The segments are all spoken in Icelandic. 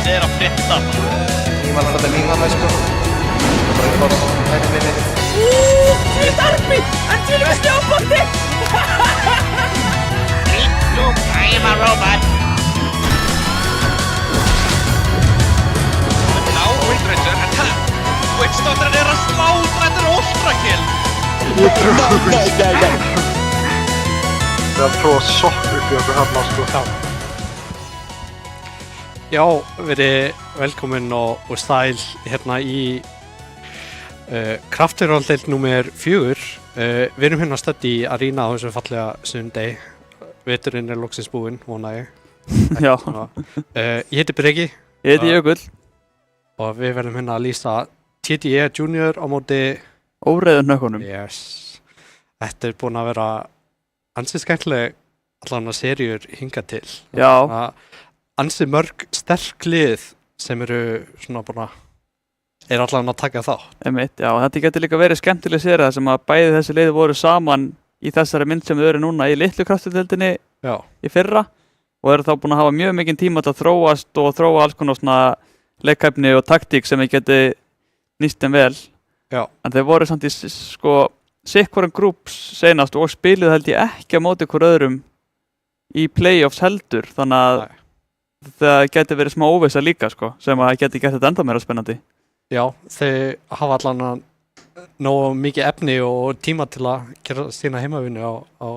Hvað að frétta? Ég var alltaf lífað með sko. Bara upp á hægni minni. Því darbi! En til við snjóbolti! Look, I am a robot. Now, Windrunner, attack! Witchdotterinn að slátra þetta Ultrakill! Það er prófað sopp upp í okkur hérna sko. Já, verið velkomin og sæl hérna í Krafturhaldeild númer 4. Við erum hérna stödd í Arena á þessu fallega sunnudegi. Veturinn loksins búinn, vona ég. Já. Ég heiti Breki. Ég heiti Jökull. Og við verðum hérna að lýsa TDE Junior á móti Óreiðun hnökkunum. Yes. Þetta er búin að vera ansi skemmtileg allan að seríur hingað til. Já. Ansi mörg sterk lið sem eru svona bara allan að taka þátt. Einmitt, já, þetta getur líka verið skemmtileg séri þar sem að bæði þessi liði voru saman í þessari mynd sem við erum núna í litlu krafturdeildinni í fyrra og eru þá búin að hafa mjög mikinn tíma til að þróast og þróa alls konar svona leikhæfni og taktík sem við geti nýst þeim vel. Já. En þeir voru samt í sko sikkvorum grúps seinast og spiluðu held ég ekki á móti hver öðrum í playoffs heldur, þannig að það geti verið smá óvissa líka sko, sem að geti gert þetta enda meira spennandi. Já, þeir hafa allan nógu mikið efni og tíma til að gera sína heimavinnu á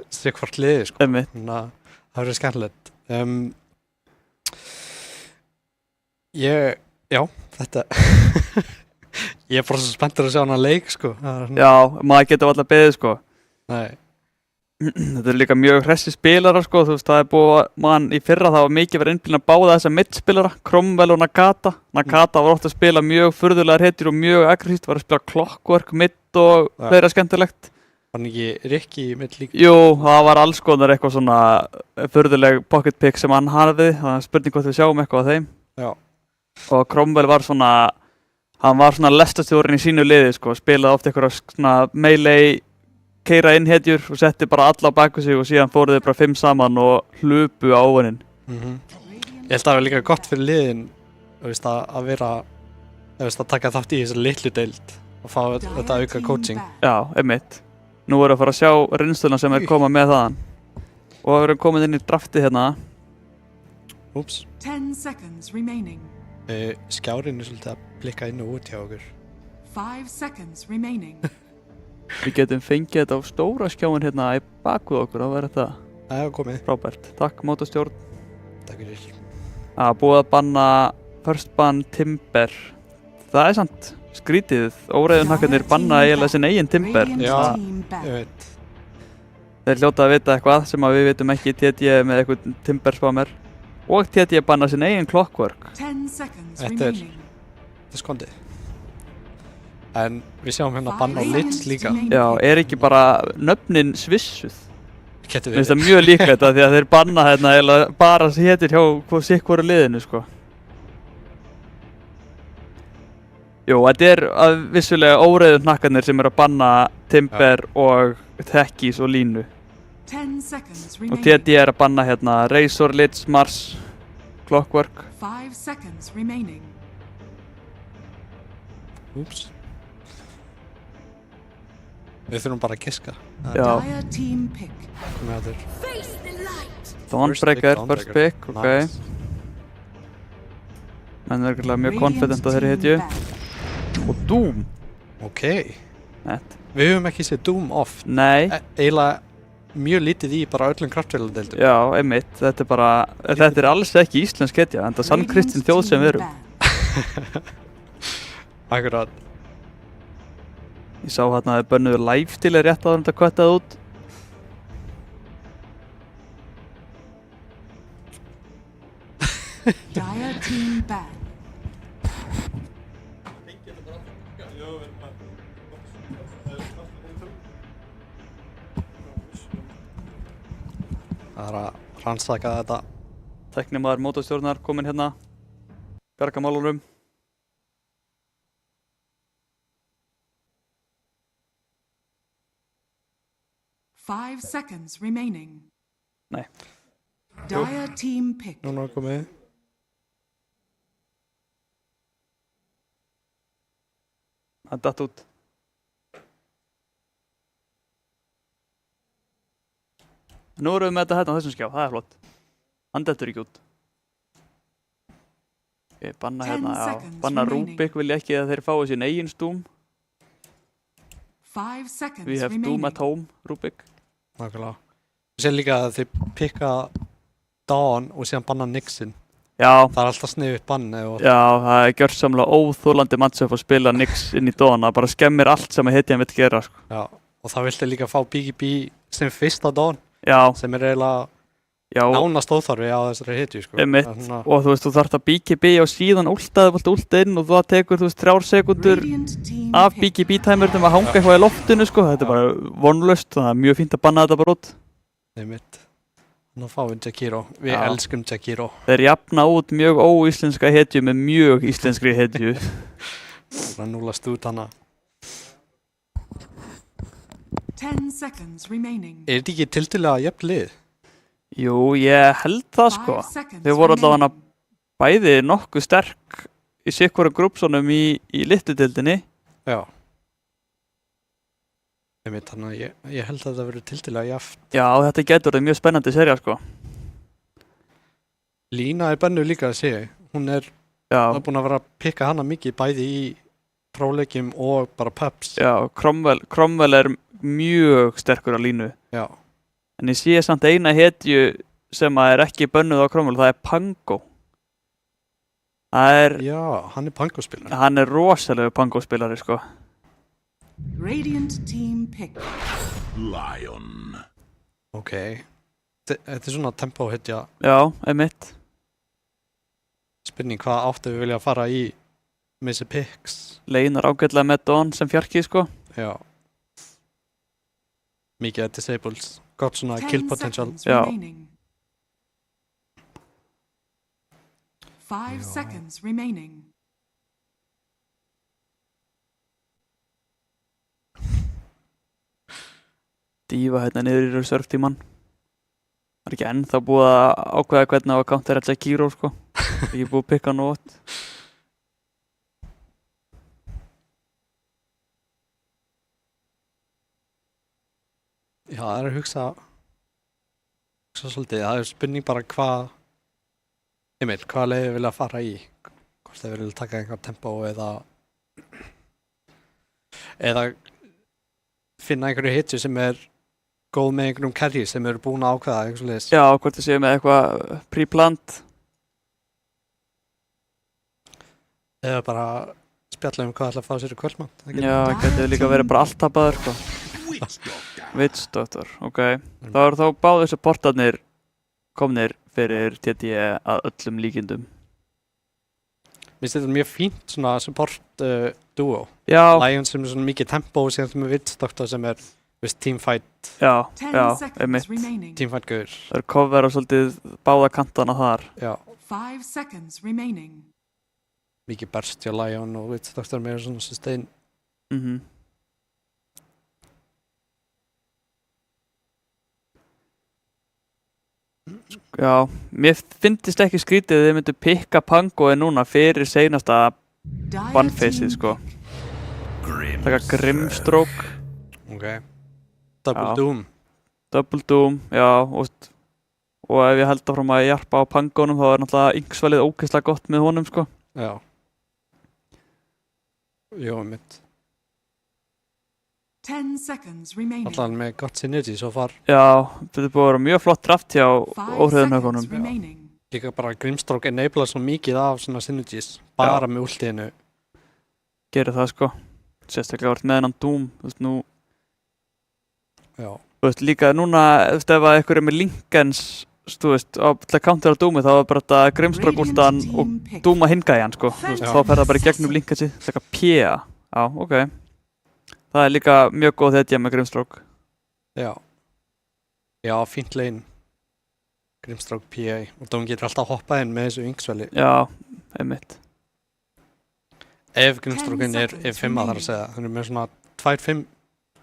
sikkvort liði sko. Þannig að það verið skemmtilegt. Þetta ég er bara svo spenntur að sjá hana leik sko. Já, maður getur alltaf beðið sko. Nei. Þetta er líka mjög hressi spilarar sko, þú veist, það er búið, mann í fyrra það var mikið verið innblíðan að báða þessa middspilara, Cromwell og Nakata. Nakata var ofta að spila mjög furðulegar hetjur og mjög aggressíft, var að spila Clockwork, midd og fleira skemmtilegt. Var hann ekki Rikki í midd líka? Jú, það var alls konar eitthvað svona furðuleg pocket pick sem hann hafði, það er spurning hvort við sjáum eitthvað af þeim. Já. Og Cromwell var svona, hann var svona lestastjórinn í sínu liði sko, spilaði ofta eitthvað svona melee keira inn hetjur og setti bara alla á baku sig og síðan fóruð þau bara 5 saman og hlupu á óvinnin. Ég held að það var líka gott fyrir liðin að vera að taka þátt í þessu litlu deild og fá þetta auka coaching. Já, einmitt. Nú erum við að fara að sjá reynsluna sem er koma með þaðan. Og við erum komin inn í draftið hérna. Úps. 10 seconds remaining. Skjárinn er svolítið að blikka inn og út hjá okkur. 5 seconds remaining. Við getum fengið þetta á stóra skjáin hérna í bakuð okkur, þá verður þetta komið. Frábært. Takk mótastjórn. Takk fyrir. Búið að banna first ban Timber. Það er samt skrítið. Óreiðunhakkarnir banna eiginlega sinn eigin Timber. Já, ég veit. Þeir hljóta að vita eitthvað sem að við vitum ekki. TD með eitthvað Timber spammer. Og TD banna sinn eigin Clockwork. 10 seconds Þetta er skondið. En við sjáum hérna banna á Litz líka. Já, er ekki bara nöfnin svissuð? Getur við. Mér finnst það mjög líklegt því að þeir banna hérna bara hétir hjá sikkvoru liðinu sko. Jú, þetta er að vissulega óreiðunhakkarnir sem eru að banna Timber og Tekkis og Línu. 10 seconds Og remaining. TD er að banna hérna Razor, Litz, Mars, Clockwork. 5 seconds remaining. Úps. Við þurfum bara að giska. Já. Dire team pick. Komið að þér. Dawnbreaker, first pick, ok. Nice. Menn er virkilega mjög confident á þeirri hetju. Og Doom. Ok. Nett. Við höfum ekki séð Doom oft. Nei. Eiginlega mjög lítið í bara öllum kraftvéladeildum. Já, einmitt. Þetta er bara, þetta er alls ekki íslensk hetja, en það er sannkristin þjóð sem við erum. Akkurat. Ég sá hérna að þið bönnuðu live-stíli rétt áður en þetta kvættaði út. Dire team ban. Það er að rannsaka þetta. Tæknimaður mótastjórnar kominn hérna. Bjarga málunum. Five seconds remaining. Nei. Dire team pick. Núna er komið. hann datt út. Nú erum við með þetta hérna á þessum skjá, það er flott. Hann dettur ekki út. Ég banna hérna, já, banna Rubik vil ég ekki að þeir fái sín eigin Doom. We have Doom at home, Rubik. Nákvæmlega. Ég sé líka að þið pikka Dawn og síðan banna Nixin. Já. Það er alltaf sniðugt bann. Já, það er gjörsamlega óþolandi matchup að spila Nix inn í Dawn. Það bara skemmir allt sem hetjan vill gera, sko. Já, og það viltu líka fá BGB sem fyrsta Dawn. Já. Sem er eiginlega nánast óþarfi á þessari hetju, sko. Einmitt. Og þú veist, þú þarft að BGB og síðan últaði últa inn og það tekur, þú veist, 3 sekúndur af BGB-tæmurnum að hanga eitthvað í loftinu, sko. Þetta er bara vonlaust, það er mjög fínt að banna þetta bara út. Einmitt. Nú fáum við Jakiro. Við elskum Jakiro. Þeir jafna út mjög óíslenska hetju með mjög íslenskri hetju. Það núlast út hana. 10 seconds remaining. Er þetta ekki tiltölulega jafn lið? Jú, ég held það, sko. Þeir voru allavega bæði nokkuð sterk í sikvaru grúpsonum í litlu-deildinni. Já. Þannig að ég held að þetta verður tiltölulega jafnt. Já, þetta getur verið mjög spennandi serja, sko. Lína er bennu líka að segja. Hún er búin að vera að pikka hana mikið bæði í próleikjum og bara pubs. Já, Cromwell er mjög sterkur á línu. Já. En ég sé samt eina hetju sem er ekki bönnuð á Cromwell, það er Pango. Já, hann er Pango-spilari. Hann er rosalegu Pango-spilari, sko. Radiant team pick. Lion. Ok. Þetta er svona tempo-hetja. Já, einmitt. Spurning, hvað áttu við vilja að fara í með þessi picks? Leinar ágætlega með Dawn sem fjarki, sko. Já. Mikið disables. Gott svona kill potential. Já. 5 seconds remaining. Dífa hérna niður í reserve-tíman. Það er ekki ennþá búið að ákveða hvernig á að counter Jakiro, sko. Það er ekki búið að pikka nót. Já, það er að hugsa svolítið. Það er spurning bara hvað leið þið vilja fara í. Hvort þið vilja taka einhver tempo eða finna einhverju hitju sem er góð með einhverjum carry sem eru búin að ákveða eitthvað svoleiðis. Já, hvort þið séu með eitthvað pre-plant. Eða bara spjalla hvað ætla að fá sér í kvöldmatt. Já, það getur líka verið bara allt tapaður, sko. Witch Doctor, ok. Þá eru þá báðu þessu portarnir komnir fyrir TD að öllum líkindum. Mér finnst þetta mjög fínt svona support duo. Já. Lion sem er svona mikið tempo og síðan sem er Witch Doctor sem er teamfight. Já, einmitt. Teamfight gaur. Það er cover og svolítið báða kantana þar. Já. 5 seconds remaining. Mikið burst hjá Lion og Witch Doctor meira svona sustain. Já, mér finnst ekki skrítið að þið myndu pikka Pangoði núna fyrir seinasta bannfeysið, sko. Taka Grimstroke. Ok. Double Doom. Double Doom, já, og ef ég held áfram að jarpa á Pangonum þá er náttúrulega yngsvalið ógeðslega gott með honum, sko. Já. Jó, mitt. 10 seconds remaining. Alltaf með gott synergy svo far. Já, þetta er búið að vera mjög flott draft hjá óhröðunhaukunum. Líka bara Grimstroke enabla svo mikið af svona synergies. Bara með ultiðinu. Gerir það, sko. Sérstaklega vart með hennan Doom, þú veist, nú. Já. Þú veist, líka núna, þú veist, ef að einhver er með Lincolns, þú veist, til að countera Doomi, þá er bara þetta Grimstroke últan og Doom að hinga í hann, sko. Þú veist, þá fer það bara í gegnum Lincolnsið, þetta P.A. Já, ok. Það er líka mjög góð hetja með Grimstroke. Já. Já, fínt lane. Grimstroke PA. Og Doom getur alltaf hoppað inn með þessu yngsveli. Já, einmitt. Ef Grimstrokeinn er 5 þar að segja. Þannig með svona 2-5.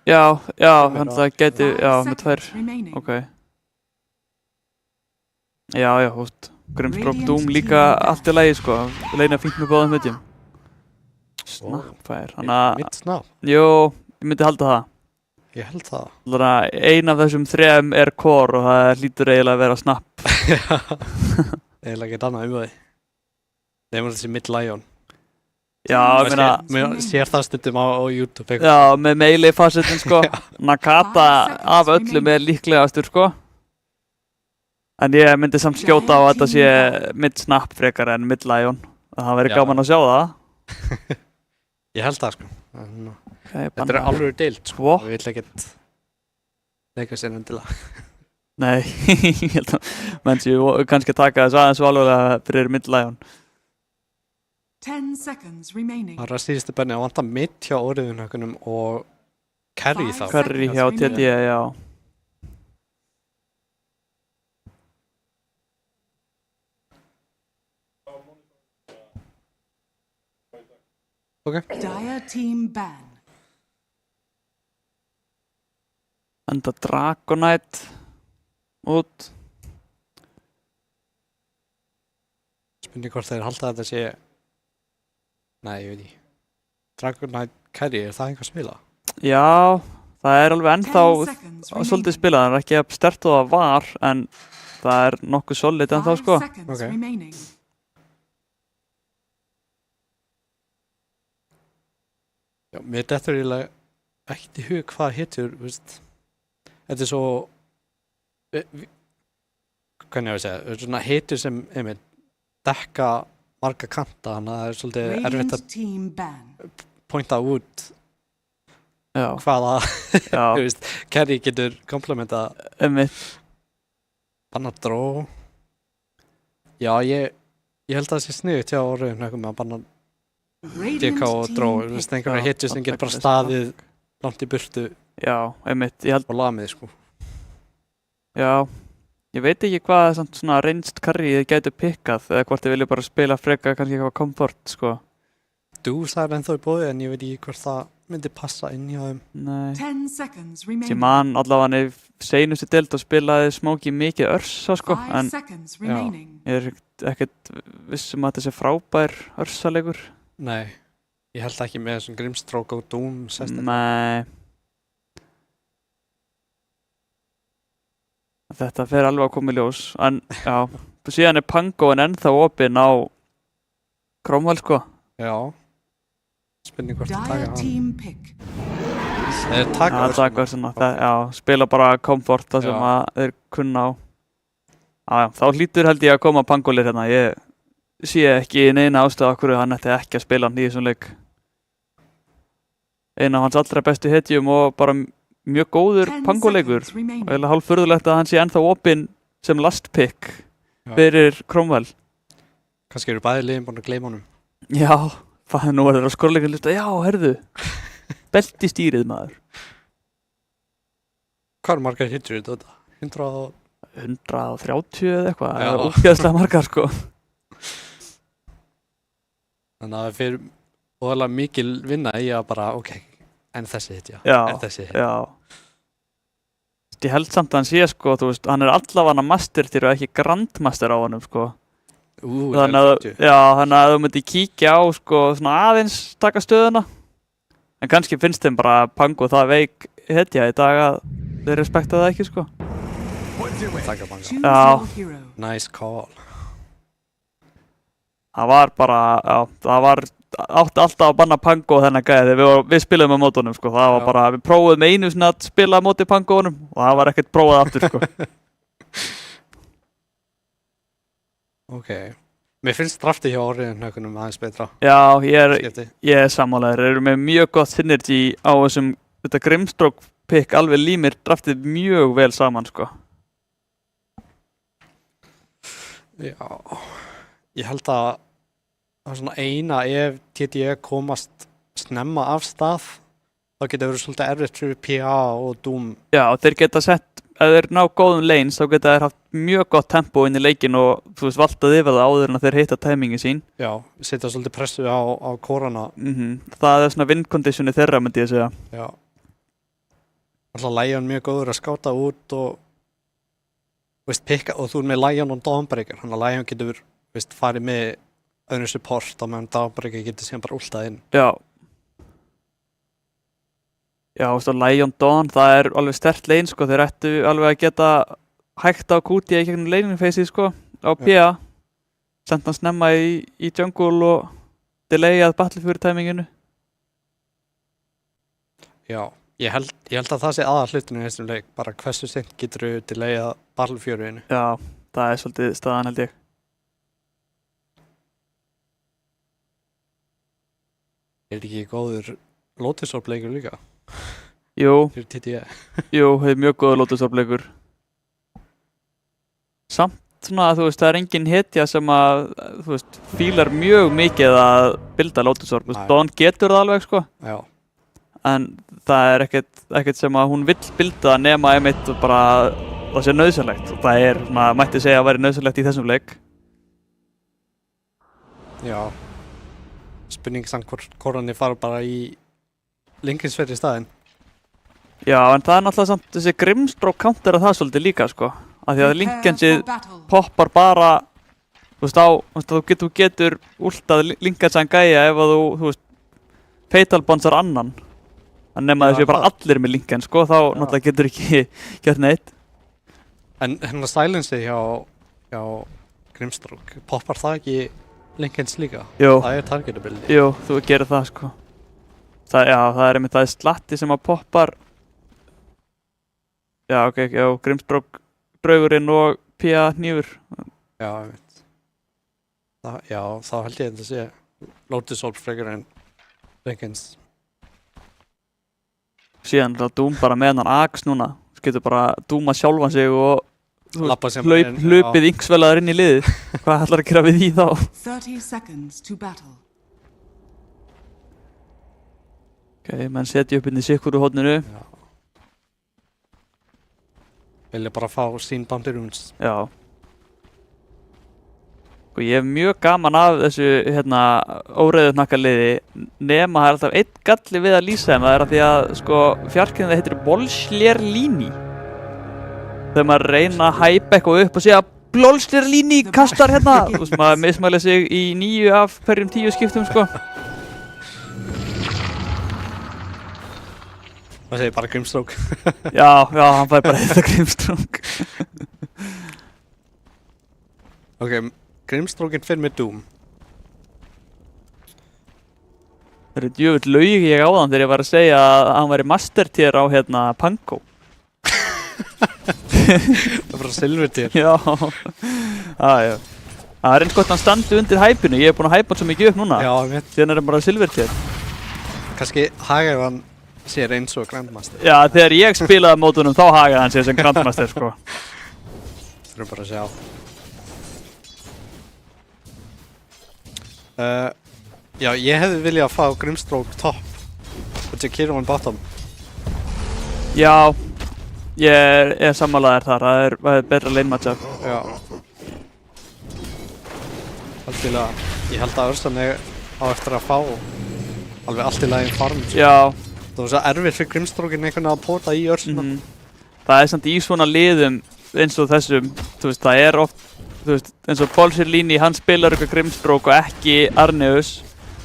Já, þannig að það geti, já, með 2. Ok. Já, þú veist. Grimstroke Doom líka allt í lagi, sko. Leina fínt með báðum hetjum. Snapfire, þannig að... Mitt snap? Jú, ég myndi halda það. Ég held það. Þannig að ein af þessum 3 er core og það hlýtur eiginlega að vera snap. Eiginlega ekkert annað því. Nefnum þessi Mid Lion. Já, ég meina... Mér sér það stundum á YouTube. Já, með melee facetin, sko. Nakata af öllum er líklegastur, sko. En ég myndi samt skjóta á að þetta sé Mid Snap frekar en Mid Lion. Það væri gaman að sjá það. Ég held það, sko. Okay, þetta alveg deilt, sko. Við vill ekkert leika sér endilega. Nei, ég held að menn séu kannski taka þess aðeins alveg fyrir Mid Lion. 10 seconds remaining. Það síðustu benni að vanta mitt hjá óriðunhökunum og carry þá. Carry hjá TD, já. Okay. Dire team ban. Enda Dragonite út. Spurning hvort þeir halda að þetta sé... Nei, ég veit ekki. Dragonite carry, það einhver að spila? Já, það alveg ennþá svolítið spilað. Það ekki að sterkt og það var, en það nokkuð solid ennþá, sko. Okay. Já, mér dettur eiginlega ekkert í hug hvað hittur, veist. Þetta svo... Hvernig ég að segja? Svona hittur sem, einmitt, dekka marga kanta, þannig að það svolítið erfitt að pointa út hvaða carry getur komplementa banna dró. Já, ég held að það sé sniðugt hjá orðunum að banna DK og dró, einhverja hittur sem getur bara staðið langt í burtu. Já, einmitt, ég held... Og lamið, sko. Já. Ég veit ekki hvað svona reynsd carry þið gætu pikkað eða hvort þið vilja bara spila freka kannski eitthvað komfort, sko. Dús það ennþá í boði en ég veit ekki hvort það myndi passa inn hjá þeim. Nei. 10 seconds remaining. Sem mann allavega í seinustu deild og spilaði Smokey mikið örsa, sko. En ég ekkert viss að þetta sé frábær örsalegur. Nei, ég held ekki með þessum Grimstroke og Doom sestir. Nei. Þetta fer alveg að koma í ljós, en já, síðan Pangoinn ennþá opinn á Cromwell, sko. Já, spurning hvort að taka hann. Þeir taka svona, já, spila bara komfort það sem að þeir kunna á. Já, þá hlýtur held ég að koma Pangollir hérna, ég sé ekki neina ástæðu okkur hann ætti ekki að spila hann í þessum leik. Einn af hans allra bestu hetjum og bara mjög góður Pangoleikur og eiginlega hálf furðulegt að hann sé ennþá opinn sem last pick fyrir Cromwell. Kannski eru bæði liðin búin að gleyma honum. Já, það nú er það skorleikur lista. Já, herðu, belti stýrið maður. Hvað margar hittur þetta? 130 eða eitthvað, það ógeðslega margar, sko. Þannig að það fyrir óalega mikil vinna í að bara, en þessi hitt, já. Ég held samt að hann sé, sko, þú veist, hann allavega master til og ekki grandmaster á honum, sko. Þannig að þú myndi kíkja á, sko, svona aðeins taka stöðuna. En kannski finnst þeim bara Pango það veik hetja í dag að þeir respekta það ekki, sko. Takka Pango. Já. Nice call. Það var bara, átti alltaf að banna Pango þennan gæði þegar við spilaðum á mótunum, sko. Það var bara, við prófuðum einu svona að spila á móti Pangounum og það var ekkert prófað aftur, sko. Mér finnst draftið hjá orðinhökunum aðeins betra. Já, ég sammálaður. Þeir eru með mjög gott synergy á þessum, þetta Grimstroke pick alveg límir draftið mjög vel saman, sko. Já, ég held að svona eina ef TDE komast snemma af stað þá getur verið svolítið erfitt fyrir PA og Doom. Já, þeir geta sett, ef þeir ná góðum lanes þá geta þeir haft mjög gott tempo inn í leikin og þú veist valtað yfir það áður en að þeir hitta tæmingi sín. Já, setja svolítið pressu á kórana. Það svona win conditioni þeirra myndi ég segja. Já. Alltaf Lion mjög góður að skáta út og veist, pikka, og þú með Lion og Dawnbreaker, þannig að Lion getur veist, farið með öðru support á meðan Dawnbreaker getur síðan bara últað inn. Já. Já, þú veist, og Lion Dawn, það er alveg sterkt lane, sko. Þeir ættu alveg að geta hægt á Kúti í gegnum laning phase, sko, á PA. Sent hann snemma í jungle og delayað Battlefield timinginu. Já, ég held að það sé aðal hlutinu í þessum leik, bara hversu seint getur þú delayað Battlefield-inu. Já, það er svolítið staðan, held ég. Er þetta ekki góður Lotus Orb leikur líka? Jú. Fyrir TTE. Jú, það er mjög góður Lotus Orb leikur. Samt svona, þú veist, það er engin hetja sem að, þú veist, fílar mjög mikið að builda Lotus Orb. Dawn getur það alveg, sko. Já. En það er ekkert sem að hún vill builda nema einmitt bara það sé nauðsynlegt. Og það er, maður mætti segja að væri nauðsynlegt í þessum leik. Já. Spurning samt hvort hann fara bara í Linkinsfjörð í staðinn. Já, en það er náttúrulega samt þessi Grimstroke countera það svolítið líka, sko. Af því að Linkinsið poppar bara, þú veist, þú getur últað Linkinsan gæja ef að þú veist, fatal bondsar annan. En nema þessi bara allir með Linkins, sko, þá náttúrulega getur ekki gert neitt. En hérna silenceið hjá Grimstroke, poppar það ekki Linkins líka? Jú. Það er targetability. Jú, þú gerir það, sko. Það er einmitt það slatti sem að poppar. Já, ok, já, Grimstroke, draugurinn og PA hnífur. Já, einmitt. Já, þá held ég að það sé Lotus Orb frekar en Linkins. Síðan er það Doom bara með hann Axe núna. Þú getur bara Dooma sjálfan sig og hlaupið yngsvelaður inn í liðið. Hvað ætlar að gera við því þá? 30 seconds to battle. Ok, menn setja upp inn í sikkur úr horninu. Já. Vilja bara fá sín bounty runes. Já. Og ég hef mjög gaman af þessu óreiðuhnakka-liði nema það er alltaf einn galli við að lýsa þeim. Það er að því að sko fjarkinn það heitir Bolslérlíni. Þegar maður reyna að hæpa eitthvað upp og segja Bolslérlíni kastar hérna. Þú veist maður mismæli sig í 9 af hverjum 10 skiptum sko. Það segir bara Grimstroke. Já, hann fær bara þetta Grimstroke. Ok, Grimstroken fyrir með Doom. Það er djöfull laug ég á þann þegar ég var að segja að hann væri master tier á Pango. Það er bara silver tier. Já. Já. Það er eins gott að hann standi undir hæpinu. Ég hef búinn að hæpa hann svo mikið upp núna. Já, ég veit. Síðan er hann bara silver tier. Kannski hagaði hann sér eins og Grandmaster. Já, þegar ég spilaði mótunum þá hagaði hann sér sem Grandmaster sko. Þurfum bara að sjá. Já, ég hefði viljað að fá Grimstroke top og Jakiro on bottom. Já, ég er sammálaður þar. Það er betra lane matchup. Já. Algjörlega. Ég held að Örsan á eftir að fá alveg allt í lagi farm. Já. Það var svo erfitt fyrir Grimstroken einhvern veginn að pota í Örsuna. Það er samt í svona liðum eins og þessum, þú veist, það er oft, þú veist, eins og Bolslérlíni, hann spilar eitthvað Grimstroke og ekki Arneus.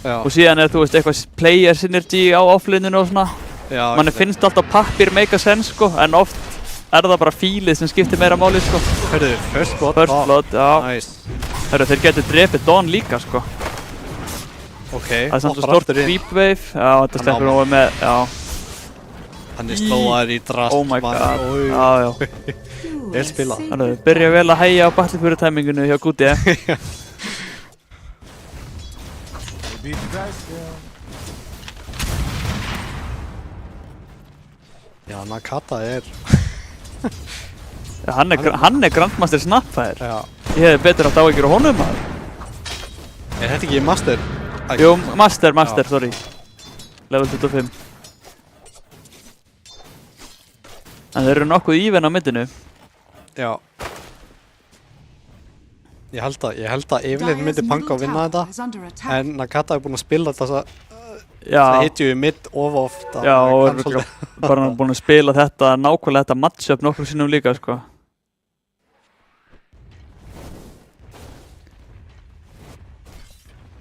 Já. Og síðan er, þú veist, eitthvað player synergy á offlaneinu og svona. Já. Manni finnst alltaf pappir make a sense, sko, en oft er það bara fílið sem skiptir meira máli, sko. Hörðu, First Blood. First Blood, já. Nice. Hörru, þeir getur drepið Dawn líka, sko. Ok, það er samt svo stórt creep wave. Já, þetta stekkur over með, já. Hann er slóaður í drast. Oh my god. Já. Vel spilað. Hörru, byrja vel að hægja á Battlefield timinginu hjá Gúti. Já, Nakata er... Já, hann er Grandmaster Snapfire. Já. Ég hefði betur átt áhyggjur á honum, maður. Er þetta ekki Master? Jú, Master, sorry. Level 25. En þeir eru nokkuð even á middinu. Já. Ég held að yfirleitt myndi Pango að vinna þetta. En Nakata er búinn að spila þetta það hitju í mid of oft. Já, og er bara búinn að spila þetta nákvæmlega þetta matchup nokkru sinnum líka, sko.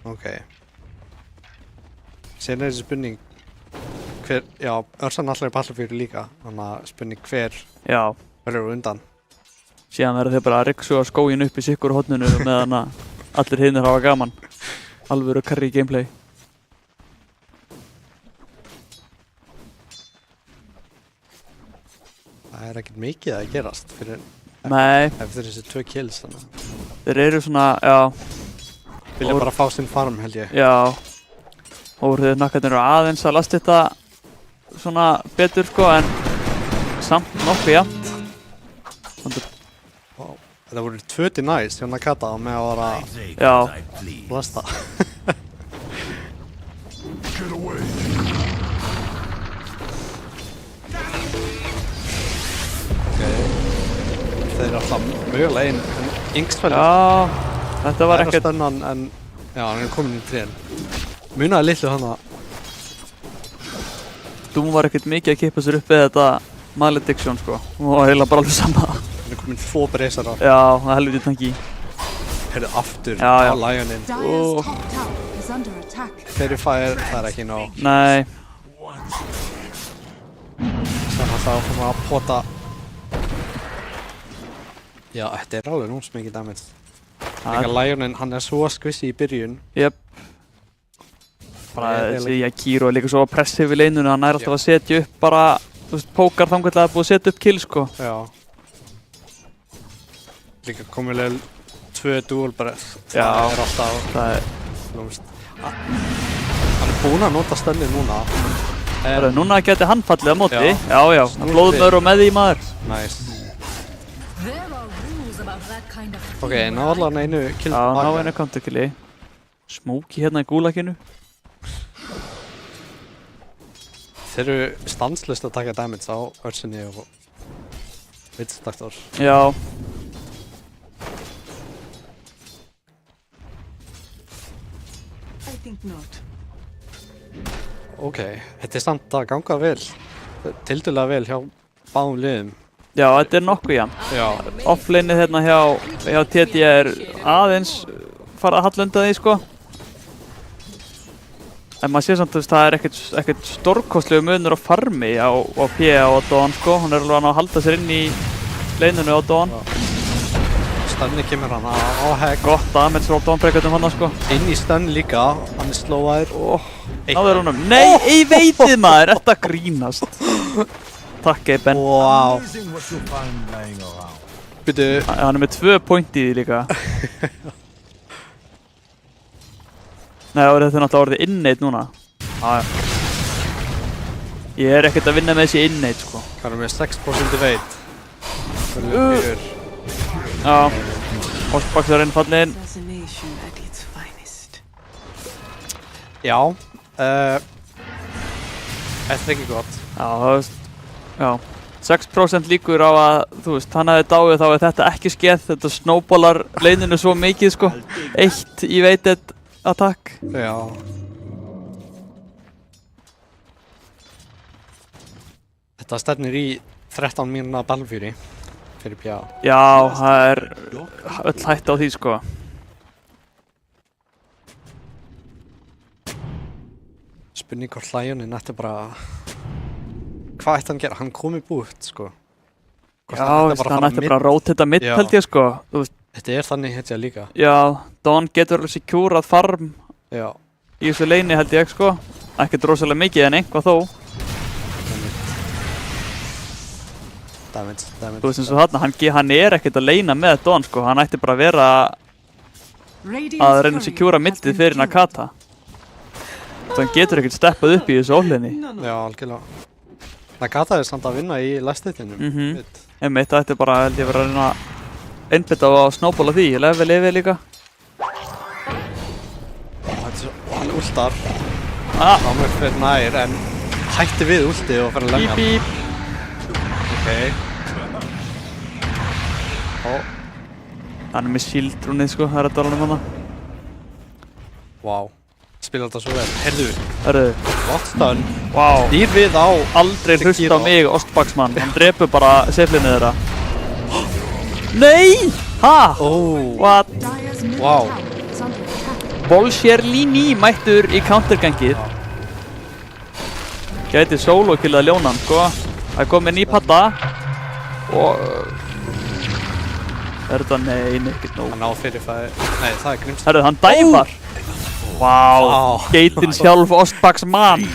Ok. Sen þessi spurning hver, já, Örsan alltaf er Battlefield líka, þannig að spurning hver verður undan. Síðan verður þeir bara að ryggsuga skóginn upp í sikkur horninu meðan að allir hinir hafa gaman. Alvöru carry gameplay. Það er ekkert mikið að gerast fyrir eftir þessi 2 kills þannig. Þeir eru svona, já. Vilja bara fá sinn farm held ég. Já. Og þeir nakkarnir eru aðeins að lasta þetta svona betur sko en samt nokkuð jafnt. Wow. Það voru 2 denies hjá Nakata með að vara lasta. Þeir eru alltaf mögulega einn yngstfælið. Já, þetta var ekkert... Það er spennan en já, hann er komin í trén. Munaði litlu hann að... Doom var ekkert mikið að kippa sér upp við þetta Malediction sko. Hún var heila bara alveg sama. Hann er komin 2 breysarar. Já, það er helviti tanki. Heyrðu aftur á Lioninn. Terrifier, það er ekki nóg. Nei. Svo hann þá kom að pota... Já, þetta er alveg mikið damage. Líka Lioninn, hann er svo skvissi í byrjun. Jöp. Bara þessi Jakiro er líka svo pressið við leinunni, hann er alltaf að setja upp bara, þú veist, pókar þangað til að búið að setja upp kill sko. Já. Líka komilega 2 dual breath. Já. Það er alltaf... Það er... Hann er búinn að nota stönnið núna. Núna geti hann fallið á móti. Já, já. Blóðmör og með því maður. Nice. Ok, ná allan einu kill. Já, ná einu counterkilli. Smokey hérna í gúlakinu. Þeir eru stanslust að taka damage á Ursinni og Vitsdaktor. Já. Ok, þetta er samt að ganga vel. Tildulega vel hjá báðum liðum. Já, þetta er nokkuð jafnt. Já. Offlaneið hérna hjá TD er aðeins fara að halla undan því sko. En maður sé samt að það er ekkert stórkostlegu munur á farmi á PA og Dawn sko. Hún er alveg að halda sér inn í leinunni á Dawn. Stunni kemur hann á hegg. Gott damage frá Dawn breakatum hann sko. Inn í stun líka, hann er slóaður. Náður honum. Nei, ég veitið maður, þetta grínast. Takk Ben. Wow. Byrju. Hann er með 2 point í því líka. Nei, þetta er náttúrulega orðið innate núna. Ég er ekkert að vinna með þessi innate sko. Hvað er með 6% veit? Já. Ostbaksarinn fallinn. Já. Þetta er ekki gott. Já, það veist. Já. 6% líkur á að, þú veist, hann hefði dáið þá er þetta ekki skeð. Þetta snowballar leininu svo mikið sko. 1 í weighted attack. Já. Þetta stefnir í 13 mínúna Battlefury fyrir PA. Já, það er öll hætt á því sko. Spurning hvort Lioninn ætti bara... Hvað ætti hann að gera? Hann kom í bútt sko. Já, hann ætti bara að rotata mitt held ég sko. Þetta er þannig hetja líka. Já, Dawn getur alveg securað farm í þessu leini held ég sko. Ekkert rosalega mikið en einhvað þó. Damage. Þú veist eins og þarna, hann er ekkert að leina með Dawn sko. Hann ætti bara að vera að reyna að secura middið fyrir Nakata. Þannig hann getur ekkert steppað upp í þessu óhlinni. Já, algjörlega. Nakata er samt að vinna í lastittinum. Einmitt, það ætti bara held ég verið að reyna að einbytta á að snowballa því, level líka. Hann ultar. Hann er fyrir nær en hætti við ulti og fyrir að lemja hann. Bíp. Ok. Hann er með shieldrúnið sko, það er að dala hana. Vá. Spila þetta svo vel. Heyrðu. Gott stun. Vá. Dýr við á. Aldrei hlusta á mig, Ostbaksmann. Hann drepur bara seflinni þeirra. Nei! Ha? Oh. What? Wow. Bolsjerlini mættur í countergangið. Gæti solo-killað ljónan, sko. Það er komið ný padda. Og... Er þetta? Nei, ekkert nóg. Hann á fyrirfæði. Nei, það er Grimstone. Herðu, hann dæfar. Vá, geitin sjálf Ostbaks mann.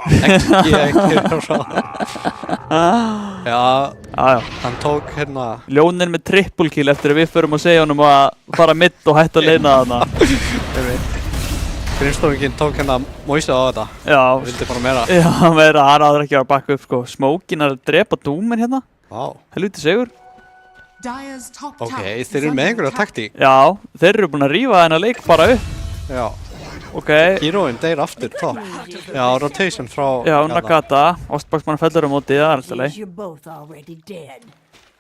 Ekki ráð. Já, hann tók hérna... Ljónin með triple kill eftir að við förum að segja honum að fara mitt og hætta að leina þarna. Grimstoninginn tók hérna Moise á þetta. Já. Vildi bara meira. Já, meira, hann áður ekki að bakka upp, sko. Smókin að drepa dúminn hérna. Vá. Helviti sigur. Ok, þeir eru með einhverja taktík. Já, þeir eru búin að rífa þennan leik bara upp. Já. Ok. Heroinn deyr aftur, topp. Já, rotation frá... Já, Nagata. Ostbaks mann fellur á móti, það er alltaf leik.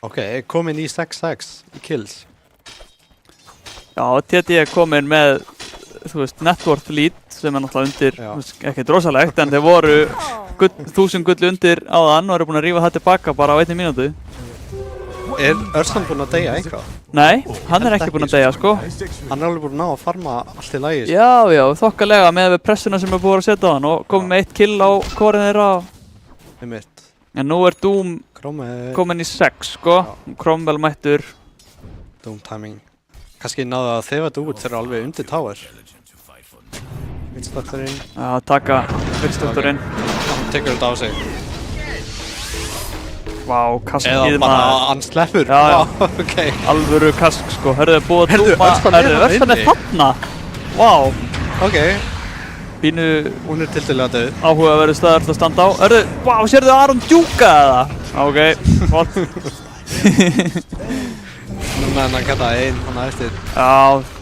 Ok, komin í 6-6 í kills. Já, TT er komin með, þú veist, net worth lead sem er náttúrulega undir, ekkert rosalegt, en þeir voru 1000 gulli undir áðan og eru búin að rífa það tilbaka bara á 1 mínútu. Er Örsan búinn að deyja eitthvað? Nei, hann er ekki búinn að deyja, sko. Hann er alveg búinn að farma allt í lagi. Já, já, þokkalega með við pressuna sem er búin að setja á hann og komið með 1 kill á kórinn þeirra. En nú er Doom komin í 6, sko. Cromwell mættur. Doom timing. Kannski náðu að þefa þetta út þegar alveg undir tower. Vitsdoktorinn. Já, taka Vitsdoktorinn. Hann tekur þetta á sig. Vá, kaskið maður. Eða bara hann sleppur. Já, ok. Alvöru kask, sko. Hörðu, búið að dúma. Hörðu, Örstan er þarna. Vá. Ok. Pínu... Hún er tildulega döð. Áhugaverður staðar til að standa á. Hörðu, vá, sérðu Aron djúka eða? Ok, flott. Núna er Nagata einn, hann eftir. Já,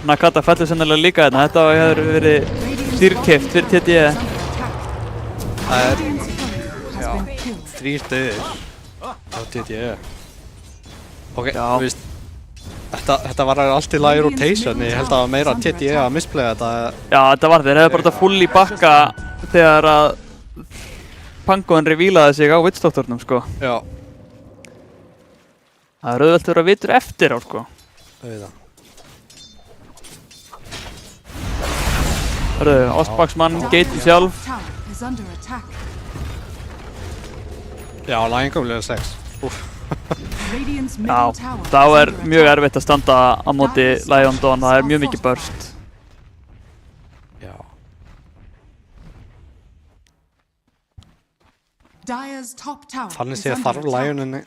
Nagata fellur sennilega líka hérna. Þetta hefur verið stýrkeypt fyrir TTE. Það er... Já, 3 döðir. Já, TTE. Ok, þú veist, þetta var allt í lagi rotation, ég held að það var meira TTE að misplaya þetta. Já, þetta var þeir hefði bara þetta full í bakka þegar að Pangoinn revílaði sig á Vitsdoktornum, sko. Já. Það er auðvelt að vera vitur eftir á, sko. Auðvitað. Hörðu, Ostbaksmann, geitin sjálf. Já, lægingamlega 6. Já, það er mjög erfitt að standa á móti Lion Dawn, það er mjög mikið burst. Já. Þannig sé að þarf Lionin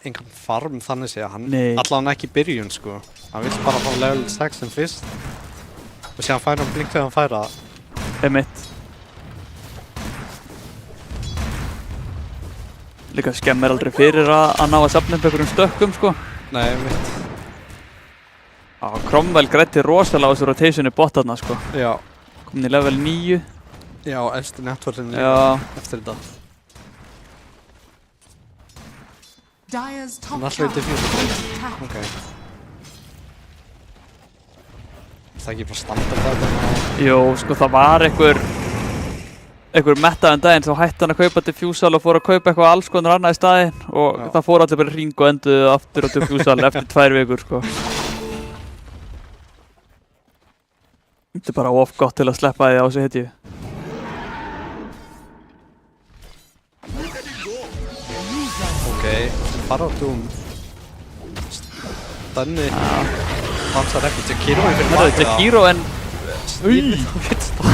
engan farm þannig sé að hann allavega ekki í byrjun, sko. Hann vill bara fá level 6 sem fyrst og síðan færa hann blink þegar hann færa. Einmitt. Líka skemmir aldrei fyrir að ná að safna upp einhverjum stökkum, sko. Nei, mitt. Já, Cromwell grætti rosalega á þessu rotationi bottarna, sko. Já. Komin í level 9. Já, eftir networkinu eftir þetta. Hann alltaf er diffused. Ok. Það ekki bara standard þetta? Jó, sko það var einhver metta daginn þá hætti hann að kaupa diffusal og fór að kaupa eitthvað alls konar annað í staðinn og það fór allir bara í hring og enduðu aftur á diffusal eftir 2 vikur, sko. Þetta er bara of gott til að sleppa því á þessu hetju. Ok, fara á Doom. Stanni hansar ekki Jakiro í fyrir maka. Jakiro en...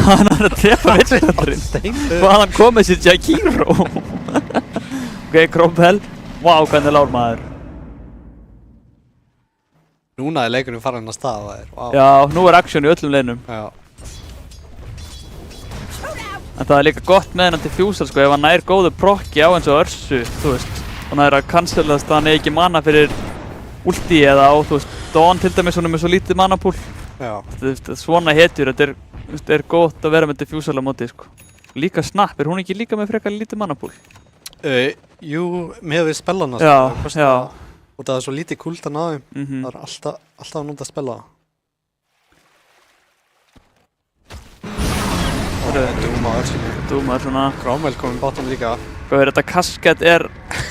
Hann er að trefa Vitsdoktorinn. Hvaðan kom þessi Jakiro? Ok, Cromwell. Vá, hvernig lár maður. Núna er leikurinn farin að staða þér. Já, nú er action í öllum leinum. Já. En það er líka gott með hennan diffusal, sko, ef hann nær góðu prokki á eins og Örsu, þú veist. Og hann er að cancelast að hann ekki mana fyrir ulti eða á, þú veist, Dawn til dæmis, hún er með svo lítið manapúl. Já. Svona hetjur, þetta er gott að vera með diffusal á móti, sko. Líka Snap, er hún ekki líka með frekar lítið manapúl? Jú, með við spellana, sko. Já. Og það er svo lítið kuldan á þeim. Það er alltaf að nota að spella. Doom á Örsinu. Doom er svona... Cromwell kominn bátum líka. Hvað er þetta kasket er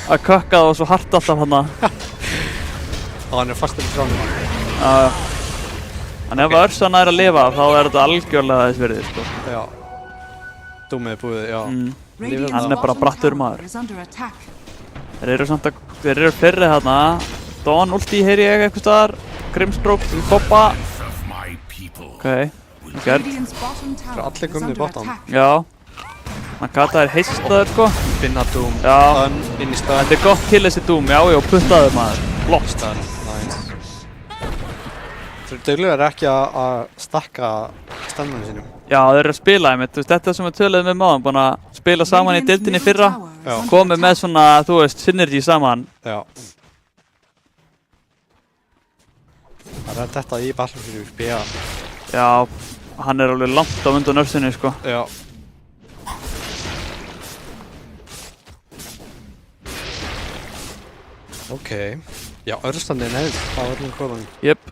að kökka það svo hart alltaf hana. Og hann er fastur í trónum. En ef Ursa nær að lifa þá þetta algjörlega þess virði, sko. Já. Dúmið búið, já. Hann bara brattur maður. Þeir eru samt að, þeir eru fyrri þarna. Dawn ulti heyri ég eitthvað staðar. Grimstroke í koppa. Ok, gerð. Það er allir gummið bottom. Já. Nagata er heistaður, sko. Finna Doom. Já. Inn í stað. Þetta er gott kill þessi Doom, já, puttaðu maður. Flott. Stað, nice. Þeir duglegar ekki að stakka stannunum sínum. Já, þeir eru að spila einmitt, þetta sem við töluðum máðan, búin að spila saman í deildinni fyrra, komið með svona, þú veist, synergy saman. Já. Það er þetta í Battlefield BA. Já, hann er alveg langt á undan Ursunni, sko. Já. Ok. Já, Örstandi er neðið, það var alveg góðan. Jöp.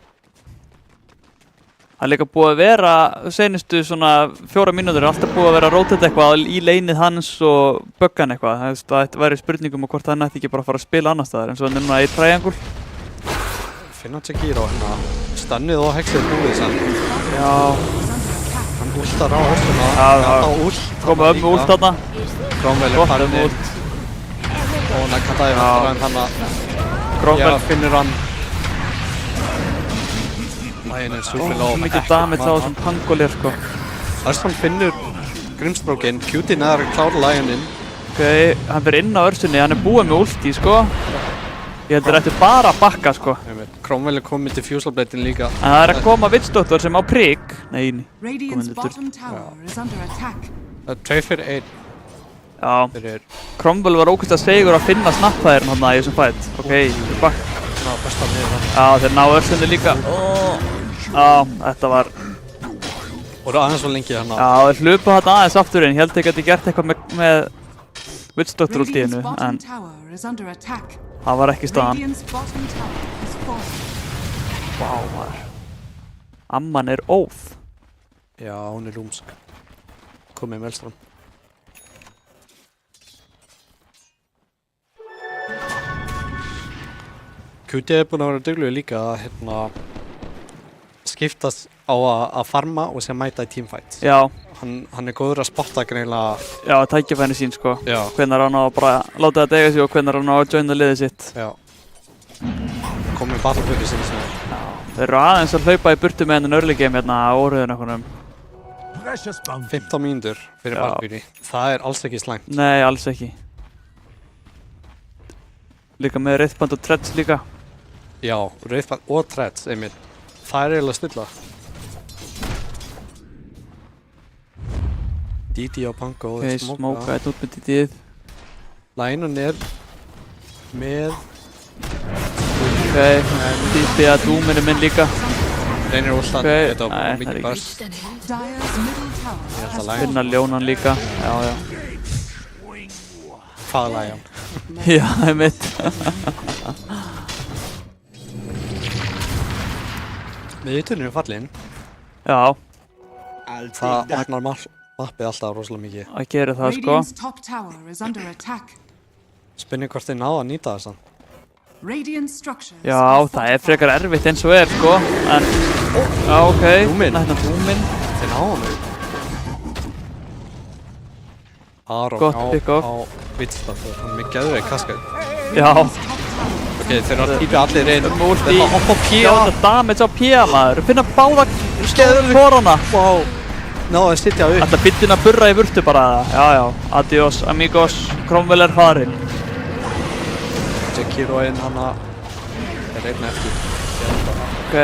Það er líka búið að vera, seinustu svona 4 mínútur, alltaf búið að vera að róteta eitthvað í leinið hans og bugga hann eitthvað. Það væri spurningum hvort hann ætti ekki bara að fara að spila annar staðar, eins og hann er núna í triangle. Finna Jakiro hérna, stannið og hexið búið sann. Já. Hann últar á Örstuna, Já. últ. Koma ult þarna. Cromwell er farnir. Og Nagata er hann að Cromwell finnur hann. Lægin er super low. Mikið damage á þessum pangolir, sko. Örstun finnur Grimstroke-inn, Cutie neðar klára Læginin. Ok, hann fyrir inn á Ursunni, hann er búið með ulti, sko. Ég heldur þetta bara að bakka, sko. Cromwell er komið til Fuselblade-in líka. En það er að koma Witchdoctor sem á prik. Nei, Það er 2 fyrir 1. Já. Cromwell var ógeðslega segur að finna snappfæðirinn hann í þessum fight. Ok, við bakk. Ná, besta niður hann. Já, þeir ná Ursunni líka. Já, þetta var... Og það aðeins var lengi hann á. Já, þeir hlupu þarna aðeins aftur inn. Ég held ekki að þið gert eitthvað með Witchdoctor út í hennu, en... Það var ekki staðan. Vá, maður. Amman er óð. Já, hún er lúmsk. Komið Melstrom. Cutie er búinn að vera duglegur líka að hérna skiptast á að farma og sem mæta í teamfight. Já. Hann er góður að spotta greinilega. Já, tækifæni sín, sko. Já. Hvenær hann á að bara láta þetta eiga sig og hvenær hann á að joina liðið sitt. Já. Komið Battlefield sinni sem er. Já. Þeir eru aðeins að hlaupa í burtu með hennan early game hérna á óriðun einhvernum. 15 mínútur fyrir Battlefield. Það er alls ekki slæmt. Nei, alls ekki. Líka með Wraithband og Treads líka. Já, Wraithband og Treads, einmitt. Það er eiginlega stilla. DD á Pango og Ok, smóka eitt út með DD-ið. Lægin er með... Ok, DD að Doominn er minn líka. Reynir últan, þetta var mikið ekki. burst. Ég held að Lægin... Finna ljónan líka, já. Hvaða Lægin? Já, einmitt. Miðjuturinn er fallinn. Já. Það opnar mappið alltaf rosalega mikið. Það gerir það, sko. Spurning hvort þið náðu að nýta þessan. Já, það er frekar erfitt eins og er, sko. En... Já, ok. Doominn. Þið náðu mig. Gott pick-off. Á Witchstoctor. Hann er með geðveik kaska. Já. Ok, þeir eru að típa allir inn. Þeir eru að hoppa á P.A. Já, þetta damage á P.A. maður. Finna báða korona. Wow. Náðu að sitja upp. Þetta byttin að burra í burtu bara. Já. Adios, amigos. Cromwell er farinn. Jakiroinn hana er einn eftir. Ok,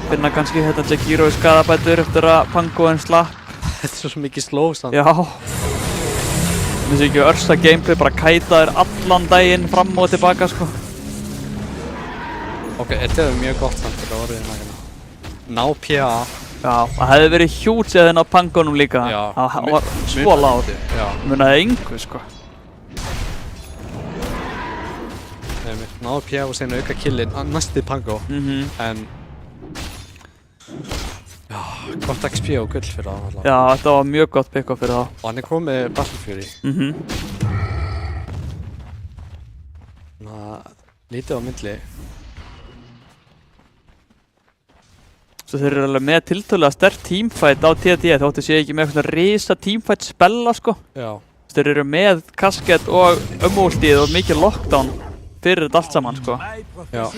finna kannski hérna Jakiro í skadabætur eftir að Pangoinn slapp. Þetta er svo mikið slow samt. Já. Þessi ekki Ursa gameplay, bara kæta þér allan daginn fram og tilbaka, sko. Ok, þetta er mjög gott samt fyrir orðið hérna. Ná P.A. Já, það hefði verið hjút séð þenn á Pangonum líka. Já. Það var svo lágt. Já. Munaði engu, sko. Náðu P.A. og sen auka killinn næsti Pango. En... Já, gott XP og gull fyrir það alltaf. Já, þetta var mjög gott pick-off fyrir það. Og hann er komið Battlefield. Lítið á myndli. Svo þeir eru alveg með tiltölulega sterkt teamfight á TD þóttu séu ekki með eitthvað risa teamfight spella sko. Já. Þeir eru með kasket og ultið og mikið lockdown fyrir þetta allt saman sko. Já.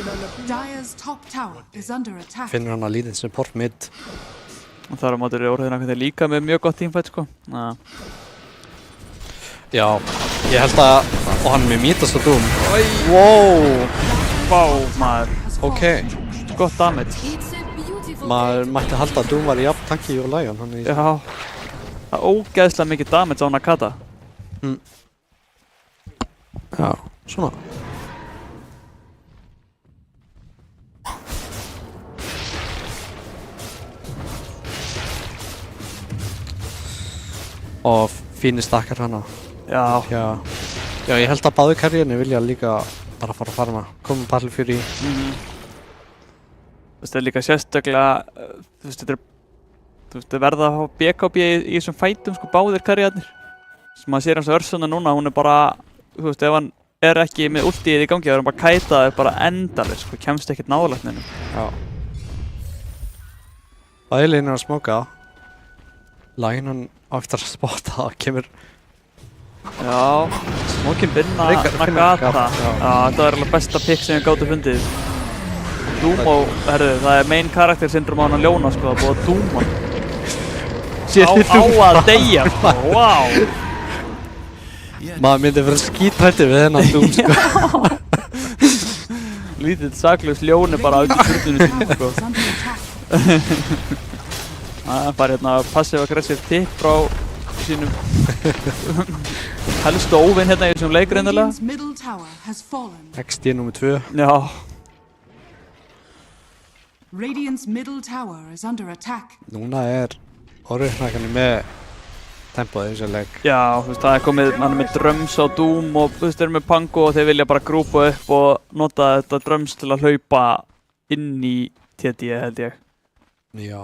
Dire's top tower is under attack. Finnur hann að lítinn support mid. Og þar á móti eru orðin líka með mjög gott teamfight sko. Já, ég held að, og hann með Midas og Doom. Wow! Vá maður. Ok. Gott damage. Maður mætti halda að Doom var í jafn tanki og Lion. Já. Það er ógeðslega mikið damage á Nakata. Já, svona. Og fínir stakkar hana. Já. Já, ég held að báðu karriérni vilja líka bara fara að farma. Komum Parli Fury. Það er líka sérstaklega, þetta verða að hafa BKB í þessum fætum sko, báðir karriérnir. Sem maður sér eins og Örsuna núna, hún er bara, ef hann er ekki með ultið í gangi, þá er hann bara kætaður bara endalaust, sko, kemst ekkert nálægt neinum. Já. Bæðilegin er að smóka. Lion á eftir að spotta, það kemur. Já, smókin binna Nagata. Já, þetta er alveg besta pick sem ég gátt að fundið. Dúmo, það er main karakter syndrom á hann að ljóna, sko, það er búið að Dúmo. Á að deyja, sko, wow! Maður myndi vera skítrættur við þennan Doom, sko. Lítið saklaus ljóni bara á spurningu sínu, sko. Það var hérna passive-aggressive tipp frá sínum helstu óvinn hérna í þessum leik reynilega. XD nr. 2. Já. Radiant's middle tower is under attack. Núna er orðuhnækani með tempóð í þessum leik. Já, það er komið, hann er með drums á Doom og þeir eru með Pango og þeir vilja bara grúpa upp og nota þetta drums til að hlaupa inn í TD held ég. Já.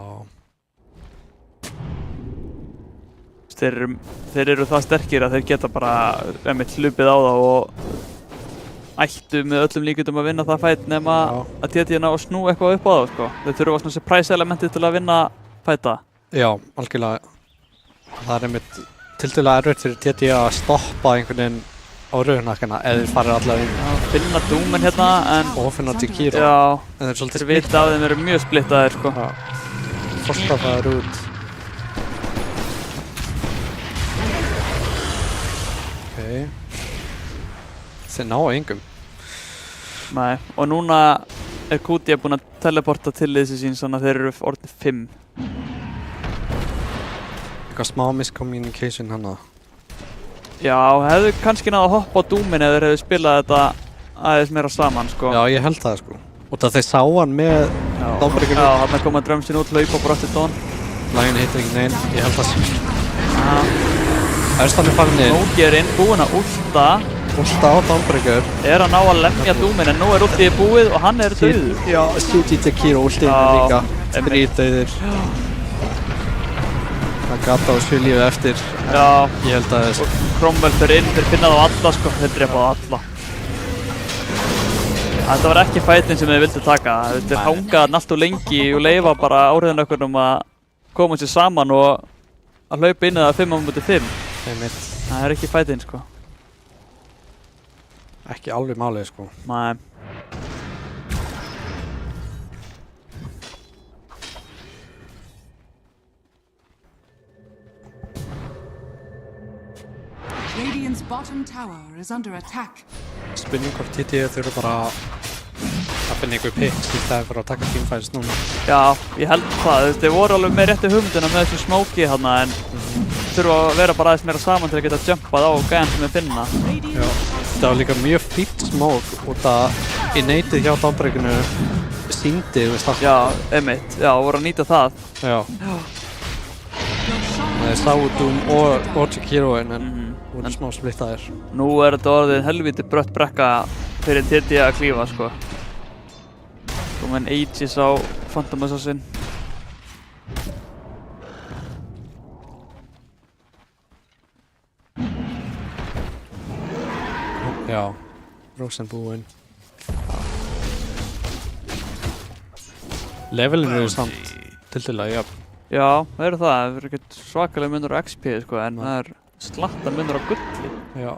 Þeir eru það sterkir að þeir geta bara hlupið á það og ættu með öllum líkundum að vinna það fætt nema að TD ná að snú eitthvað upp á það sko. Þeir þurfa svona surprise elementið til að vinna fætta. Já, algjörlega. Það er einmitt tiltölulega erfitt fyrir TD að stoppa einhvern veginn á rauðnakkana eða þeir farið allavega inn. Finna Doomin hérna en... Og finna Jakiro. Já. En þeir svolítið þeir vita að þeim eru mjög splittaðir sko. Já. Forskafaðir út. Okay. Þeir ná engum. Nei, og núna er Kutia búinn að teleporta til þessi sín svona þeir eru orðnir 5. Eitthvað smá miscommunication hana. Já, hefðu kannski náðu að hoppa á Doomin eða þeir hefðu spilað þetta aðeins meira saman sko. Já, ég held það sko. Og það þeir sá hann með Dawnbreaker. Já, þarna koma drömsin út, hlaupa bara eftir Dawn. Lion hittir ekki neinn, ég held það sem. Erstan er farin inn. Nógerinn búinn að ulta. Ulta á Dawnbreaker. Er að ná að lemja Doomin en nú er ultið búið og hann er dauður. Já, Suji Jakiro ultið líka. 3 dauðir. Nagata og Sjölíu eftir. Já. Ég held að og Cromwell fyrir inn, þeir finna það á alla sko. Þeir drepa það alla. Þetta var ekki fætin sem þeir vildi taka. Þeir hangaði hann allt og lengi og leifa bara áhriðanökkunum að koma sér saman og að hlaupa inn eða 5-5. Það er ekki fætin sko. Ekki alveg málið sko. Nei. Radiant's bottom tower is under attack. Spurning hvort TD þurfa bara að finna einhver picks í stæði fyrir að taka teamfights núna. Já, ég held það. Þeir voru alveg með réttu hugmyndina með þessu smóki þarna en þurfa að vera bara aðeins meira saman til að geta jumpað á gæðan sem þeir finna. Já. Það var líka mjög fínt smók út að innatið hjá Dawnbreakernu sýndi, þú veist það. Já, einmitt. Já, voru að nýta það. Já. Þeir sáu Doom og Jakiroinn en voru smá splittaðir. Nú er þetta orðið helviti brött brekka fyrir TD að klífa sko. Komin Aegis á Phantom Assassin. Já, Rosen búinn. Levelin eru samt tiltölulega jöfn. Já, það eru það. Það eru ekkert svakalega munur á XP, sko, en það er slatta munur á gulli. Já.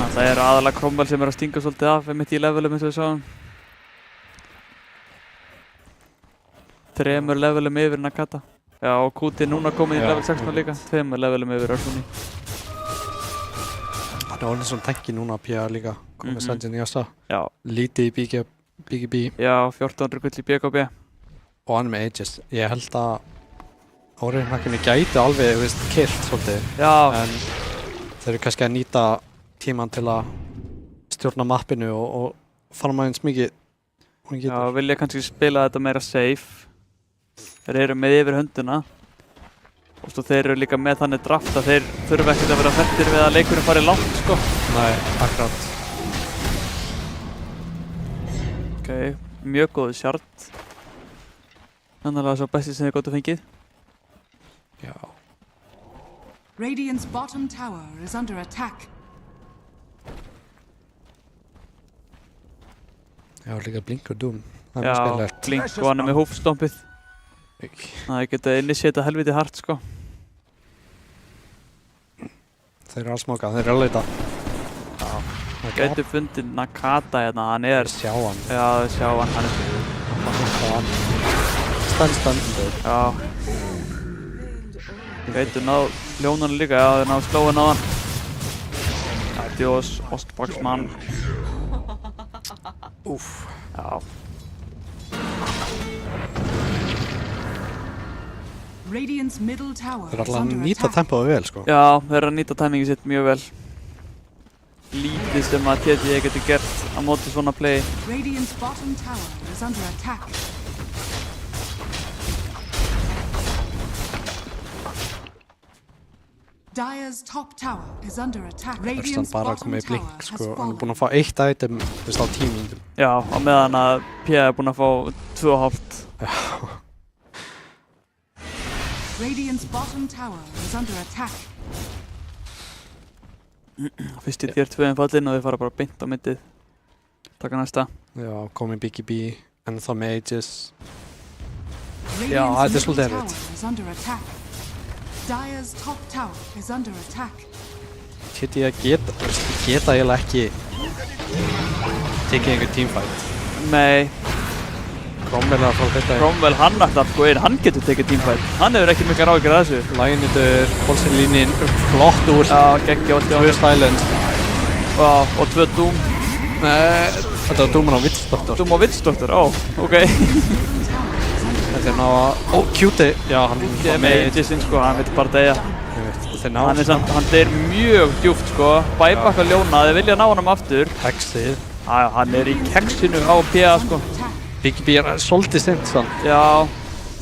Það eru aðalega Cromwell sem að stinga svolítið af mitt í levelum eins og við sáum. 3 levelum yfir Nakata. Já, og Kuti er núna komið í level 16 líka. 2 levelum yfir Arsuni. Hann er orðin svona tanki núna að PA líka. Komið Sanjin í Asa. Já. Lítið í BGB. Já, 1400 gull í BKB. Og hann með Aegis. Ég held að áriðinhakkinni gæti alveg, kilt svolítið. Já. En þeir eru kannski að nýta tíman til að stjórna mappinu og farma eins mikið. Já, vilja kannski spila þetta meira safe. Þeir eru með yfir hönduna. Og svo þeir eru líka með þannig draft að þeir þurfa ekkert að vera hrættir við að leikurinn fari langt, sko. Nei, akkurat. Ok, mjög góðu sjart. Þannig að svo besti sem þið gott að fengið. Já. Radiant's bottom tower is under attack. Já, líka Blink og Doom. Já, Blink og hann er með húfstompið. Það geta initiata helviti hart, sko. Þeir eru alls smokað, þeir eru að leita. Já. Það getur fundið Nakata hérna, hann er... Sjá hann. Já, sjá hann, hann er... Stann. Já. Getur náð ljónunum líka, já, þeir náðu slóin á hann. Adiós, Ostbaksmann. Úff. Já. Radiant's middle tower Þeir eru alltaf að nýta tempóðu vel, sko. Já, þeir eru að nýta timingið sitt mjög vel. Lítið sem að TDE getur gert á móti svona play. Radiant's bottom tower is under attack. Dire's top tower is under attack. Radiant's bara bottom komið í Blink, tower has sko. Hann er fallen. búinn að fá 1 item, á 10 mínútum. Já, á meðan að P.A. er búinn að fá 2,5. Já. Radiant's bottom tower is under attack. Fyrst í tier 2 fallinn og þau fara bara beint á myndið. Taka næsta. Já, komið BGB, en þá með Aegis. Já, þetta er svolítið erfitt. Dire's top tower is under attack. TDE geta eiginlega ekki tekið einhver teamfight. Nei. Cromwell að fá þetta. Cromwell, hann ætlar sko inn, hann getur tekið teamfight. Hann hefur ekki mikið áhyggjur af þessu. Lænitur, Bolsin-línin, flott úr. Já, geggja á 2 silence. Og 2 Doom. Nei, þetta var Dooman á Vitsdoktor. Doom á Vitsdoktor, ó, ok. Þetta er ná að... Ó, Cutie! Já, hann er með Aegisinn sko, hann veit bara deyja. Hann er samt, hann deyr mjög djúpt sko. Bæbakka ljóna, þeir vilja ná hann aftur. Hexið. Já, hann er í keksinu á PA sko. BGB er svolítið sent sann. Já.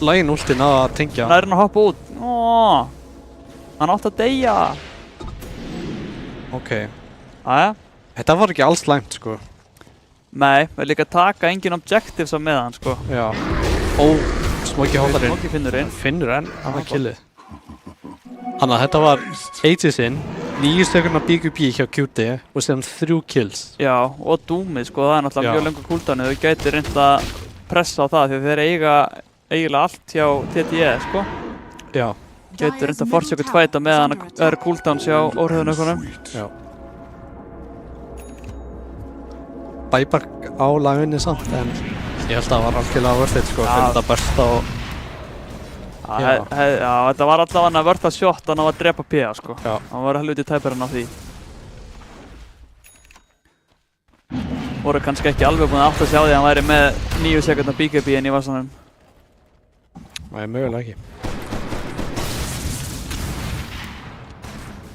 Lægin últi náða að tengja. Hann er hann að hoppa út. Hann átti að deyja. Ok. Jæja. Þetta var ekki alls slæmt sko. Nei, við líka taka engin objectives á meðan sko. Já. Ó, Smoky hopparinn. Smoky finnurinn. Finnurinn, hann var killið. Þannig að þetta var Aegisinn, 9 stökurnar BGB hjá QD og síðan 3 kills. Já, og Doomið sko, það er náttúrulega mjög lengur cooldownið. Þau gæti reynd að pressa á það því þeir eiga eiginlega allt hjá TDE sko. Já. Gæti reynd að force eitthvað fight á meðan það eru cooldowns hjá óhröðunaukunum. Já. Bæbak á lagunni samt, en ég held að það var algjörlega worth it sko, fyrir þetta burst á... Já, þetta var allavega worth a shot að ná að drepa PA sko. Já. Hann var helviti tæpurinn á því. Voru kannski ekki alveg búin að átta sig á því að hann væri með 9 sekundar BKB inn í vasanum. Nei, mögulega ekki.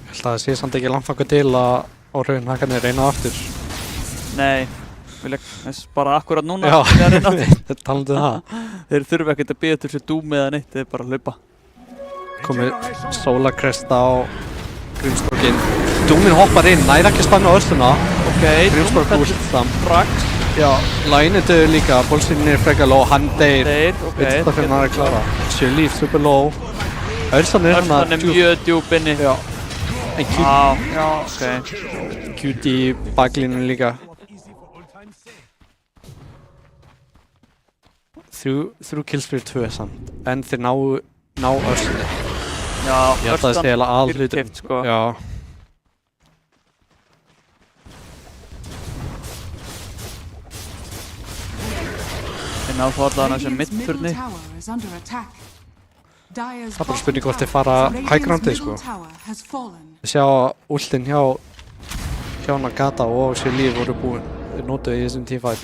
Ég held að það sé samt ekki langfangur til að óhröðunhakarnir reyna aftur. Nei. Bara akkurat núna. Já, talandi það. Þeir þurfa ekkert að bíða til þessu Doom eða neitt, þeir bara hlaupa. Komið Solar Crest á Grimstorkin. Doomin hoppar inn, næri ekki að spanna örstuna. Ok, Grimstork úst fram. Brax. Já, Lænitur líka, Bolsin er frekar low, hann deyr. Ok. Vitsdoktorinn hann er að klára. Sjölíf, super low. Örstan er hann er mjög djúp inni. Já. En QD. Já, ok. QD í baklínun líka. þrjú kills fyrir 2 samt, en þeir ná Örsunni. Já, Ég held að það sé eiginlega aðhlutur. dýrkeypt, sko. Já. Þeir ná þá allavega þessum middturni. Það er bara spurning hvort þeir fara high groundið, sko. Við sjá últinn hjá Nagata og Sjölíf voru búin. Þeir notuðu í þessum teamfight.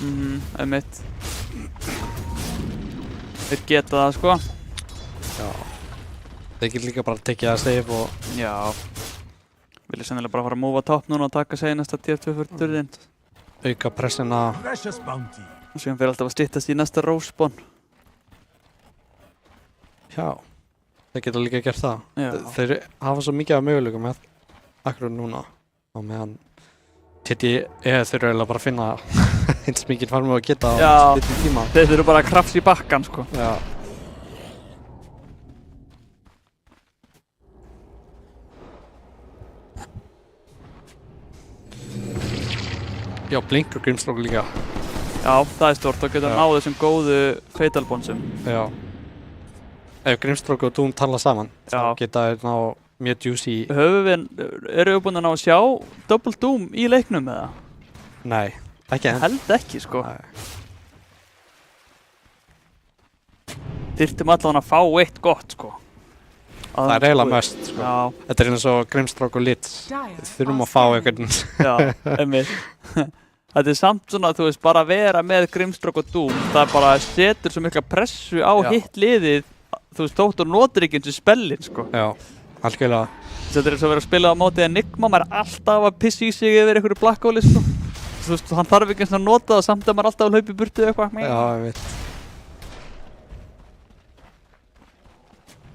Einmitt. Þeir geta það, sko. Já. Þeir geta líka bara tekið að save og... Já. Vilja sennilega bara fara að múfa topp núna og taka seinasta tier 2 fyrir turðinn. Auka pressina. Og síðan fyrir alltaf að styttast í næsta rósbón. Já. Þeir geta líka gert það. Já. Þeir hafa svo mikið af möguleikum með akkurat núna. Og meðan TTE þurfa eiginlega bara að finna eins mikið farmið að geta á stuttum tíma. Þeir þurfa bara að krafsa í bakkan, sko. Já. Já, Blink og Grimstroke líka. Já, það er stórt. Þá geta náð þessum góðu Fatal Bondsum. Já. Ef Grimstroke og Doom tala saman, þá geta þeir ná mjög juicy. Erum við búin að ná að sjá Double Doom í leiknum eða? Nei, ekki enn. Held ekki, sko. Þyrftum allavega að fá eitt gott, sko. Það er eiginlega must, sko. Já. Þetta er eins og Grimstroke og Litz. Við þurfum að fá einhvern. Já, einmitt. Þetta er samt svona, þú veist, bara að vera með Grimstroke og Doom, það bara setur svo mikla pressu á hitt liðið, þú veist, þótt og notur ekki eins og spellin, sko. Já, algjörlega. Þetta er eins og að vera að spila á móti Enigma, maður er alltaf að pissa í sig yfir einhverju black hole, sko. Þú veist, hann þarf ekki eins og að nota það samt að maður er alltaf að hlaupa í burtu eða eitthvað. Já, ég veit.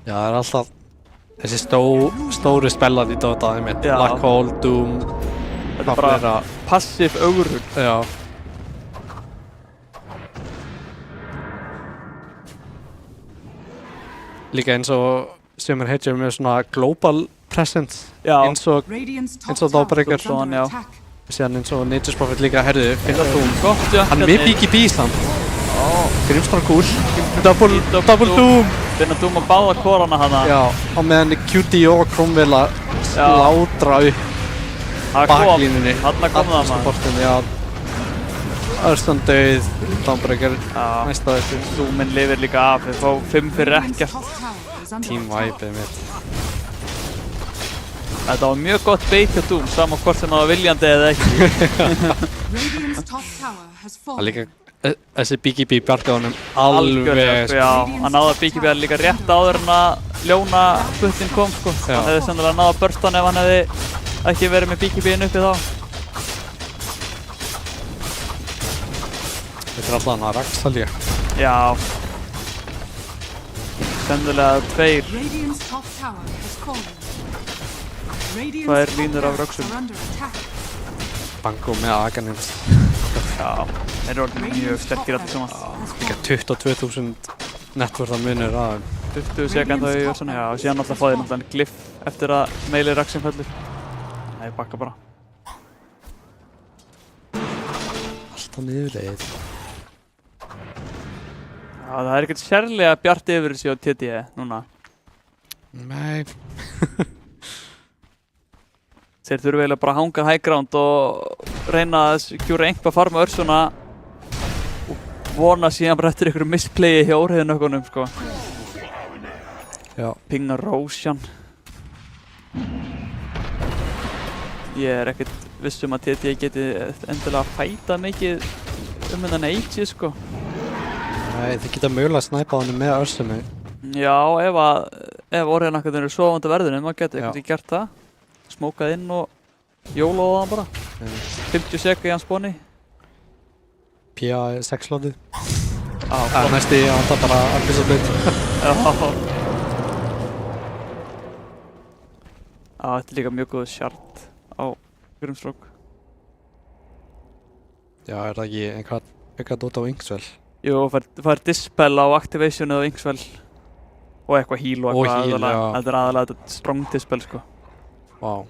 Já, það er alltaf þessi stóru spellar í Dota, ég veit. Black hole, Doom. Þetta er bara passiv ögrun. Já. Líka eins og sumir heitjum með svona global presence. Já. Eins og Dawnbreaker. Síðan eins og Nature's Prophet líka, herðu, finna Doom. Gott, já. Hann er með BKB samt. Grimstroke cool. Double Doom. Finna Doom að báða korana hana. Já, og meðan QD og Cromwell að slátra upp baklínunni. Þarna kom það maður. Já. Örstan döið, Dawnbreaker, næsta eftir. Doominn lifir líka af, við fá 5 fyrir ekkert. Team vibe mitt. Þetta var mjög gott bait hjá Doom, sama hvort sem það var viljandi eða ekki. Það er líka, þessi BKB bjargaði honum alveg. Já, hann náði að BKB líka rétt áður en að ljóna puttinn kom, sko. Hann hefði sennilega náði að bursta hann ef hann hefði ekki verið með BKB-inn uppi þá. Þetta er alltaf hann að raksta líka. Já. Sennilega 2. Tvær línur af röksum. Bango með Aghanim. Já, þeir eru orðin mjög sterkir allir saman. Líka 22.000 networth munur að 20 sekund og svona, já, og síðan alltaf fá þeir náttúrulega glyff eftir að meili raksin fellur. Nei, bakka bara. Alltaf niðurleið. Já, það er ekkert sérlega bjart yfir þessi á TTE núna. Nei. Þeir þurfa eiginlega bara að hanga high ground og reyna að secura einhvað farma Örsuna og vona síðan bara eftir einhverju misplayi hjá óreiðinökkunum, sko. Já. Pinga Roshan. Ég er ekkert viss að TTE geti endilega að fæta mikið þennan Age, sko. Nei, þið geta mögulega að snæpa á henni með Örsunu. Já, ef óreiðinökkunum eru sofandi verðinu, maður geti ekkert gert það. Smókað inn og jólaði hann bara. 50 sek í hans spóni. PA 6 lótið. Næsti, hann tar bara allir svo bleitt. Þetta er líka mjög góð shard á Grimstroke. Já, er það ekki eitthvað Dota á Inkswell? Jú, það er dispel á activationið á Inkswell. Og eitthvað heal og eitthvað. Og heal, já. Þetta er aðalega þetta strong dispel, sko. Vá.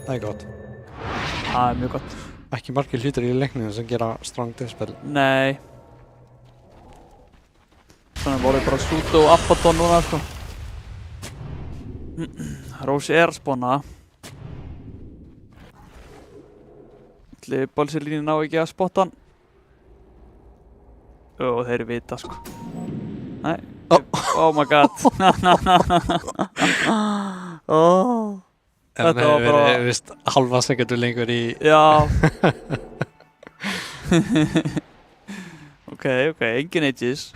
Það er gott. Það er mjög gott. Ekki margir hlutir í leikninu sem gera strong dispel. Nei. Aggression er vorið bara Sudo og Abaddon núna, sko. Rósi er að spawna. Ætli Bolsilíni ná ekki að spotta hann. Jú, þeir vita, sko. Nei. Oh my god. Þetta var bara... Vist, halva sekundur lengur í... Já. Ok, engin ages.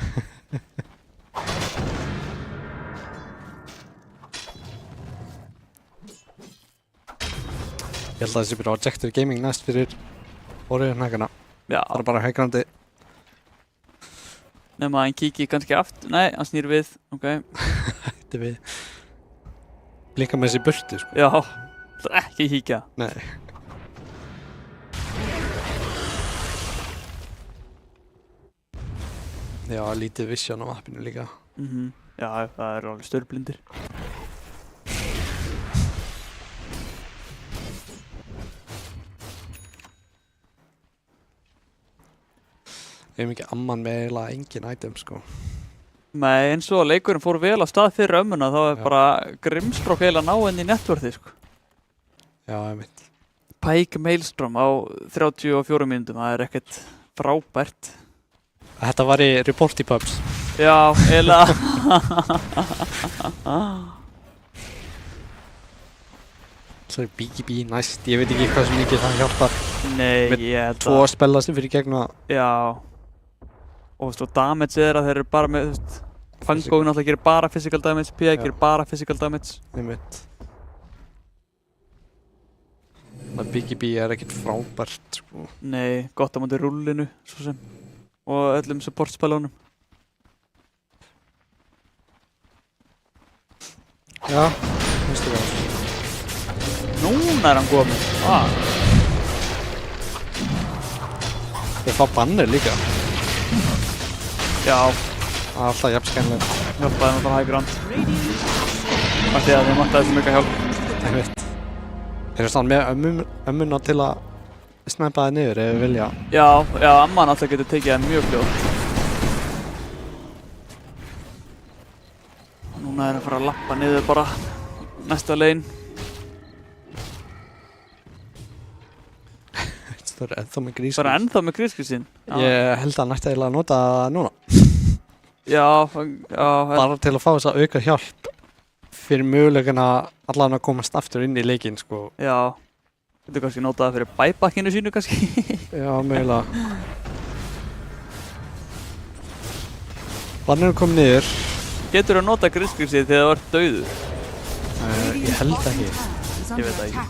Ég held að þessi byrja Objective Gaming næst fyrir orðinhækana. Já. Það er bara hægrandi. Nefn að hann kíki kannski aftur. Nei, hann snýr við. Ok. Hætti við. Blinka með þessi burtu, sko. Já. Það er ekki kíkja. Nei. Já, lítið vision á appinu líka. Já, það er alveg störblindir. Við hefum ekki amman með eiginlega engin item, sko. Nei, eins og leikurinn fór vel á stað fyrir ömmuna, þá er bara Grimstrók eiginlega ná henni í networthi, sko. Já, einmitt. Pike Maelstrom á 34 mínútum, það er ekkert frábært. Þetta var í Reporty Pubs. Já, eiginlega. Svo er BGB næst, ég veit ekki hvað sem mikið það hjálpar. Nei, ég held að... 2 spella sem fyrir gegn að... Já. Og þú veist, og damage er að þeir eru bara með, þú veist... Fangóin alltaf gerir bara physical damage, PA gerir bara physical damage. Einmitt. Það BGB er ekkert frábært, sko. Nei, gott á móti rúllinu, svo sem. Og öllum support-spælunum. Já, finnst þú það. Núna er hann kominn. Þeir fá bannir líka. Já. Það er alltaf jafn skemmilegt. Hjálpaði náttúrulega high ground. Af því að þeim vantaði svo mikið hjálp. Einmitt. Þeir eru stann með ömmuna til að snæpa það niður ef við vilja. Já, amman alltaf getur tekið það mjög fljótt. Núna er að fara að lappa niður bara næsta lane. Það er ennþá með grískís. Bara ennþá með grískísinn? Ég held að hann ætti eiginlega að nota það núna. Já. Bara til að fá þess að auka hjálp fyrir möguleikana allan að komast aftur inn í leikinn, sko. Já. Getur kannski notað það fyrir buybackinu sínu kannski? Já, mögulega. Bannir er komið niður. Getur þú notað grískísið þegar þú ert dauður? Ég held ekki. Ég veit það ekki.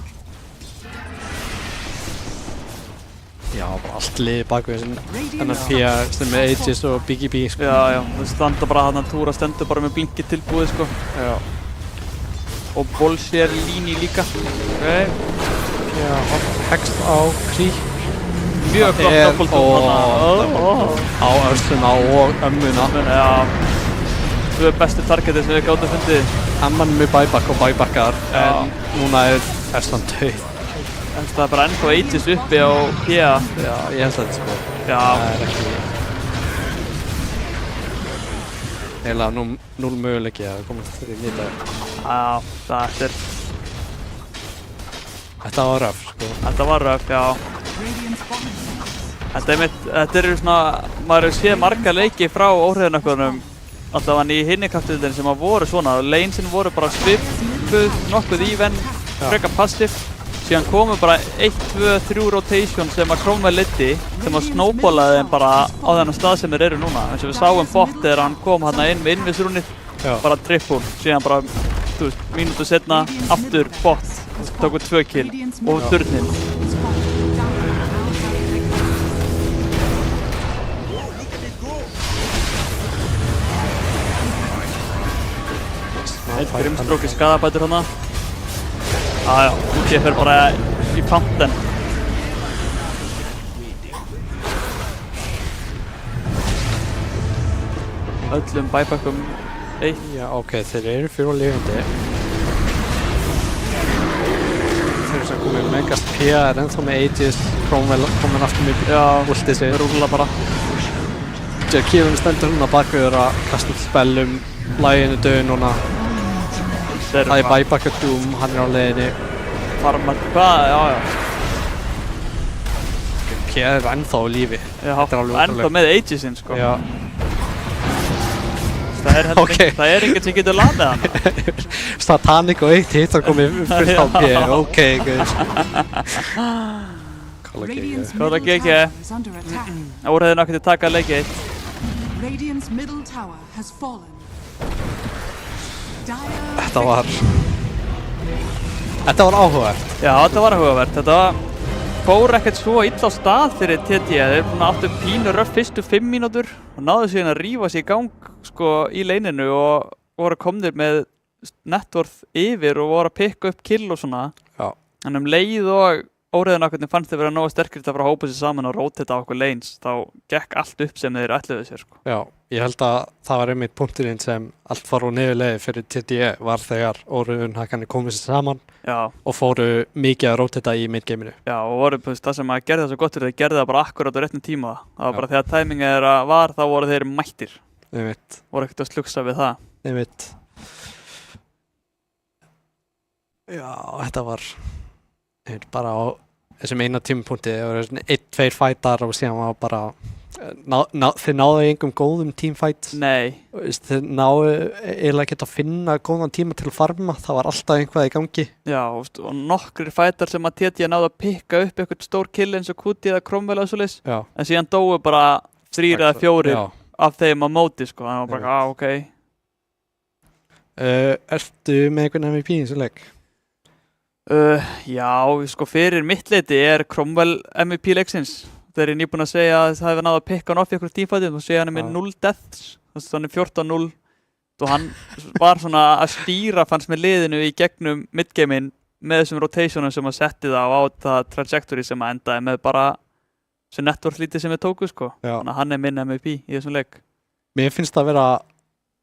Já, bara allt liði bakvið þennan PA sem með Aegis og BGB, sko. Já, þú standa bara hann að túra stendur bara með blinkið tilbúið, sko. Já. Og Bolsilíni líka. Ok. Já, hext á Kree. Mjög flott doppeltúm á örsluna og ömmuna. Já. Tvö bestu targetið sem við gátum fundið. Amman með buyback og buybackar, en núna er örslan döið. Það er bara ennþá Aegis uppi á PA. Já, ég held þetta, sko. Já. Það er ekki... Eiginlega 0 möguleiki að komast fyrir nýta. Já, þetta er... Þetta var röf, sko. Þetta var röf, já. Þetta eru svona... Maður hefur séð marga leiki frá óhriðunökkunum allavega í hinni kraftdeildinni sem voru svona. Lanesin voru bara svipuð nokkuð even, frekar passive. Síðan komu bara 1, 2, 3 rotation sem að Cromwell leiddi sem að snowballaði þeim bara á þennan stað sem þeir eru núna. Eins og við sáum bot þegar hann kom hérna inn með innvisrúnið, bara triple. Síðan bara, þú veist, mínútu setna, aftur bot, tóku 2 kill og þurninn. Eitt Grimstrók í skadabætur hana. Já, ég fer bara í panten. Öllum buybackum 1. Já, ok, þeir eru fyrir á lifandi. Þeir eru sem komið megast PA er ennþá með Aegis, Cromwell kominn aftur með ultið sig. Rúlla bara. Kieran stendur hérna bakveður að kasta út spellum, laginu döðu núna. Það buyback Doom, hann á leiðinni. Farmar, hvað? Já. Kieran ennþá á lífi. Já, ennþá með Aegisinn, sko. Já. Það er enginn sem getur landið hana. Satanic og 1 hit að komið fullt á P. Ok, guys. Kóla GG. Óræðin okkur til að taka leiki 1. Þetta var áhugavert. Já, þetta var áhugavert. Þetta fór ekkert svo illa á stað fyrir TT. Þeir áttu pínu röff fyrstu 5 mínútur og náðu síðan að rífa sig í gang sko í leininu og voru komnir með networth yfir og voru að pikka upp kill og svona. Já. En leið og óreiðin okkur fannst þeir vera nógu sterkir til að fara að hópa sér saman og rótita á okkur lanes, þá gekk allt upp sem þeir ætluðu sér sko. Já, ég held að það var einmitt punkturinn sem allt fór úr niðurleiði fyrir TDE var þegar óreiðin hakkanir komið sér saman. Já. Og fóru mikið að rótita í midgameinu. Já, og voru það sem að gerði það svo gott fyrir þeir gerði það bara akkurat á réttum tíma. Það var bara þegar tæmingið þeirra var, þá voru þeir mættir. Einmitt. Voru ekkert að slugsa við það. Einmitt. Já, þetta var bara á þessum eina tímapunkti. Það voru 1-2 fætar og síðan var bara þeir náðu engum góðum teamfight. Nei. Þeir náðu eiginlega ekki að finna góðan tíma til að farma. Það var alltaf einhvað í gangi. Já, og nokkrir fætar sem að TT náðu að pikka upp eitthvað stór kill eins og Kuti eða Cromwell eða svoleiðis. Já. En síðan dóu bara 3 eða 4 af þeim á móti sko. Þannig var bara, ok. Ertu með einhvern MVP í þessu leik? Já, sko fyrir mitt leiti Cromwell MVP leiksins. Þeir nýbúin að segja að það hefði náðu að pikka hann off í einhverjum teamfightum og segja hann með 0 deaths. Þannig 14-0. Og hann var svona að stýra fannst með liðinu í gegnum midgamein með þessum rotationum sem að setti það á það trajectory sem að endaði með bara sem network lítið sem við tóku sko. Já. Þannig að hann minn MVP í þessum leik. Mér finnst það að vera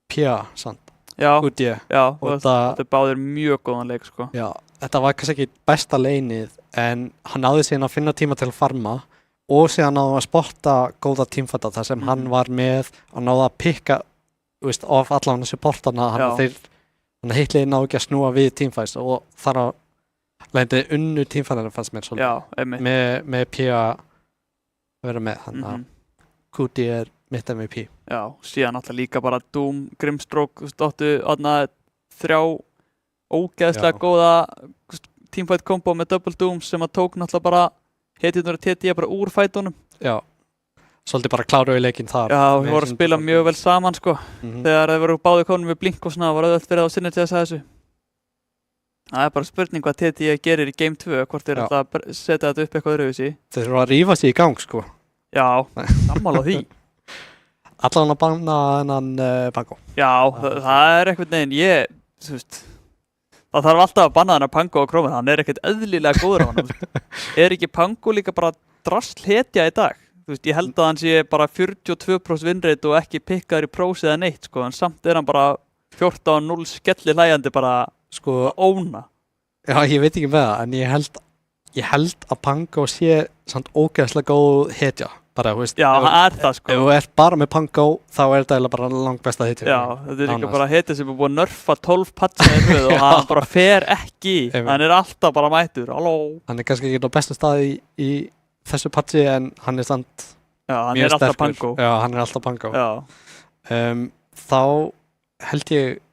Pia samt. Já, og þetta báðir mjög góðan leik sko. Já, þetta var kannski ekki besta leinið en hann náði síðan að finna tíma til að farma og síðan náði að spotta góða tímfætta þar sem hann var með að náði að pikka of allan supportana hann heitliði náði ekki að snúa við tímfæst og þar að leindi unnu tímfætana fannst mér svolítið með Pia að vera með hann að Kuti mitt MVP. Já, síðan alltaf líka bara Doom, Grimstroke, áttu aðna 3 ógeðslega góða teamfight combo með double Doom sem að tók náttúrulega bara hetjurnar og TT bara úr fætunum. Já, svolítið bara kláruðu leikinn þar. Já, við vorum að spila mjög vel saman sko. Þegar þeir voru báðið konum við blink og svona var auðvitað verið á synergisa þessu. Það bara spurning hvað TT gerir í Game 2, hvort þeir ætla að setja þetta upp eitthvað öðruvísi. Þeir eru að rífa sig í gang sko. Já, sammála því. Allan að banna þennan Pango. Já, það einhvern veginn, þú veist, það þarf alltaf að banna þennan Pango á Cromwell, hann ekkert eðlilega góður á hann. Ekki Pango líka bara drasl hetja í dag? Þú veist, ég held að hann sé bara 42% winrate og ekki pikkaður í pros eða neitt, sko, en samt hann bara 14-0 skelli hlæjandi bara, sko, óna. Já, ég veit ekki með það, en ég held að Pango sé samt ógeðslega góð hetja. Bara, veist, já, það það sko. Ef þú ert bara með Pango, þá þetta bara langt besta hetja. Já, þetta líka bara hetja sem búið að nerfa 12 patcha og hann bara fer ekki. Hann alltaf bara mættur. Halló. Hann kannski ekki á bestu staði í þessu patchi, en hann samt mjög sterkur. Alltaf Pango. Já, hann alltaf Pango. Já. Þá held ég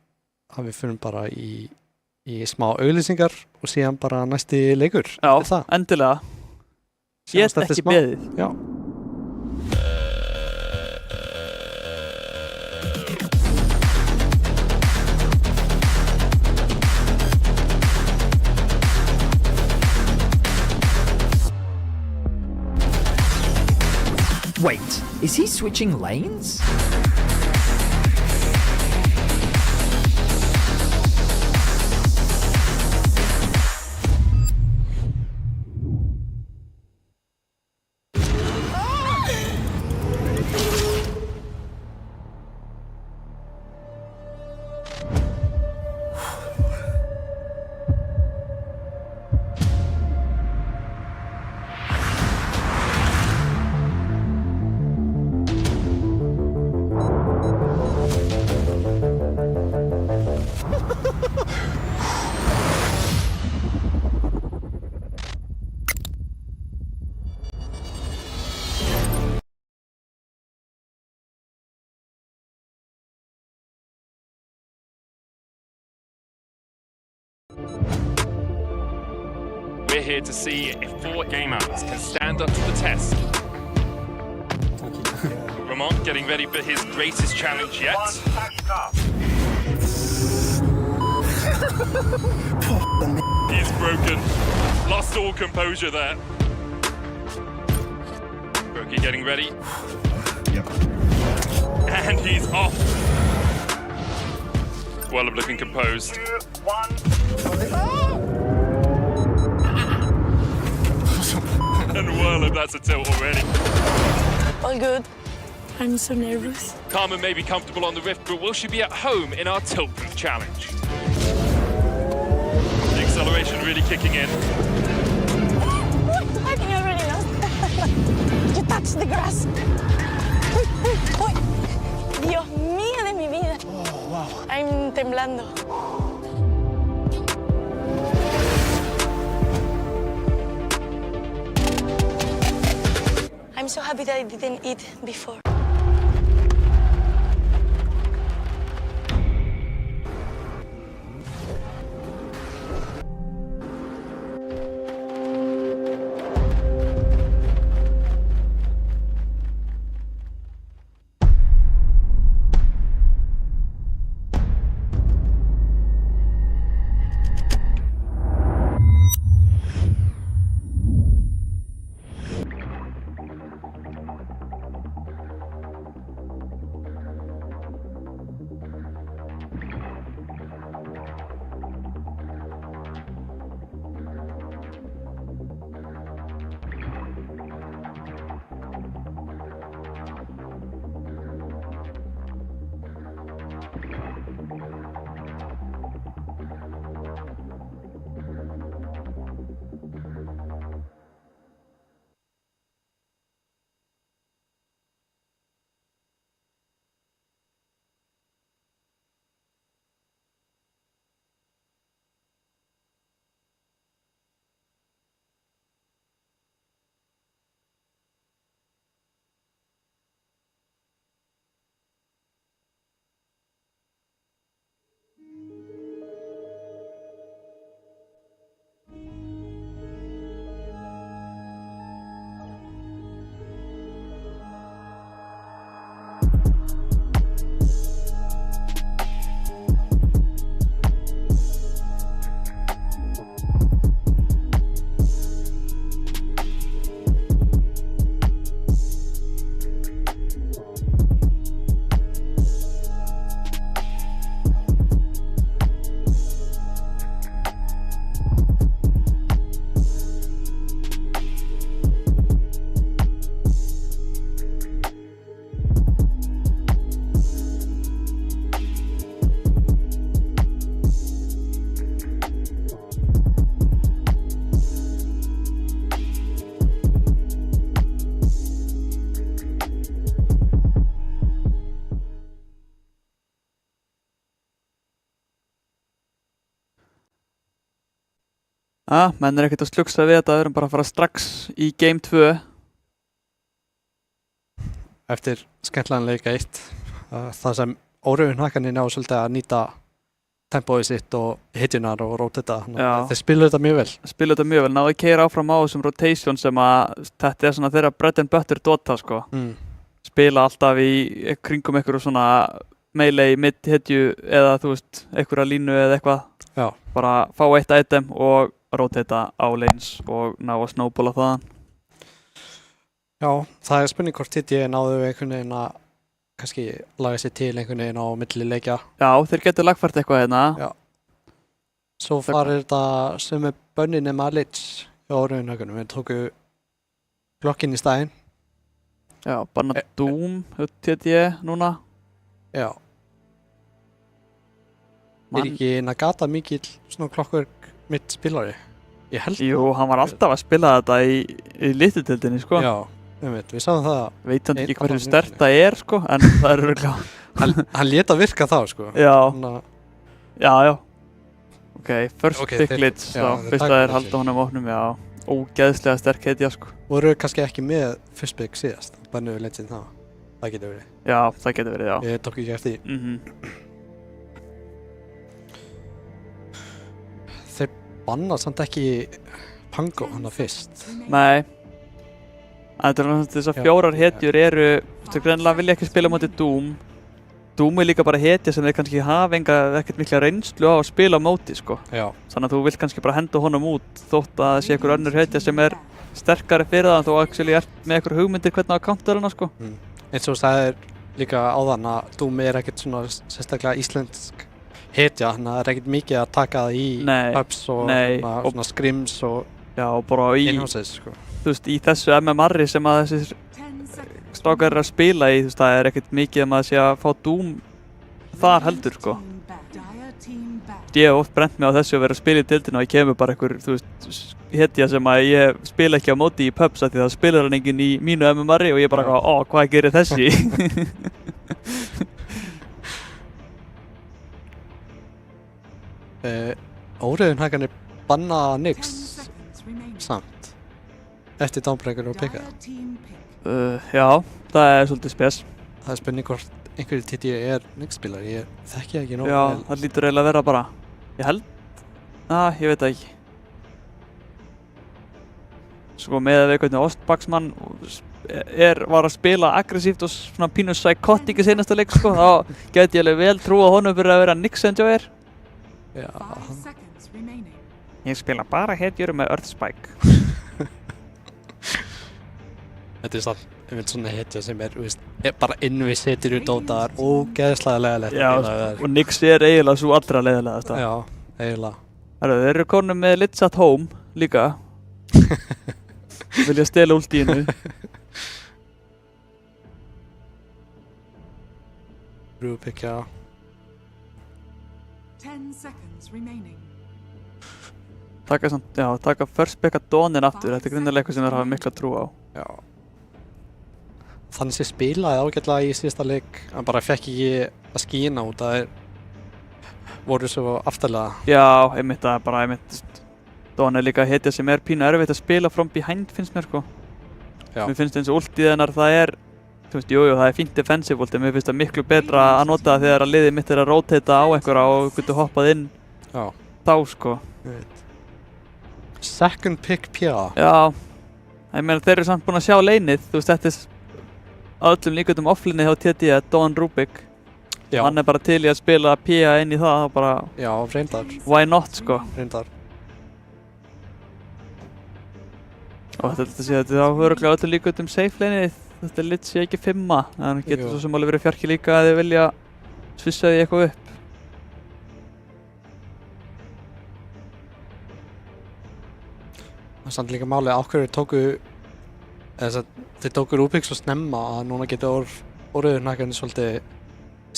að við fyrir bara í smá auglýsingar og síðan bara næsti leikur. Já, endilega. Get ekki beðið. Já. Wait, is he switching lanes? We're here to see if 4 gamers can stand up to the test. Ramon getting ready for his greatest challenge yet. He's broken. Lost all composure there. Brokey getting ready. Yep. And he's off. Well, looking composed. 2, 1. And Whirlup, that's a tilt already. All good. I'm so nervous. Carmen may be comfortable on the rift, but will she be at home in our tilt booth challenge? The acceleration really kicking in. I think I already know. You touched the grass. Uy. Dios mío de mi vida. Oh, wow. I'm temblando. I'm so happy that I didn't eat before. Menn ekkert að slugsa við þetta, við erum bara að fara strax í Game 2. Eftir skemmtlan leik 1. Það sem órauðunhakkaninn á svolítið að nýta tempóið sitt og hitjunar og rótita. Þeir spilu þetta mjög vel. Spilu þetta mjög vel, náðu að keyra áfram á þessum rotation sem að þetta svona þeirra bread and butter Dota sko. Spila alltaf í kringum einhverju svona melee, mid-hitju eða þú veist, einhverja línu eða eitthvað. Já. Bara fá eitt item og rotata á lanes og ná að snowballa þaðan. Já, það er spurning hvort ég náðu einhvern veginn að kannski laga sér til einhvern veginn á milli leikja. Já, þeir getur lagfært eitthvað hérna. Já. Svo farir þetta sem bönni nema Lich hjá órauðunhakkanum. Við tóku blokkinn í staðinn. Já, bara Doom, TT núna. Já. Er ekki Nagata mikill svona Clockwork mitt spilari? Ég held það. Jú, hann var alltaf að spila þetta í litludeildinni, sko. Já, við sáum það. Veit hann ekki hverju sterkt það er, sko, en það er örugglega. Hann lét að virka þá, sko. Já. Já. Ok, first pick Lich, þá fyrst að halda honum opnum, já. Ógeðslega sterk hetja, sko. Voru kannski ekki með first pick síðast, bannuðu Legend þá. Það getur verið. Já, það getur verið, já. Ég tók ekki eftir því. Þeir banna samt ekki Pango hana fyrst. Nei. Þetta er þessar 4 hetjur eru, þú greinilega vilja ekki spila á móti Doom. Doom er líka bara hetja sem þeir kannski hafa ekkert mikla reynslu á að spila á móti, sko. Já. Þannig að þú vilt kannski bara henda honum út þótt að það sé einhver önnur hetja sem er sterkari fyrir það, þú actually ert með einhver hugmyndir hvernig á að counter hana, sko. Eins og það er líka áðan að Doom er ekkert svona sérstaklega íslensk hetja, þannig að það er ekkert mikið að taka það í pubs og svona scrims og bara í innhúsið, sko. Þú veist, í þessu MMR sem að þessir strákar eru að spila í, þú veist, það er ekkert mikið að maður sé að fá Doom þar heldur, sko. Ég hef oft brent mig á þessu að vera að spila í deildina og ég kemur bara einhver, þú veist, hetja sem að ég spila ekki á móti í pubs af því það spilar hann enginn í mínu MMR og ég bara hvað gerir þessi? Óreiðunhakanir banna Nyx samt eftir Dawnbreaker og Pika. Já, það er svolítið spes. Það er spurning hvort einhverju TD er Nyx-spilar, ég þekki ekki nóg. Já, það lítur eiginlega að vera bara, ég held, ég veit það ekki. Sko með að við hvernig Ostbaksmann var að spila aggressíft og svona pínu psychotic í seinasta leik, sko, þá gæti ég alveg vel trúa honum fyrir að vera Nyx-enjoyer. Já. Ég spila bara hetjur með Earthspike. Þetta er samt, ég veit svona hetja sem er, bara innvis hetjur í Dota, það er ógeðslega leiðilegt. Já, og Nyx er eiginlega svo allra leiðilegast. Já, eiginlega. Þeir eru konum með Litz at Home líka. Vilja stela ultíinu. Rubik, já. 10 seconds remaining. Taka first pick að Dawninn aftur, þetta er greinilega eitthvað sem þeir hafa mikla trú á. Já. Þannig sem spilaði ágætlega í síðasta leik, hann bara fekk ekki að skína út að þeir voru svo aftarlega. Já, einmitt það er bara Dawn er líka hetja sem er pínu erfitt að spila from behind, finnst mér, sko. Já. Mér finnst eins og ultið hennar, það er, þú veist, það er fínt defensive ult, en mér finnst það miklu betra að nota það þegar að liðið mitt er að rotata á einhverja og getur hoppað inn þá, sko. Ég veit. Second pick PA. Já, ég meina þeir eru samt búin að sjá leinið, þú veist, þetta er öllum líkundum offlinni hjá TD að Dawn Rubik. Já. Hann er bara til í að spila PA inn í það, bara... Já, reyndar. Why not, sko? Reyndar. Og þetta er þá örugglega öllum líkundum safe leinið, þetta er Litz ekki 5, en getur svo sem alveg verið fjarki líka að þið vilja svissa því eitthvað upp. Það er samt líka málið á hverju þeir tóku Rubik svo snemma að núna getur óreiðunhakarnir svolítið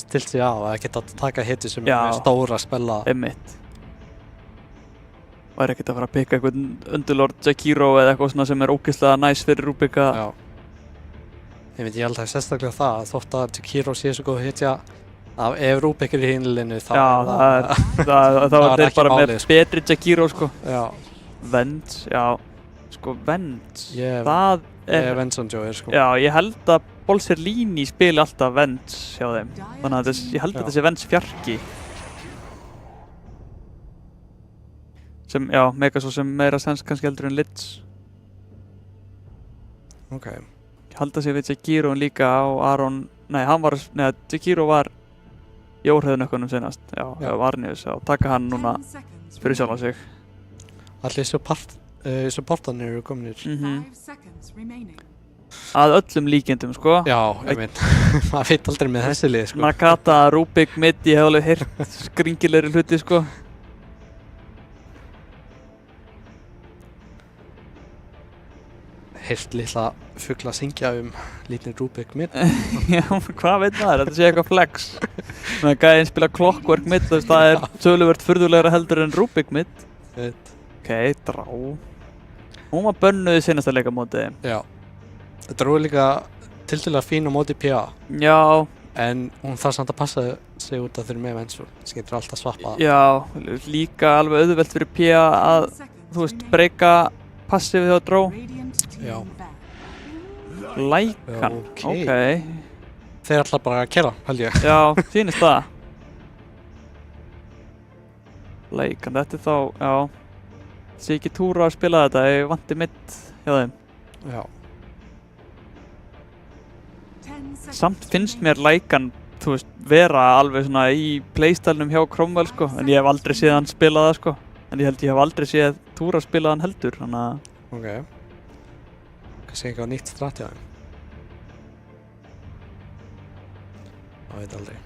stilt sig á að geta að taka hetju sem er stóra að spila. Einmitt. Og er ekkert að fara að pikka einhvern Underlord Jakiro eða eitthvað svona sem er ógeðslega næs fyrir Rubik að... Já. Ég held að sérstaklega það að þótt að Jakiro sé svo góð hetja að ef Rubik er í hinlinu þá þá er þeir bara með betri Jakiro, sko. Já. Venge, sko Venge, það er Venge-enjoyer, sko. Já, ég held að Bolserlini spila alltaf Venge hjá þeim, þannig að ég held að þetta sé Venge fjarki. Sem, mega svo sem meira sens kannski heldur en Litz. Ok. Ég held að sé við Jakiro líka á Aron, Jakiro var í óhreyðunökkunum senast, Arnius, taka hann núna fyrir sjálfa sig. Allir supportanir eru kominir. Að öllum líkindum, sko. Já, ég veit. Maður veit aldrei með þessi lið, sko. Nakata, Rubik, mitt, ég hef alveg heyrt skringilegri hluti, sko. Heyrt litla fugla syngja lítinn Rubik mitt. Já, hvað veit maður? Þetta sé eitthvað flex. Með gæðin spila Clockwork mitt, það er töluvert furðulegra heldur en Rubik mitt. Ok, drá. Hún var bönnuð í seinasta leikamóti. Já. Drá er líka tiltölulega fín á móti PA. Já. En hún þarf samt að passa sig út að þau eru með Venge, þess getur alltaf swappað. Já, líka alveg auðvelt fyrir PA að, þú veist, breyka passivið hjá Dró. Já. Lækan, ok. Þeir ætla bara að kera, held ég. Já, sýnist það. Lækan, þetta er þá, sé ekki túra að spila þetta, ég vanti mitt hjá þeim. Já. Samt finnst mér lækan, þú veist, vera alveg svona í playstælnum hjá Cromwell, sko, en ég hef aldrei séð hann spila það, sko. En ég held ég hef aldrei séð túra spila hann heldur, þannig að... Ok. Kannski eitthvað nýtt strat hjá þeim. Það veit aldrei.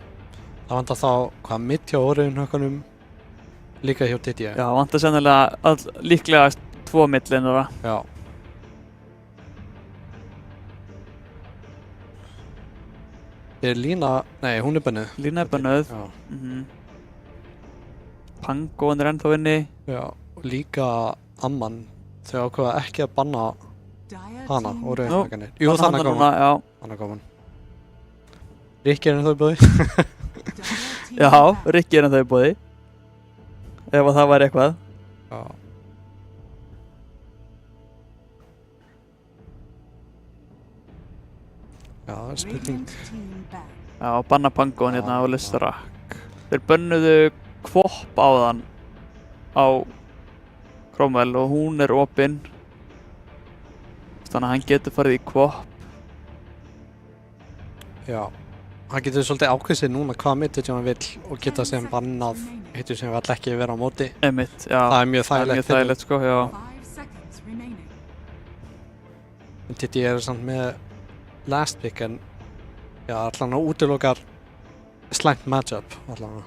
Það vantar þá, hvað, mitt hjá orðinhökkunum líka hjá Didier? Já, vantar sennilega líklega 2 millin eða. Já. Lína, nei, hún er bönnuð. Lína er bönnuð. Já. Pangon er ennþá inni. Já, og líka Amman, þau ákveða ekki að banna hana og rauðinhökkanir. Jú, þannig kom hann. Já. Þannig kom hann. Rikki er ennþá í boði. Já, Rikki er ennþá í boði. Ef að það væri eitthvað. Já. Já, það er spurning. Já, banna Pangon hérna á Listrak. Þeir bönnuðu Kvop áðan á Cromwell og hún er opin. Þannig að hann getur farið í Kvop. Já. Hann getur svolítið ákveðið sér núna hvað midget hann vill og geta sem bannað hittu sem vill ekki vera á móti. Einmitt, já. Það er mjög þægilegt. Það er mjög þægilegt, sko, já. En Diddy er samt með last pick en já, allan að útilokar slæmt matchup allan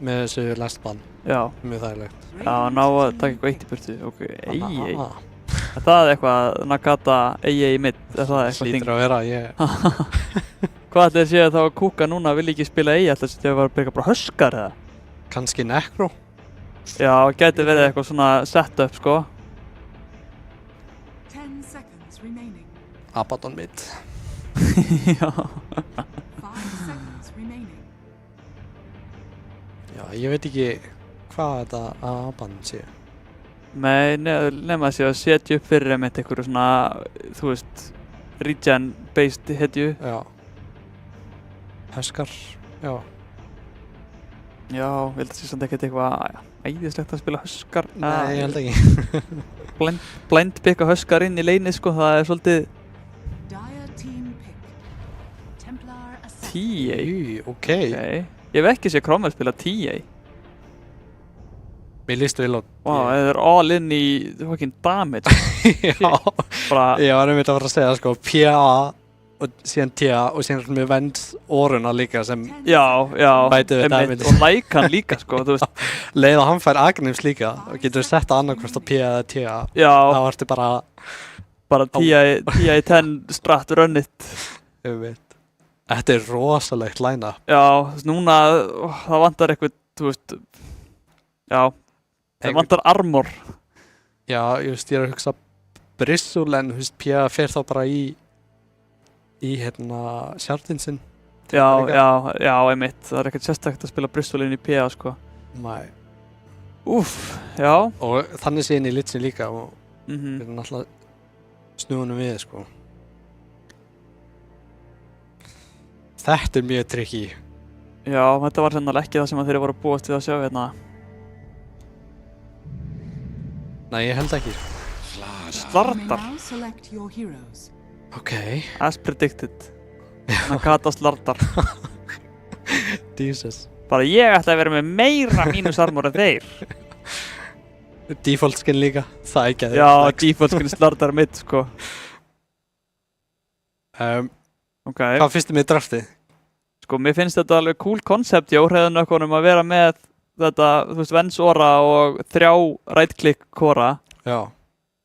með þessu last ban. Já. Mjög þægilegt. Já, ná að taka eitthvað eitt í burtu. Ok, eigi. Er það eitthvað Nagata eigi í mitt? Er það eitthvað Slítur að vera, ég... Hvað ætli þeir séu þá að Kuka núna vil ekki spila eigi? Ætli þeir að vera bara Huskar eða? Kannski Necro? Já, gæti verið eitthvað svona setup, sko. 10 seconds remaining. Abaddon mid. Já. 5 seconds remaining. Já, ég veit ekki hvað þetta Abaddon sé. Nei, nema að sé að setja upp fyrir einmitt einhverju svona, þú veist, regen-based hetju. Já. Huskar, já. Já, ég held að það sé samt ekkert eitthvað æðislegt að spila Huskar. Nei, ég held ekki. Blind picka Huskar inn í leinið, sko, það er svolítið... TA? Ok. Ég hef ekki séð Cromwell spila TA. Mér líst vel á... Vá, það er all in í fucking damage. Já. Bara... Ég var einmitt að fara að segja, sko, PA og síðan TA og síðan með vend oruna líka sem... Já, bæti við damage. Og lækan líka, sko, þú veist. Leið og hann fær Agnims líka og getur sett að annarkvort á PA eða TA. Já. Þá ertu bara... Bara TA í 10 spratt runnit. Ég veit. Þetta er rosalegt line-up. Já, núna, það vantar eitthvað, þú veist... Já. Það vantar armor. Já, ég veist, ég er að hugsa Bristle en, þú veist, PA fer þá bara í hérna, Sjardinsinn. Já, einmitt. Það er ekkert sérstakt að spila Bristol inn í PA, sko. Nei. Úff, já. Og þannig sé inn í Litsin líka og við erum alltaf snúðunum við, sko. Þetta er mjög tricky. Já, þetta var sennilega ekki það sem þeir voru að búast við að sjá hérna. Nei, ég held ekki. Slardar. Ok. As predicted. Nagata slardar. Jesus. Bara ég ætla að vera með meira mínusarmor en þeir. Default skin líka. Það er ekki að þeir. Já, default skin slardar mitt, sko. Ok. Hvað finnst þið með draftið? Sko, mér finnst þetta alveg cool koncept í óhreiðunökkunum að vera með þetta, þú veist, Vens-ora og 3 right-click kora. Já.